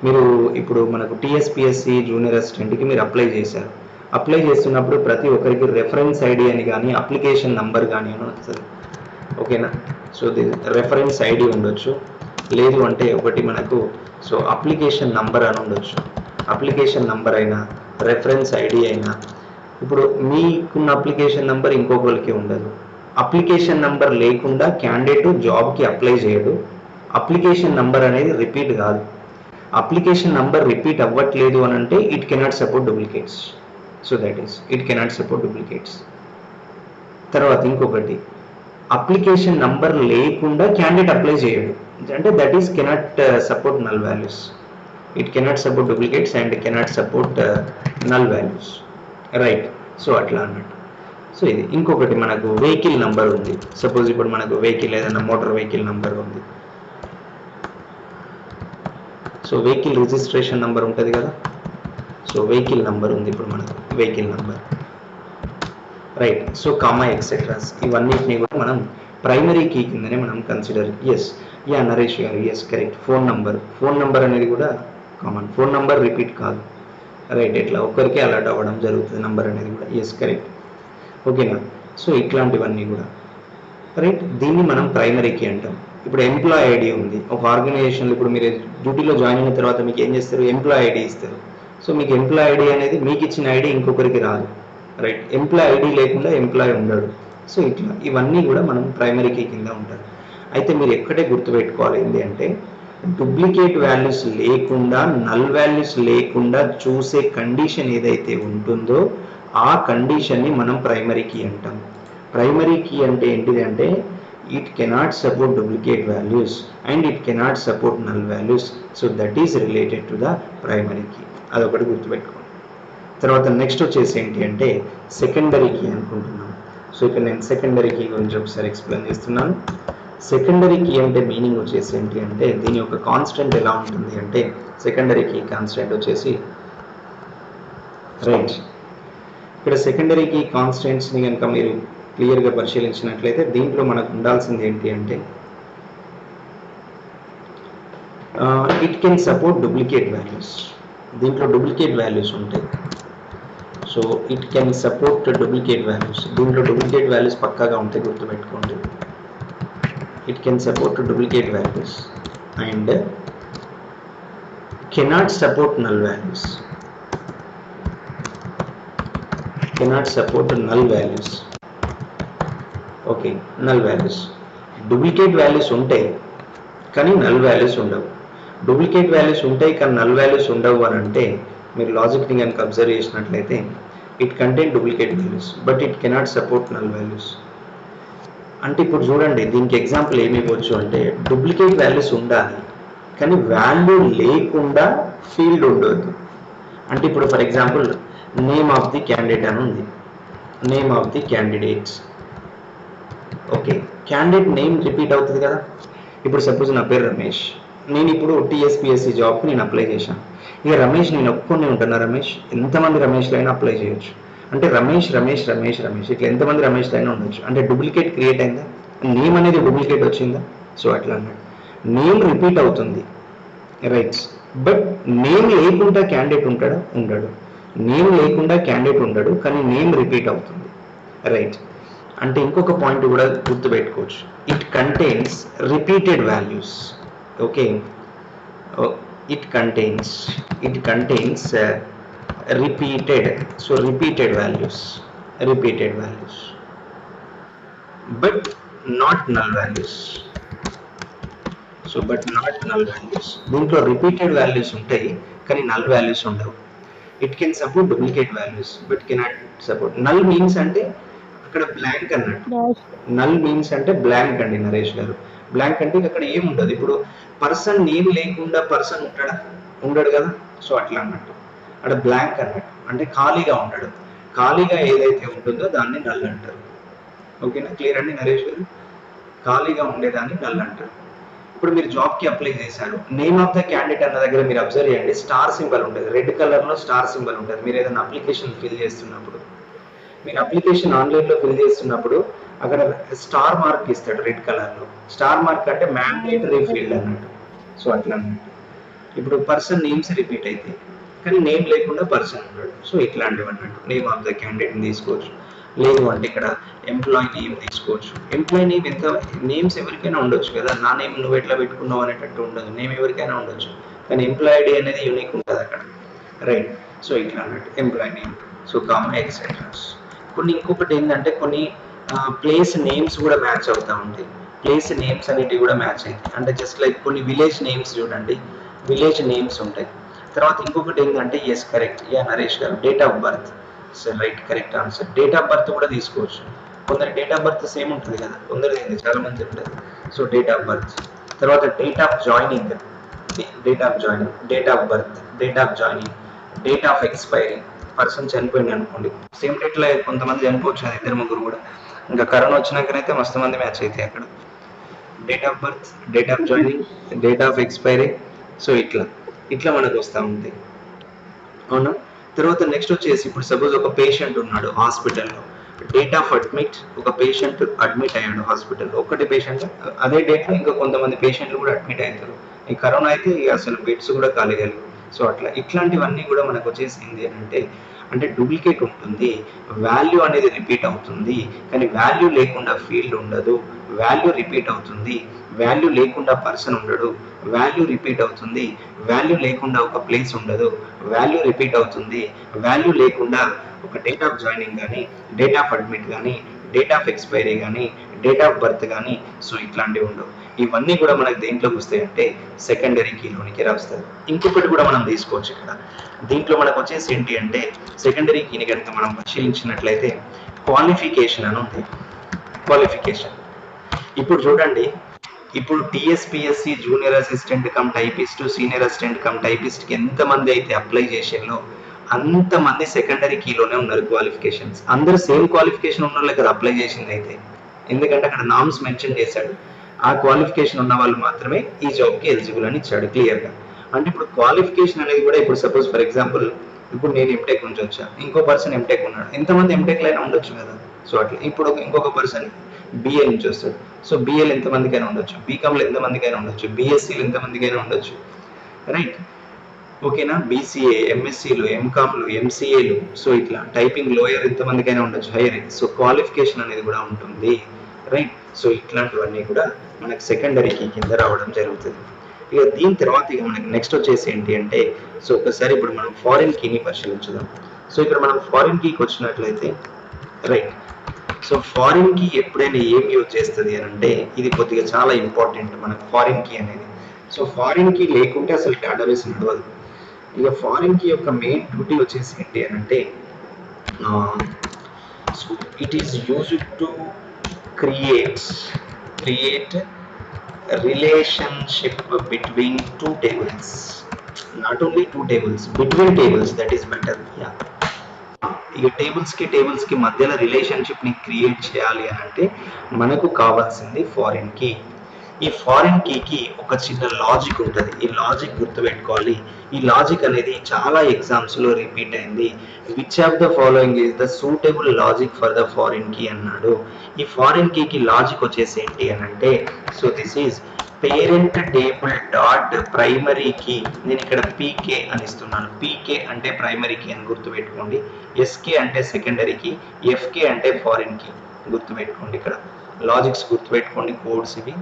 మీరు ఇప్పుడు మనకు టీఎస్పీఎస్సీ జూనియర్ అసిస్టెంట్కి మీరు అప్లై చేశారు. అప్లై చేస్తున్నప్పుడు ప్రతి ఒక్కరికి రెఫరెన్స్ ఐడి అని కానీ అప్లికేషన్ నంబర్ కానీ అని వస్తుంది. ఓకేనా, సో రెఫరెన్స్ ఐడి ఉండొచ్చు, లేదు అంటే ఒకటి మనకు సో అప్లికేషన్ నంబర్ అని ఉండొచ్చు, అప్లికేషన్ నంబర్ అయినా రెఫరెన్స్ ఐడి అయినా. ఇప్పుడు మీకున్న అప్లికేషన్ నంబర్ ఇంకొకరికి ఉండదు. అప్లికేషన్ నంబర్ లేకుండా క్యాండిడేట్ జాబ్కి అప్లై చేయడు. అప్లికేషన్ నంబర్ అనేది రిపీట్ కాదు. అప్లికేషన్ నంబర్ రిపీట్ అవ్వట్లేదు అని అంటే it cannot support duplicates. So that is it cannot support duplicates. తర్వాత ఇంకొకటి, అప్లికేషన్ నంబర్ లేకుండా క్యాండిడేట్ అప్లై చేయడు అంటే that is cannot support null values. It cannot support duplicates and cannot support null values, right. So అట్లా అన్నట్టు. So ఇది ఇంకొకటి మనకు వెహికల్ నంబర్ ఉంది. సపోజ్ ఇప్పుడు మనకు వెహికల్ ఏదైనా మోటార్ వెహికల్ నంబర్ ఉంది. సో వెహికల్ రిజిస్ట్రేషన్ నంబర్ ఉంటుంది కదా. సో వెహికల్ నంబర్ ఉంది ఇప్పుడు మనకు vehicle number, right. So comma etceteras ఇవన్నిటిని కూడా మనం ప్రైమరీ కీ కిందనే మనం కన్సిడర్. ఎస్ యా నరేష్ గారు, ఎస్ కరెక్ట్. ఫోన్ నంబర్ అనేది కూడా కామన్. ఫోన్ నంబర్ రిపీట్ కాదు, రైట్. ఇట్లా ఒక్కరికి అలర్ట్ అవ్వడం జరుగుతుంది నంబర్ అనేది కూడా. ఎస్ కరెక్ట్, ఓకేనా. సో ఇట్లాంటివన్నీ కూడా, రైట్. దీన్ని మనం ప్రైమరీ కీ అంటాం. ఇప్పుడు ఎంప్లాయ్ ఐడి ఉంది ఒక ఆర్గనైజేషన్లో. ఇప్పుడు మీరు డ్యూటీలో జాయిన్ అయిన తర్వాత మీకు ఏం చేస్తారు, ఎంప్లాయ్ ఐడి ఇస్తారు. సో మీకు ఎంప్లాయ్ ఐడి అనేది మీకు ఇచ్చిన ఐడి ఇంకొకరికి రాదు, రైట్. ఎంప్లాయ్ ఐడి లేకుండా ఎంప్లాయ్ ఉండడు. సో ఇట్లా ఇవన్నీ కూడా మనం ప్రైమరీ కీ కింద ఉంటారు. అయితే మీరు ఎక్కడే గుర్తుపెట్టుకోవాలి ఏంటి అంటే డూప్లికేట్ వాల్యూస్ లేకుండా, నల్ వాల్యూస్ లేకుండా చూసే కండిషన్ ఏదైతే ఉంటుందో ఆ కండిషన్ని మనం ప్రైమరీ కీ అంటాం. ప్రైమరీ కీ అంటే ఏంటిది అంటే it cannot support duplicate values and it cannot support null values. So that is related to the primary key. అదొకటి గుర్తుపెట్టుకోండి. తర్వాత నెక్స్ట్ వచ్చేసి ఏంటి అంటే సెకండరీ కీ అనుకుంటున్నాం. సో ఇక్కడ నేను సెకండరీ కీ గురించి ఒకసారి ఎక్స్ప్లెయిన్ చేస్తున్నాను. సెకండరీ కీ అంటే మీనింగ్ వచ్చేసి ఏంటి అంటే దీని యొక్క కాన్స్టెంట్ ఎలా ఉంటుంది అంటే సెకండరీ కీ కాన్స్టెంట్ వచ్చేసి, రైట్. ఇక్కడ సెకండరీ కీ కాన్స్టెంట్స్ని కనుక మీరు క్లియర్గా పరిశీలించినట్లయితే దీంట్లో మనకు ఉండాల్సింది ఏంటి అంటే it can support duplicate values. దీంట్లో డూప్లికేట్ వాల్యూస్ ఉంటాయి. So it can support duplicate values. దీంట్లో డూప్లికేట్ వాల్యూస్ పక్కాగా ఉంటాయి, గుర్తుపెట్టుకోండి. It can support duplicate values and cannot support null values. Cannot support null values. Okay, null values. Duplicate values ఉంటాయి కానీ null values ఉండవు. Duplicate values ఉంటాయి కానీ null values ఉండవు అని అంటే మీరు లాజిక్ని కనుక అబ్జర్వ్ చేసినట్లయితే it contain duplicate values but it cannot support null values. అంటే ఇప్పుడు చూడండి దీనికి ఎగ్జాంపుల్ ఏమి ఇవ్వచ్చు అంటే డూప్లికేట్ వాల్యూస్ ఉండాలి కానీ వాల్యూ లేకుండా ఫీల్డ్ ఉండొద్దు. అంటే ఇప్పుడు for example name of the candidate అని ఉంది, name of the candidates. Okay, candidate name repeat అవుతుంది కదా. ఇప్పుడు సపోజ్ నా పేరు రమేష్, నేను ఇప్పుడు టీఎస్పీఎస్సీ జాబ్కి నేను అప్లై చేశాను. ఇక రమేష్ నేను ఒప్పుకొని ఉంటున్నా, రమేష్ ఎంతమంది రమేష్లు అయినా అప్లై చేయొచ్చు. అంటే రమేష్ రమేష్ రమేష్ రమేష్ ఇట్లా ఎంతమంది రమేష్లు అయినా ఉండొచ్చు. అంటే డూప్లికేట్ క్రియేట్ అయిందా, నేమ్ అనేది డూప్లికేట్ వచ్చిందా. సో అట్లా అన్నాడు. నేమ్ రిపీట్ అవుతుంది, రైట్. బట్ నేమ్ లేకుండా క్యాండిడేట్ ఉంటాడా, ఉండడు. నేమ్ లేకుండా క్యాండిడేట్ ఉండడు కానీ నేమ్ రిపీట్ అవుతుంది, రైట్. అంటే ఇంకొక పాయింట్ కూడా గుర్తుపెట్టుకోవచ్చు, it contains repeated values. Okay, it contains repeated, so repeated values but not null values. So but not null values. దీంట్లో రిపీటెడ్ వాల్యూస్ ఉంటాయి కానీ నల్ వాల్యూస్ ఉండవు. It can support duplicate values but cannot support null. Means అంటే అక్కడ blank అన్నట్టు. Null means అంటే blank అండి నరేష్ గారు. బ్లాంక్ అంటే అక్కడ ఏం ఉండదు. ఇప్పుడు పర్సన్ నేమ్ లేకుండా పర్సన్ ఉంటాడా, ఉండడు కదా. సో అట్లా అన్నట్టు అక్కడ బ్లాంక్ అన్నట్టు, అంటే ఖాళీగా ఉంటాడు. ఖాళీగా ఏదైతే ఉంటుందో దాన్ని నల్ అంటారు. ఓకేనా, క్లియర్ అండి నరేష్ గారు. ఖాళీగా ఉండేదాన్ని నల్ అంటారు. ఇప్పుడు మీరు జాబ్కి అప్లై చేశారు, నేమ్ ఆఫ్ ద క్యాండిడేట్ అన్న దగ్గర మీరు అబ్జర్వ్ చేయండి, స్టార్ సింబల్ ఉంటుంది, రెడ్ కలర్లో స్టార్ సింబల్ ఉంటుంది. మీరు ఏదైనా అప్లికేషన్ ఫిల్ చేస్తున్నప్పుడు, మీరు అప్లికేషన్ ఆన్లైన్లో ఫిల్ చేస్తున్నప్పుడు అక్కడ స్టార్ మార్క్ ఇస్తాడు రెడ్ కలర్లో. స్టార్ మార్క్ అంటే మ్యాండేటరీ ఫీల్డ్ అన్నట్టు. సో అట్లా అన్నట్టు. ఇప్పుడు పర్సన్ నేమ్స్ రిపీట్ అయితే కానీ నేమ్ లేకుండా పర్సన్ ఉన్నాడు. సో ఇట్లాంటివి అన్నట్టు నేమ్ ఆఫ్ ద క్యాండిడేట్ని తీసుకోవచ్చు. లేదు అంటే ఇక్కడ ఎంప్లాయీ నేమ్ తీసుకోవచ్చు. ఎంప్లాయీ నేమ్ ఎంత నేమ్స్ ఎవరికైనా ఉండొచ్చు కదా, నా నేమ్ నువ్వు ఎట్లా పెట్టుకున్నావు అనేటట్టు ఉండదు, నేమ్ ఎవరికైనా ఉండొచ్చు, కానీ ఎంప్లాయీ ఐడి అనేది యూనిక్ ఉంటుంది అక్కడ, రైట్. సో ఇట్లా అన్నట్టు employee name, so comma etceteras. కొన్ని ఇంకొకటి ఏంటంటే కొన్ని ప్లేస్ నేమ్స్ కూడా మ్యాచ్ అవుతూ ఉంటాయి, ప్లేస్ నేమ్స్ అనేటివి కూడా మ్యాచ్ అవుతాయి. అంటే జస్ట్ లైక్ కొన్ని విలేజ్ నేమ్స్ చూడండి, విలేజ్ నేమ్స్ ఉంటాయి. తర్వాత ఇంకొకటి ఏంటంటే ఎస్ కరెక్ట్, నరేష్ గారు date of birth, so right correct answer. Date of birth కూడా తీసుకోవచ్చు, కొందరు డేట్ ఆఫ్ బర్త్ సేమ్ ఉంటుంది కదా, కొందరు చాలా మంది ఉంటుంది. సో డేట్ ఆఫ్ బర్త్, తర్వాత date of joining, date of joining, date of birth, date of joining, date of expiry. Person చనిపోయింది అనుకోండి, సేమ్ డేట్లో కొంతమంది చనిపోవచ్చు కదా, ఇద్దరు ముగ్గురు కూడా. ఇంకా కరోనా వచ్చినాకనైతే మస్తు మంది మ్యాచ్ అవుతాయి అక్కడ. Date of birth, date of joining, date of expiry, so ఇట్లా ఇట్లా మనకు వస్తూ ఉంటాయి, అవునా. తర్వాత నెక్స్ట్ వచ్చేసి ఇప్పుడు సపోజ్ ఒక పేషెంట్ ఉన్నాడు హాస్పిటల్లో, డేట్ ఆఫ్ అడ్మిట్, ఒక పేషెంట్ అడ్మిట్ అయ్యాడు హాస్పిటల్లో, ఒకటి పేషెంట్ అదే డేట్లో ఇంకా కొంతమంది పేషెంట్లు కూడా అడ్మిట్ అవుతారు. ఈ కరోనా అయితే అసలు బెడ్స్ కూడా ఖాళీగా లేవు. సో అట్లా ఇట్లాంటివన్నీ కూడా మనకు వచ్చేసి ఏంటి అంటే డూప్లికేట్ ఉంటుంది, వాల్యూ అనేది రిపీట్ అవుతుంది, కానీ వాల్యూ లేకుండా ఫీల్డ్ ఉండదు, వాల్యూ రిపీట్ అవుతుంది, వాల్యూ లేకుండా పర్సన్ ఉండడు, వాల్యూ రిపీట్ అవుతుంది, వాల్యూ లేకుండా ఒక ప్లేస్ ఉండదు, వాల్యూ రిపీట్ అవుతుంది, వాల్యూ లేకుండా ఒక డేట్ ఆఫ్ జాయినింగ్ కానీ, డేట్ ఆఫ్ అడ్మిట్ కానీ, డేట్ ఆఫ్ ఎక్స్పైరీ కానీ, డేట్ ఆఫ్ బర్త్ కానీ, సో ఇట్లాంటివి ఉండవు. ఇవన్నీ కూడా మనకు దేంట్లోకి వస్తాయంటే సెకండరీ కీలోనికి వస్తుంది. ఇంకొకటి కూడా మనం తీసుకోవచ్చు ఇక్కడ, దీంట్లో మనకు వచ్చేసి ఏంటి అంటే సెకండరీ కీని కనుక మనం పరిశీలించినట్లయితే క్వాలిఫికేషన్ అని ఉంది. క్వాలిఫికేషన్ ఇప్పుడు చూడండి, ఇప్పుడు TSPSC junior assistant cum typist, senior assistant cum టైపిస్ట్కి ఎంతమంది అయితే అప్లై చేసేలో అంతమంది సెకండరీ కీలోనే ఉన్నారు క్వాలిఫికేషన్స్. అందరూ సేమ్ క్వాలిఫికేషన్ ఉన్న వాళ్ళకి అప్లై చేసింది అయితే, ఎందుకంటే అక్కడ నామ్స్ మెన్షన్ చేశాడు, ఆ క్వాలిఫికేషన్ ఉన్న వాళ్ళు మాత్రమే ఈ జాబ్కి ఎలిజిబుల్ అని ఇచ్చాడు క్లియర్గా. అంటే ఇప్పుడు క్వాలిఫికేషన్ అనేది కూడా ఇప్పుడు సపోజ్ ఫర్ ఎగ్జాంపుల్ ఇప్పుడు నేను ఎంటెక్ నుంచి వచ్చా, ఇంకో పర్సన్ ఎంటెక్ ఉన్నాడు, ఎంతమంది ఎంటెక్లు అయినా ఉండొచ్చు కదా. సో అట్లా ఇప్పుడు ఇంకొక పర్సన్ బిఏ నుంచి వస్తాడు, సో బిఏలు ఎంతమందికైనా ఉండొచ్చు, బీకామ్లు ఎంతమందికైనా ఉండొచ్చు, బిఎస్సీలు ఎంతమందికైనా ఉండొచ్చు, రైట్. ఓకేనా, బీసీఏ, ఎంఎస్సీలు, ఎంకామ్లు, ఎంసీఏలు, సో ఇట్లా టైపింగ్ లోయర్ ఎంతమందికైనా ఉండొచ్చు, హైయర్. సో క్వాలిఫికేషన్ అనేది కూడా ఉంటుంది, రైట్. సో ఇట్లాంటివన్నీ కూడా మనకు సెకండరీ కీ కింద రావడం జరుగుతుంది. ఇక దీని తర్వాత ఇక మనకి నెక్స్ట్ వచ్చేసి ఏంటి అంటే, సో ఒకసారి ఇప్పుడు మనం ఫారిన్ కీని పరిశీలించుదాం. సో ఇక్కడ మనం ఫారిన్ కీకి వచ్చినట్లయితే, రైట్. సో ఫారిన్ కీ ఎప్పుడైనా ఏం యూజ్ చేస్తుంది అని అంటే, ఇది కొద్దిగా చాలా ఇంపార్టెంట్ మనకు ఫారిన్ కీ అనేది. సో ఫారిన్ కీ లేకుంటే అసలు డేటాబేస్ నడవదు. ఇక ఫారిన్ కీ యొక్క మెయిన్ డ్యూటీ వచ్చేసి ఏంటి అని అంటే, so it is used to create relationship between two tables, not only two tables, between tables, that is better. Yeah, ఇక టేబుల్స్ కి మధ్యలో రిలేషన్షిప్ ని క్రియేట్ చేయాలి అని అంటే మనకు కావాల్సింది ఫారిన్ కీ. ఈ ఫారిన్ కీకి ఒక చిన్న లాజిక్ ఉంటుంది, ఈ లాజిక్ గుర్తుపెట్టుకోవాలి. ఈ లాజిక్ అనేది చాలా ఎగ్జామ్స్ లో రిపీట్ అయింది. Which of the following is the suitable logic for the foreign key అన్నాడు. ఈ ఫారిన్ కీకి లాజిక్ వచ్చేసి ఏంటి అని అంటే, so this is parent table dot primary key. నేను ఇక్కడ పీకే అని ఇస్తున్నాను, పీకే అంటే ప్రైమరీ కీ అని గుర్తుపెట్టుకోండి, ఎస్కే అంటే సెకండరీ కీ, ఎఫ్కే అంటే ఫారిన్ కీ గుర్తుపెట్టుకోండి. ఇక్కడ లాజిక్స్ గుర్తుపెట్టుకోండి, కోడ్స్ ఇవి.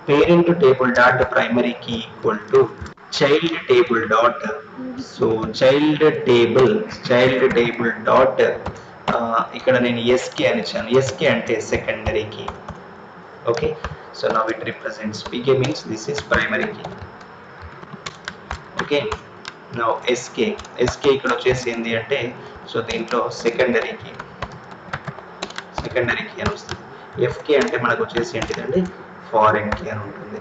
Parent table dot primary key equal to child table dot, so child table dot ఇక్కడ నేను ఎస్కే అని ఇచ్చాను, ఎస్కే అంటే secondary key. Okay, so now it represents PK means this is primary key. Okay, now SK ఇక్కడ వచ్చేసి ఏంటి అంటే, so దీంట్లో సెకండరీ కీ అని వస్తుంది. ఎఫ్కే అంటే మనకు వచ్చేసి ఏంటిదండి, ఫారిన్ కీ అని ఉంటుంది.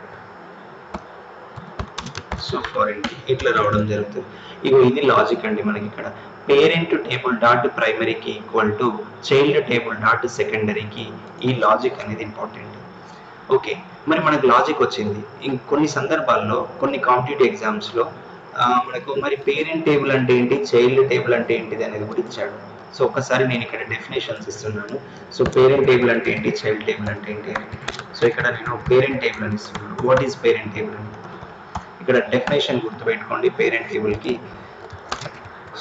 సో ఫారిన్ కీ ఇట్లా రావడం జరుగుతుంది. ఇగో ఇది లాజిక్ అండి మనకి ఇక్కడ. Parent table dot primary key equal to child table dot secondary key. ఈ లాజిక్ అనేది ఇంపార్టెంట్. ఓకే, మరి మనకు లాజిక్ వచ్చింది. కొన్ని సందర్భాల్లో కొన్ని కాంపిటేటివ్ ఎగ్జామ్స్లో మనకు మరి పేరెంట్ టేబుల్ అంటే ఏంటి, చైల్డ్ టేబుల్ అంటే ఏంటిది అనేది కూడా ఇచ్చాడు. సో ఒకసారి నేను ఇక్కడ డెఫినేషన్స్ ఇస్తున్నాను. సో పేరెంట్ టేబుల్ అంటే ఏంటి, చైల్డ్ టేబుల్ అంటే ఏంటి అని. సో ఇక్కడ నేను పేరెంట్ టేబుల్ అని ఇస్తున్నాను. వాట్ ఈస్ పేరెంట్ టేబుల్ అని ఇక్కడ డెఫినేషన్ గుర్తుపెట్టుకోండి పేరెంట్ టేబుల్కి.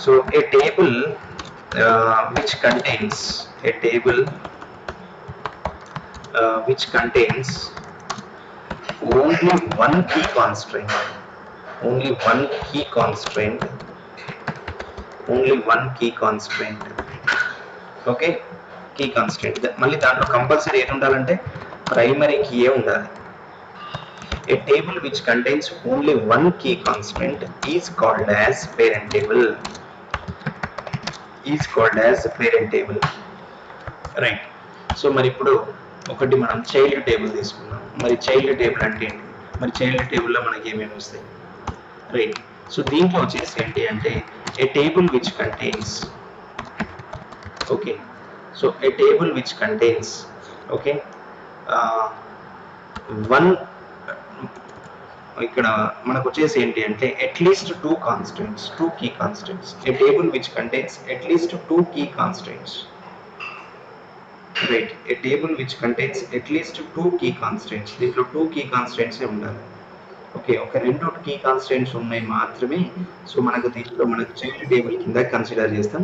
So a table which contains a table which contains only one key constraint, only one key constraint, only one key constraint. Okay, key constant. మళ్ళీ దాంట్లో compulsory ఏది ఉండాలంటే primary కీయే ఉండాలి. A table which contains only one key constant is called as parent table. Is called as parent table. Right. So మరి ఇప్పుడు ఒకటి మనం child table తీసుకున్నాం. మరి చైల్డ్ టేబుల్ అంటే ఏంటి? మరి చైల్డ్ టేబుల్లో మనకి ఏమేమి వస్తాయి? రైట్. సో దీంట్లో వచ్చేసి ఏంటి అంటే a table which contains, okay, so a table which contains, okay, one, ఇక్కడ మనకు వచ్చేసి ఏంటి అంటే at least two constants, two key constants. A table which contains at least two key constants. Right, a table which contains at least two key constants. దీంట్లో two key constants ఉండాలి. Okay, ఒక రెండు key constants ఉన్నాయి మాత్రమే. సో మనకు దీంట్లో మనకు చైల్డ్ టేబుల్ కింద కన్సిడర్ చేస్తాం.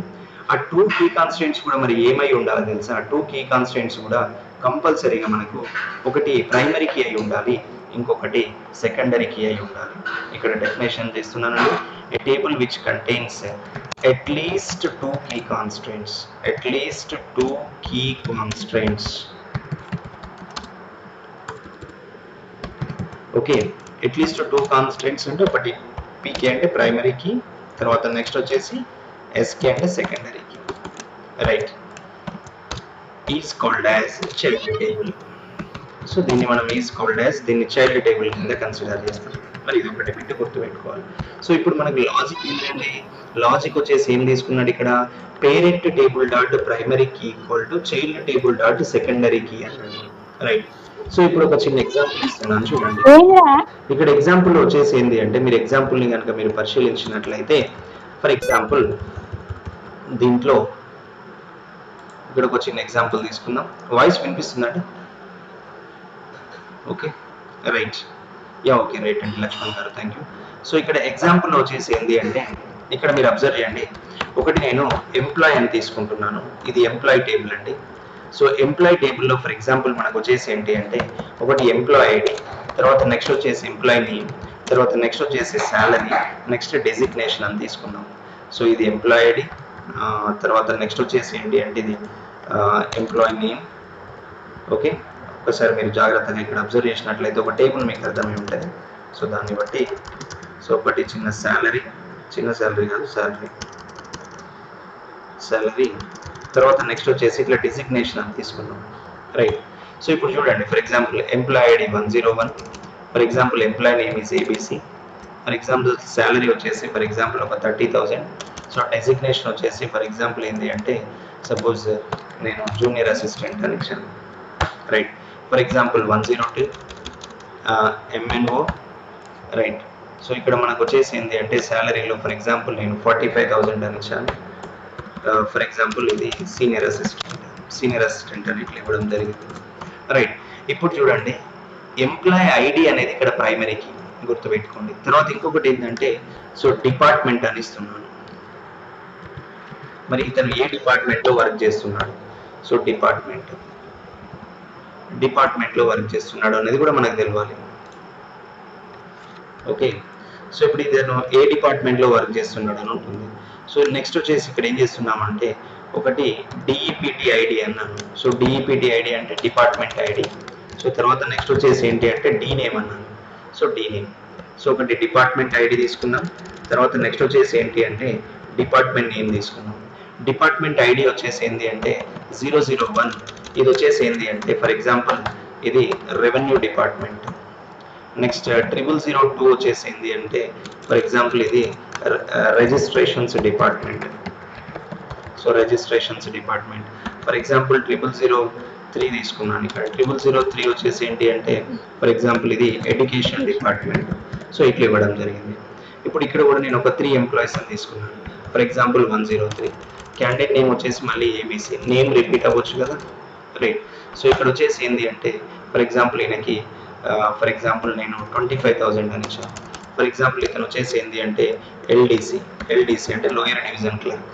ఆ టూ కీ కాన్స్టెంట్స్ కూడా మరి ఏమై ఉండాలి తెలుసా? ఆ టూ కీ కాన్స్టెంట్స్ కూడా కంపల్సరీగా మనకు ఒకటి ప్రైమరీ కీ అయి ఉండాలి, ఇంకొకటి సెకండరీ కీ అయి ఉండాలి. ఇక్కడ డెఫినేషన్ చేస్తున్నానండి. A table which contains at least two key constants, at least two key constants. Okay, at least two constants అంటే ఒకటి పీకే అంటే ప్రైమరీ కీ, తర్వాత నెక్స్ట్ వచ్చేసి ఎస్కే అంటే secondary key. Right, is called as child table. So దీన్ని మనం is called as, దీన్ని child table కింద కన్సిడర్ చేస్తాం. మరి ఇది ఒకటి పెట్టి గుర్తుపెట్టుకోవాలి. సో ఇప్పుడు మనకి లాజిక్ ఏంటంటే, లాజిక్ వచ్చేసి ఏం తీసుకున్నాడు ఇక్కడ? Parent table dot primary key equal to child table dot secondary key అన్నాడు. రైట్. సో ఇప్పుడు ఒక చిన్న ఎగ్జాంపుల్ ఇస్తున్నాను చూడండి. ఇక్కడ ఎగ్జాంపుల్ వచ్చేసి ఏంటి అంటే, మీరు ఎగ్జాంపుల్ని కనుక మీరు పరిశీలించినట్లయితే, ఫర్ ఎగ్జాంపుల్ దీంట్లో ఇక్కడ ఒక చిన్న ఎగ్జాంపుల్ తీసుకుందాం. వాయిస్ వినిపిస్తుందండి? Okay, right. Yeah, okay, right అండి లక్ష్మణ్ గారు, థ్యాంక్ యూ. సో ఇక్కడ ఎగ్జాంపుల్ వచ్చేసి ఏంటి అంటే, ఇక్కడ మీరు అబ్జర్వ్ చేయండి. ఒకటి నేను ఎంప్లాయ్ అని తీసుకుంటున్నాను. ఇది ఎంప్లాయ్ టేబుల్ అండి. సో ఎంప్లాయ్ టేబుల్లో ఫర్ ఎగ్జాంపుల్ మనకు వచ్చేసి ఏంటి అంటే, ఒకటి ఎంప్లాయ్ ఐడి, తర్వాత నెక్స్ట్ వచ్చేసి ఎంప్లాయ్ నేమ్, తర్వాత నెక్స్ట్ వచ్చేసి శాలరీ, నెక్స్ట్ డెసిగ్నేషన్ అని తీసుకున్నాం. సో ఇది ఎంప్లాయ్ ఐడి, తర్వాత నెక్స్ట్ వచ్చేసి ఏంటి అంటే ఇది ఎంప్లాయ్ నేమ్. ఓకే, ఒకసారి మీరు జాగ్రత్తగా ఇక్కడ అబ్జర్వ్ చేసినట్లయితే ఒక టేబుల్ మీకు అర్థమై ఉంటుంది. సో దాన్ని బట్టి, సో ఒకటి చిన్న శాలరీ, చిన్న శాలరీ కాదు శాలరీ, తర్వాత నెక్స్ట్ వచ్చేసి ఇట్లా డెసిగ్నేషన్ అని తీసుకున్నాం. రైట్. సో ఇప్పుడు చూడండి, for example employee ID 101, for example employee name is ABC, for example salary వచ్చేసి ఫర్ ఎగ్జాంపుల్ ఒక 30,000. సో డెసిగ్నేషన్ వచ్చేసి ఫర్ ఎగ్జాంపుల్ ఏంటి అంటే, సపోజ్ నేను జూనియర్ అసిస్టెంట్ అని ఇచ్చాను. Right. For example 102 MNO. Right. So ఇక్కడ మనకు వచ్చేసి ఏంటి అంటే శాలరీలో ఫర్ ఎగ్జాంపుల్ నేను 45,000 అని ఇచ్చాను. ఫర్ ఎగ్జాంపుల్ ఇది సీనియర్ అసిస్టెంట్ అని ఇట్లా ఇవ్వడం జరిగింది. రైట్. ఇప్పుడు చూడండి, ఎంప్లాయ్ ఐడి అనేది ఇక్కడ ప్రైమరీకి గుర్తుపెట్టుకోండి. తర్వాత ఇంకొకటి ఏంటంటే, సో డిపార్ట్మెంట్ అని ఇస్తున్నాను. మరి ఇతను ఏ డిపార్ట్మెంట్లో వర్క్ చేస్తున్నాడు? సో డిపార్ట్మెంట్లో వర్క్ చేస్తున్నాడు అనేది కూడా మనకు తెలియాలి. ఓకే. సో ఇప్పుడు ఇతను ఏ డిపార్ట్మెంట్లో వర్క్ చేస్తున్నాడు అని ఉంటుంది. సో నెక్స్ట్ వచ్చేసి ఇక్కడ ఏం చేస్తున్నామంటే, ఒకటి డిఈపిటి ఐడి అన్నాను. సో డిఈపిటి ఐడి అంటే డిపార్ట్మెంట్ ఐడి. సో తర్వాత నెక్స్ట్ వచ్చేసి ఏంటి అంటే డి నేమ్ అన్నాను. So D name. సో ఒకటి డిపార్ట్మెంట్ ఐడి తీసుకున్నాం. తర్వాత నెక్స్ట్ వచ్చేసి ఏంటి అంటే డిపార్ట్మెంట్ నేమ్ తీసుకున్నాం. డిపార్ట్మెంట్ ఐడి వచ్చేసి ఏంటి అంటే 001. ఇది వచ్చేసి ఏంటి అంటే ఫర్ ఎగ్జాంపుల్ ఇది రెవెన్యూ డిపార్ట్మెంట్. నెక్స్ట్ 0002 వచ్చేసి ఏంటి అంటే ఫర్ ఎగ్జాంపుల్ ఇది registrations department. So registrations department. For example 0003 తీసుకున్నాను. ఇక్కడ 0003 వచ్చేసి ఏంటి అంటే ఫర్ ఎగ్జాంపుల్ ఇది ఎడ్యుకేషన్ డిపార్ట్మెంట్. సో ఇట్లా ఇవ్వడం జరిగింది. ఇప్పుడు ఇక్కడ కూడా నేను ఒక 3 ఎంప్లాయీస్ అని తీసుకున్నాను. For example 103. క్యాండిడేట్ నేమ్ వచ్చేసి మళ్ళీ ఏబిసి. నేమ్ రిపీట్ అవ్వచ్చు కదా. రైట్. సో ఇక్కడ వచ్చేసి ఏంటి అంటే ఫర్ ఎగ్జాంపుల్ ఈయనకి ఫర్ ఎగ్జాంపుల్ నేను 25,000 అని ఇచ్చాను. ఫర్ ఎగ్జాంపుల్ ఇతను వచ్చేసి ఏంటి అంటే ఎల్డిసి అంటే లోయర్ డివిజన్ క్లర్క్.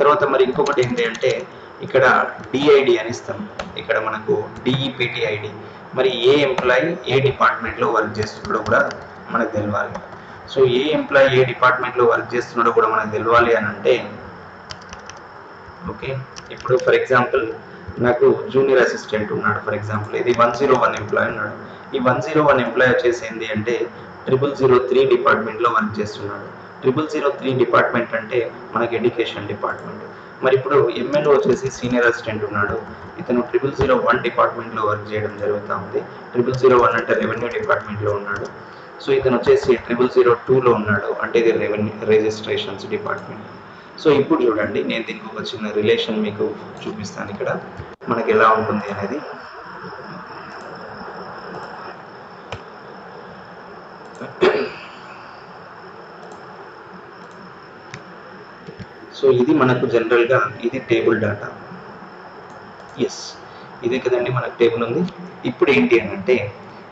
తర్వాత మరి ఇంకొకటి ఏంటి అంటే ఇక్కడ డిఐడి అని ఇస్తాం, ఇక్కడ మనకు డిఈపిటి ఐడి. మరి ఏ ఎంప్లాయీ ఏ డిపార్ట్మెంట్లో వర్క్ చేస్తున్నాడో కూడా మనకు తెలియాలి. సో ఏ ఎంప్లాయీ ఏ డిపార్ట్మెంట్లో వర్క్ చేస్తున్నాడో కూడా మనకు తెలియాలి అని అంటే ఓకే, ఇప్పుడు ఫర్ ఎగ్జాంపుల్ నాకు జూనియర్ అసిస్టెంట్ ఉన్నాడు, ఫర్ ఎగ్జాంపుల్ ఇది 101 ఎంప్లాయీ ఉన్నాడు. ఈ 101 ఎంప్లాయీ వచ్చేసి ఏంటి అంటే 0003 డిపార్ట్మెంట్లో వర్క్ చేస్తున్నాడు. 0003 డిపార్ట్మెంట్ అంటే మనకి ఎడ్యుకేషన్ డిపార్ట్మెంట్. మరి ఇప్పుడు ఎంఎల్ఓ వచ్చేసి సీనియర్ అసిస్టెంట్ ఉన్నాడు, ఇతను 0001 డిపార్ట్మెంట్లో వర్క్ చేయడం జరుగుతూ ఉంది. 0001 అంటే రెవెన్యూ డిపార్ట్మెంట్లో ఉన్నాడు. సో ఇతను వచ్చేసి 0002లో ఉన్నాడు, అంటే ఇది రెవెన్యూ రిజిస్ట్రేషన్స్ డిపార్ట్మెంట్. సో ఇప్పుడు చూడండి, నేను దీనికి ఒక చిన్న రిలేషన్ మీకు చూపిస్తాను ఇక్కడ మనకి ఎలా ఉంటుంది అనేది. సో ఇది మనకు జనరల్గా ఇది టేబుల్ డాటా. ఎస్, ఇదే కదండి మనకు టేబుల్ ఉంది. ఇప్పుడు ఏంటి అని అంటే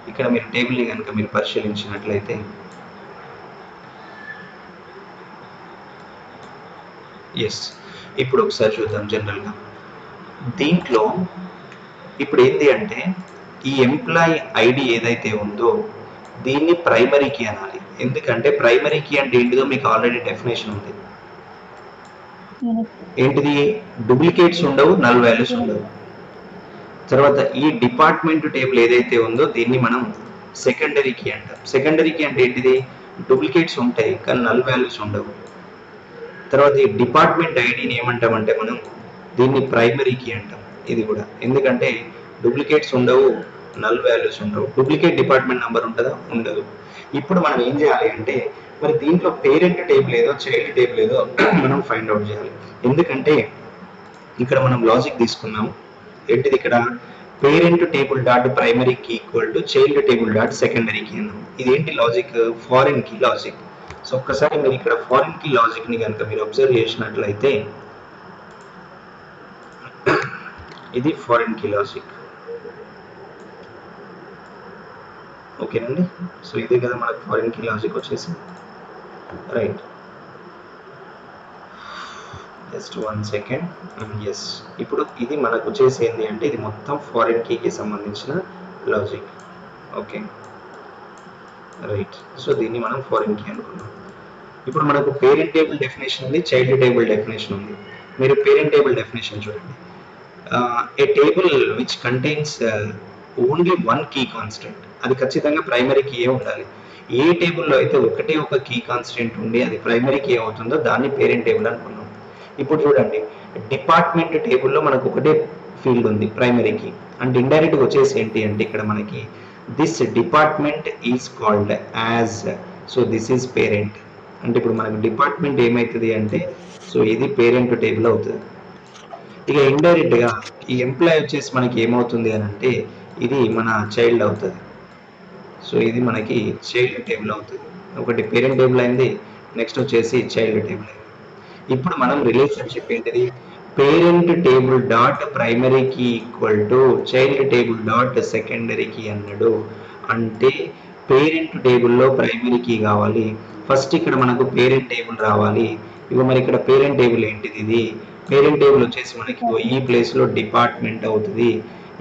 ఇక్కడ మీరు టేబుల్ని కనుక మీరు పరిశీలించినట్లయితే ఎస్, ఇప్పుడు ఒకసారి చూద్దాం. జనరల్గా దీంట్లో ఇప్పుడు ఏంటి అంటే ఈ ఎంప్లాయీ ఐడి ఏదైతే ఉందో దీన్ని ప్రైమరీ కీ అనాలి. ఎందుకంటే ప్రైమరీ కీ అంటే ఏంటిదో మీకు ఆల్రెడీ డెఫినేషన్ ఉంది. ఏంటిది? డూప్లికేట్స్ ఉండవు, నల్ వాల్యూస్ ఉండవు. తర్వాత ఈ డిపార్ట్మెంట్ టేబుల్ ఏదైతే ఉందో దీన్ని మనం సెకండరీ కీ అంటాం. సెకండరీ కీ అంటే ఏంటిది? డూప్లికేట్స్ ఉంటాయి కానీ నల్ వాల్యూస్ ఉండవు. తర్వాత ఈ డిపార్ట్మెంట్ ఐడిని ఏమంటామంటే మనం దీన్ని ప్రైమరీ కీ అంటాం. ఇది కూడా ఎందుకంటే డూప్లికేట్స్ ఉండవు, నల్ వాల్యూస్ ఉండవు. డూప్లికేట్ డిపార్ట్మెంట్ నెంబర్ ఉంటుందా? ఉండదు. ఇప్పుడు మనం ఏం చేయాలి అంటే మరి దీంట్లో పేరెంట్ టేబుల్ ఏదో చైల్డ్ టేబుల్ ఏదో మనం ఫైండ్ అవుట్ చేయాలి. ఎందుకంటే ఇక్కడ మనం లాజిక్ తీసుకున్నాము. ఏంటిది? ఇక్కడ parent table dot primary key equal to child table dot secondary key అన్నాం. ఇదేంటి logic? Foreign key logic. So ఒక్కసారి మీరు ఇక్కడ ఫారిన్ కీ లాజిక్ ని కనుక మీరు అబ్జర్వ్ చేసినట్లయితే ఇది ఫారిన్ కీ లాజిక్. ఓకేనండి. సో ఇదే కదా మనకు ఫారిన్ కీ లాజిక్ వచ్చేసి, రైట్. Just 1 second. ఎస్, ఇప్పుడు ఇది మనకు వచ్చేసి ఏంటి అంటే ఇది మొత్తం ఫారిన్ కీకి సంబంధించిన లాజిక్. Okay, right. సో దీన్ని మనం ఫారిన్ కీ అనుకున్నాం. ఇప్పుడు మనకు పేరెంట్ టేబుల్ డెఫినేషన్ ఉంది, చైల్డ్ టేబుల్ డెఫినేషన్ ఉంది. మీరు పేరెంట్ టేబుల్ డెఫినేషన్ చూడండి. A table which contains only 1 key constant, అది ఖచ్చితంగా ప్రైమరీ కీ ఉండాలి. ఏ టేబుల్లో అయితే ఒకటే ఒక కీ కాన్స్టెంట్ ఉండి అది ప్రైమరీ కీ అవుతుందో దాన్ని పేరెంట్ టేబుల్ అనుకున్నాం. ఇప్పుడు చూడండి, డిపార్ట్మెంట్ టేబుల్లో మనకు ఒకటే ఫీల్డ్ ఉంది ప్రైమరీ కీ, అంటే ఇండైరెక్ట్గా వచ్చేసి ఏంటి అంటే ఇక్కడ మనకి this department is called as, so this is parent. అంటే ఇప్పుడు మనకు డిపార్ట్మెంట్ ఏమవుతుంది అంటే సో ఇది పేరెంట్ టేబుల్ అవుతుంది. ఇక ఇండైరెక్ట్గా ఈ ఎంప్లాయ్ వచ్చేసి మనకి ఏమవుతుంది అని అంటే ఇది మన చైల్డ్ అవుతుంది. సో ఇది మనకి చైల్డ్ టేబుల్ అవుతుంది. ఒకటి పేరెంట్ టేబుల్ అయింది, నెక్స్ట్ వచ్చేసి చైల్డ్ టేబుల్ అయింది. ఇప్పుడు మనం రిలేషన్షిప్ ఏంటిది? Parent table dot primary key equal to child table dot secondary key అన్నాడు. అంటే పేరెంట్ టేబుల్లో ప్రైమరీ కీ కావాలి. ఫస్ట్ ఇక్కడ మనకు పేరెంట్ టేబుల్ రావాలి. ఇక మరి ఇక్కడ పేరెంట్ టేబుల్ ఏంటిది? ఇది పేరెంట్ టేబుల్ వచ్చేసి మనకి ఈ ప్లేస్లో డిపార్ట్మెంట్ అవుతుంది.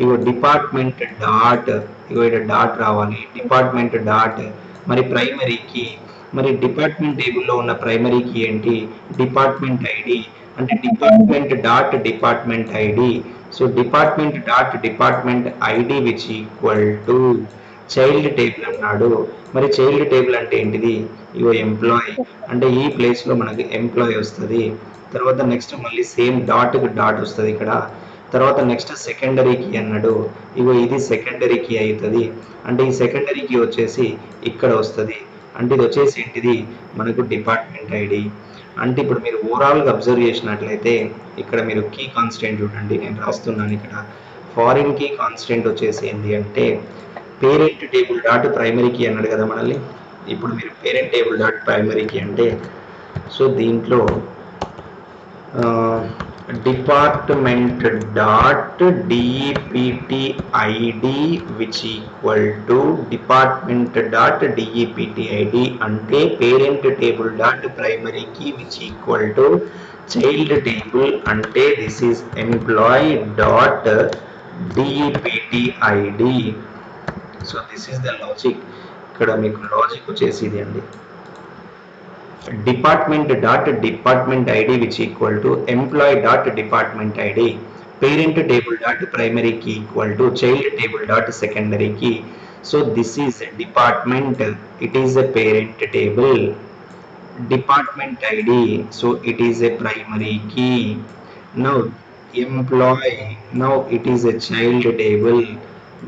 ఇగో డిపార్ట్మెంట్ డాట్, ఇగో ఇక్కడ డాట్ రావాలి, డిపార్ట్మెంట్ డాట్ మరి ప్రైమరీ కీ. మరి డిపార్ట్మెంట్ టేబుల్లో ఉన్న ప్రైమరీ కీ ఏంటి? Department ID. అంటే department dot department ID. So department dot department ID which equal to child table అన్నాడు. మరి చైల్డ్ టేబుల్ అంటే ఏంటిది? ఇగో ఎంప్లాయ్, అంటే ఈ ప్లేస్లో మనకి ఎంప్లాయ్ వస్తుంది. తర్వాత నెక్స్ట్ మళ్ళీ సేమ్ డాట్కి డాట్ వస్తుంది ఇక్కడ. తర్వాత నెక్స్ట్ సెకండరీ కీ అన్నాడు. ఇగో ఇది సెకండరీ కీ అవుతుంది. అంటే ఈ సెకండరీ కీ వచ్చేసి ఇక్కడ వస్తుంది. అంటే ఇది వచ్చేసి ఏంటిది? మనకు డిపార్ట్మెంట్ ఐడి. అంటే ఇప్పుడు మీరు ఓవరాల్గా అబ్జర్వ్ చేసినట్లయితే ఇక్కడ మీరు కీ కాన్స్టెంట్ చూడండి, నేను రాస్తున్నాను ఇక్కడ. ఫారిన్ కీ కాన్స్టెంట్ వచ్చేసి ఏంటి అంటే parent table dot primary key అన్నాడు కదా మనల్ని. ఇప్పుడు మీరు parent table dot primary key అంటే సో దీంట్లో department dot dept id which equal to department dot dept id అంటే parent table dot primary key which equal to child table అంటే this is employee dot dept id. So this is the logic. ఇక్కడ మీకు logic వచ్చేసి ఇది అండి, department dot department id which equal to employee dot department id, parent table dot primary key equal to child table dot secondary key. So this is a department, it is a parent table, department id, so it is a primary key. Now employee, now it is a child table,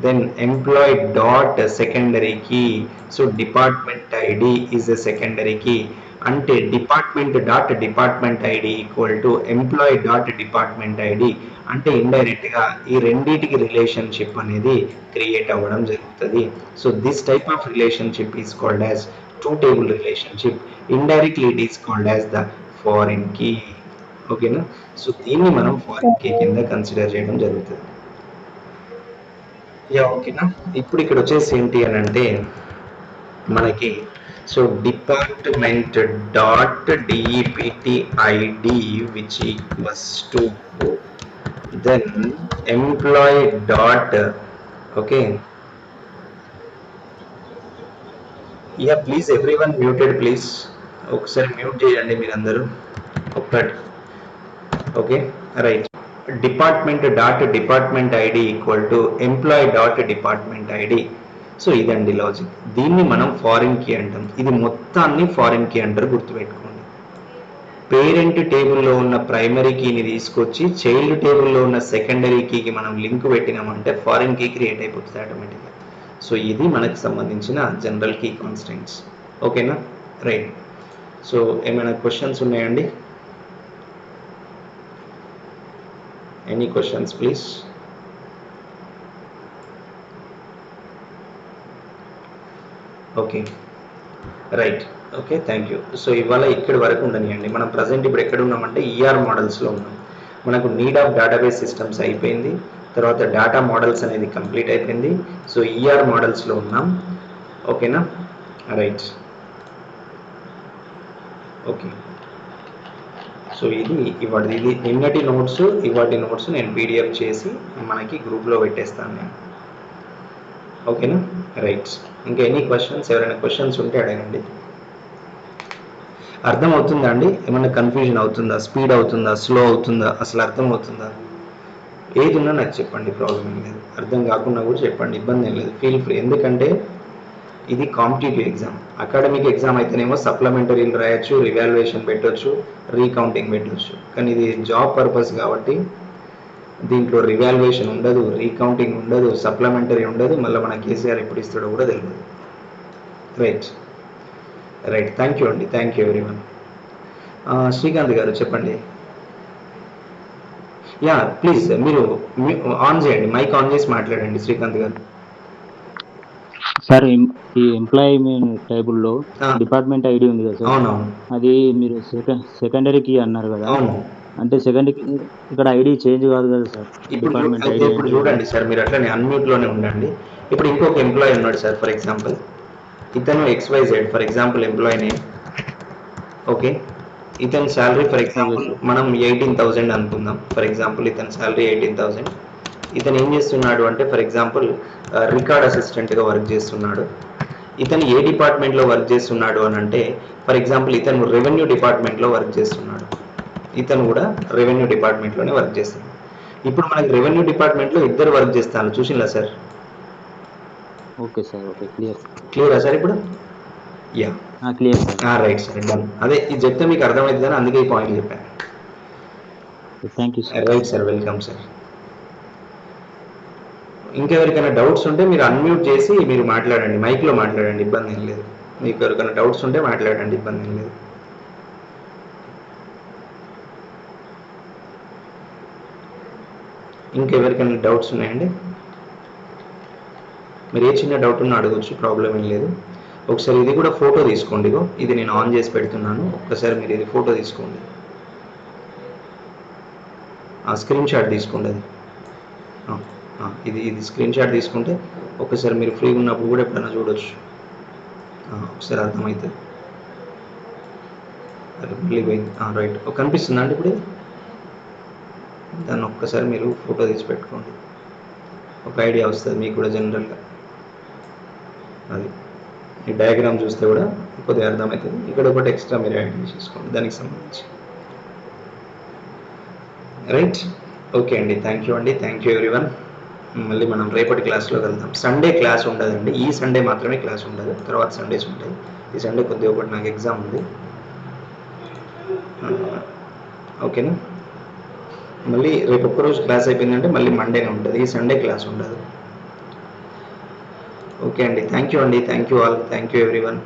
then employee dot secondary key, so department id is a secondary key. అంటే department dot department ID equal to employee dot department ID అంటే ఇండైరెక్ట్గా ఈ రెండింటికి relationship అనేది create అవ్వడం జరుగుతుంది. So this type of relationship is called as two table relationship. Indirectly it is called as the foreign key. ఓకేనా? So దీన్ని మనం ఫారిన్ కీ కింద కన్సిడర్ చేయడం జరుగుతుంది. యా ఓకేనా? ఇప్పుడు ఇక్కడ వచ్చేసి ఏంటి అని అంటే మనకి so department dot dept id which equals to then employee dot okay yeah please everyone muted please ఒకసారి మ్యూట్ చేయండి మీరందరూ ఒక్కటి. Okay right, department dot department ID equal to employee dot department ID. So ఇదండి logic. దీన్ని మనం foreign key అంటాం. ఇది మొత్తాన్ని ఫారిన్ కీ అంటారు, గుర్తుపెట్టుకోండి. పేరెంట్ టేబుల్లో ఉన్న ప్రైమరీ కీని తీసుకొచ్చి చైల్డ్ టేబుల్లో ఉన్న సెకండరీ కీకి మనం లింక్ పెట్టినామంటే ఫారిన్ కీ క్రియేట్ అయిపోతుంది ఆటోమేటిక్గా. సో ఇది మనకు సంబంధించిన జనరల్ కీ కాన్స్టెంట్స్. ఓకేనా? రైట్. సో ఏమైనా క్వశ్చన్స్ ఉన్నాయండి? Any questions please? Okay right. Okay thank you. So ఇవాళ ఇక్కడి వరకు ఉండనియండి. మనం ప్రజెంట్ ఇప్పుడు ఎక్కడ ఉన్నామంటే ఈఆర్ మోడల్స్లో ఉన్నాం. మనకు నీడ్ ఆఫ్ డేటాబేస్ సిస్టమ్స్ అయిపోయింది, తర్వాత డేటా మోడల్స్ అనేది కంప్లీట్ అయిపోయింది. సో ఈఆర్ మోడల్స్లో ఉన్నాం. ఓకేనా? రైట్. ఓకే. సో ఇది ఇవాటి, ఇది నిన్నటి నోట్స్, ఇవాటి నోట్స్ నేను పీడిఎఫ్ చేసి మనకి గ్రూప్లో పెట్టేస్తాను నేను. ఓకేనా? రైట్. ఇంకా ఎనీ క్వశ్చన్స్? ఎవరైనా క్వశ్చన్స్ ఉంటే అడగండి. అర్థం అవుతుందా అండి? ఏమైనా కన్ఫ్యూజన్ అవుతుందా? స్పీడ్ అవుతుందా? స్లో అవుతుందా? అసలు అర్థం అవుతుందా? ఏది ఉన్నా నాకు చెప్పండి, ప్రాబ్లం ఏం లేదు. అర్థం కాకుండా కూడా చెప్పండి, ఇబ్బంది ఏం లేదు, ఫీల్ ఫ్రీ. ఎందుకంటే ఇది కాంపిటేటివ్ ఎగ్జామ్. అకాడమిక్ ఎగ్జామ్ అయితేనేమో సప్లిమెంటరీలు రాయొచ్చు, రివాల్యుయేషన్ పెట్టొచ్చు, రీకౌంటింగ్ పెట్టొచ్చు. కానీ ఇది జాబ్ పర్పస్ కాబట్టి దీంట్లో రివాల్యుయేషన్ ఉండదు, రీకౌంటింగ్ ఉండదు, సప్లిమెంటరీ ఉండదు, మళ్ళీ మన కేసీఆర్ ఎప్పుడు ఇస్తాడో కూడా తెలియదు. Right right. థ్యాంక్ యూ అండి, థ్యాంక్ యూ ఎవ్రీవన్. శ్రీకాంత్ గారు చెప్పండి. యా ప్లీజ్ మీరు ఆన్ చేయండి, మైక్ ఆన్ చేసి మాట్లాడండి శ్రీకాంత్ గారు. సార్ ఈ ఎంప్లాయ్మెంట్ టేబుల్లో డిపార్ట్మెంట్ ఐడి ఉంది కదా సార్? అవునవును. అది మీరు సెకండరీ కీ అన్నారు కదా? అవును. అంటే సెకండరీ ఇక్కడ ఐడి చేంజ్ కాదు కదా సార్? డిపార్ట్మెంట్ ఐడి ఇప్పుడు చూడండి సార్, మీరు అట్లనే అన్మ్యూట్లోనే ఉండండి. ఇప్పుడు ఇంకొక ఎంప్లాయీ ఉన్నాడు సార్, ఫర్ ఎగ్జాంపుల్ ఇతను XYZ, for example employee name. Okay, ఇతని శాలరీ ఫర్ ఎగ్జాంపుల్ మనం 18,000 అనుకుందాం. ఫర్ ఎగ్జాంపుల్ ఇతని శాలరీ 18,000. ఇతను ఏం చేస్తున్నాడు అంటే ఫర్ ఎగ్జాంపుల్ రికార్డ్ అసిస్టెంట్గా వర్క్ చేస్తున్నాడు. ఇతను ఏ డిపార్ట్మెంట్లో వర్క్ చేస్తున్నాడు అని అంటే ఫర్ ఎగ్జాంపుల్ ఇతను రెవెన్యూ డిపార్ట్మెంట్లో వర్క్ చేస్తున్నాడు. ఇతను కూడా రెవెన్యూ డిపార్ట్మెంట్లోనే వర్క్ చేస్తున్నాడు. ఇప్పుడు మనకి రెవెన్యూ డిపార్ట్మెంట్లో ఇద్దరు వర్క్ చేస్తాను, చూసిందా సార్? ఓకే సార్, ఓకే, క్లియరా సార్ ఇప్పుడు? Yeah clear sir. Right sir, done. అదే ఇది చెప్తే మీకు అర్థమవుతుందని అందుకే ఈ పాయింట్ చెప్పాను. Thank you sir. Right sir, welcome sir. ఇంకెవరికైనా డౌట్స్ ఉంటే మీరు అన్మ్యూట్ చేసి మీరు మాట్లాడండి, మైక్లో మాట్లాడండి, ఇబ్బంది ఏం లేదు. మీకు ఎవరికైనా డౌట్స్ ఉంటే మాట్లాడండి, ఇబ్బంది ఏం లేదు. ఇంకెవరికైనా డౌట్స్ ఉన్నాయండి? మీరు ఏ చిన్న డౌట్ ఉన్నా అడగచ్చు, ప్రాబ్లం ఏం లేదు. ఒకసారి ఇది కూడా ఫోటో తీసుకోండి. ఇది నేను ఆన్ చేసి పెడుతున్నాను, ఒక్కసారి మీరు ఇది ఫోటో తీసుకోండి. స్క్రీన్ షాట్ తీసుకోండి అది. ఇది స్క్రీన్ షాట్ తీసుకుంటే ఒకసారి మీరు ఫ్రీగా ఉన్నప్పుడు కూడా ఎప్పుడైనా చూడొచ్చు. ఒకసారి అర్థమవుతుంది. అది మళ్ళీ పోయింది. రైట్, కనిపిస్తుందా అండి ఇప్పుడు? దాన్ని ఒక్కసారి మీరు ఫోటో తీసి పెట్టుకోండి, ఒక ఐడియా వస్తుంది మీకు కూడా జనరల్గా. అది ఈ డయాగ్రామ్ చూస్తే కూడా కొద్దిగా అర్థమవుతుంది. ఇక్కడ ఒకటి ఎక్స్ట్రా మీరు యాడ్ చేసుకోండి దానికి సంబంధించి. రైట్, ఓకే అండి, థ్యాంక్ యూ అండి, థ్యాంక్ యూ ఎవ్రీవన్. మళ్ళీ మనం రేపటి క్లాస్లో వెళ్దాం. సండే క్లాస్ ఉండదండి, ఈ సండే మాత్రమే క్లాస్ ఉండదు, తర్వాత సండేస్ ఉంటాయి. ఈ సండే కొద్దిగా ఒకటి నాకు ఎగ్జామ్ ఉంది. ఓకేనా? మళ్ళీ రేపు ఒక్కరోజు క్లాస్ అయిపోయిందంటే మళ్ళీ మండేనే ఉంటుంది, ఈ సండే క్లాస్ ఉండదు. ఓకే అండి, థ్యాంక్ యూ అండి, thank you all, thank you everyone.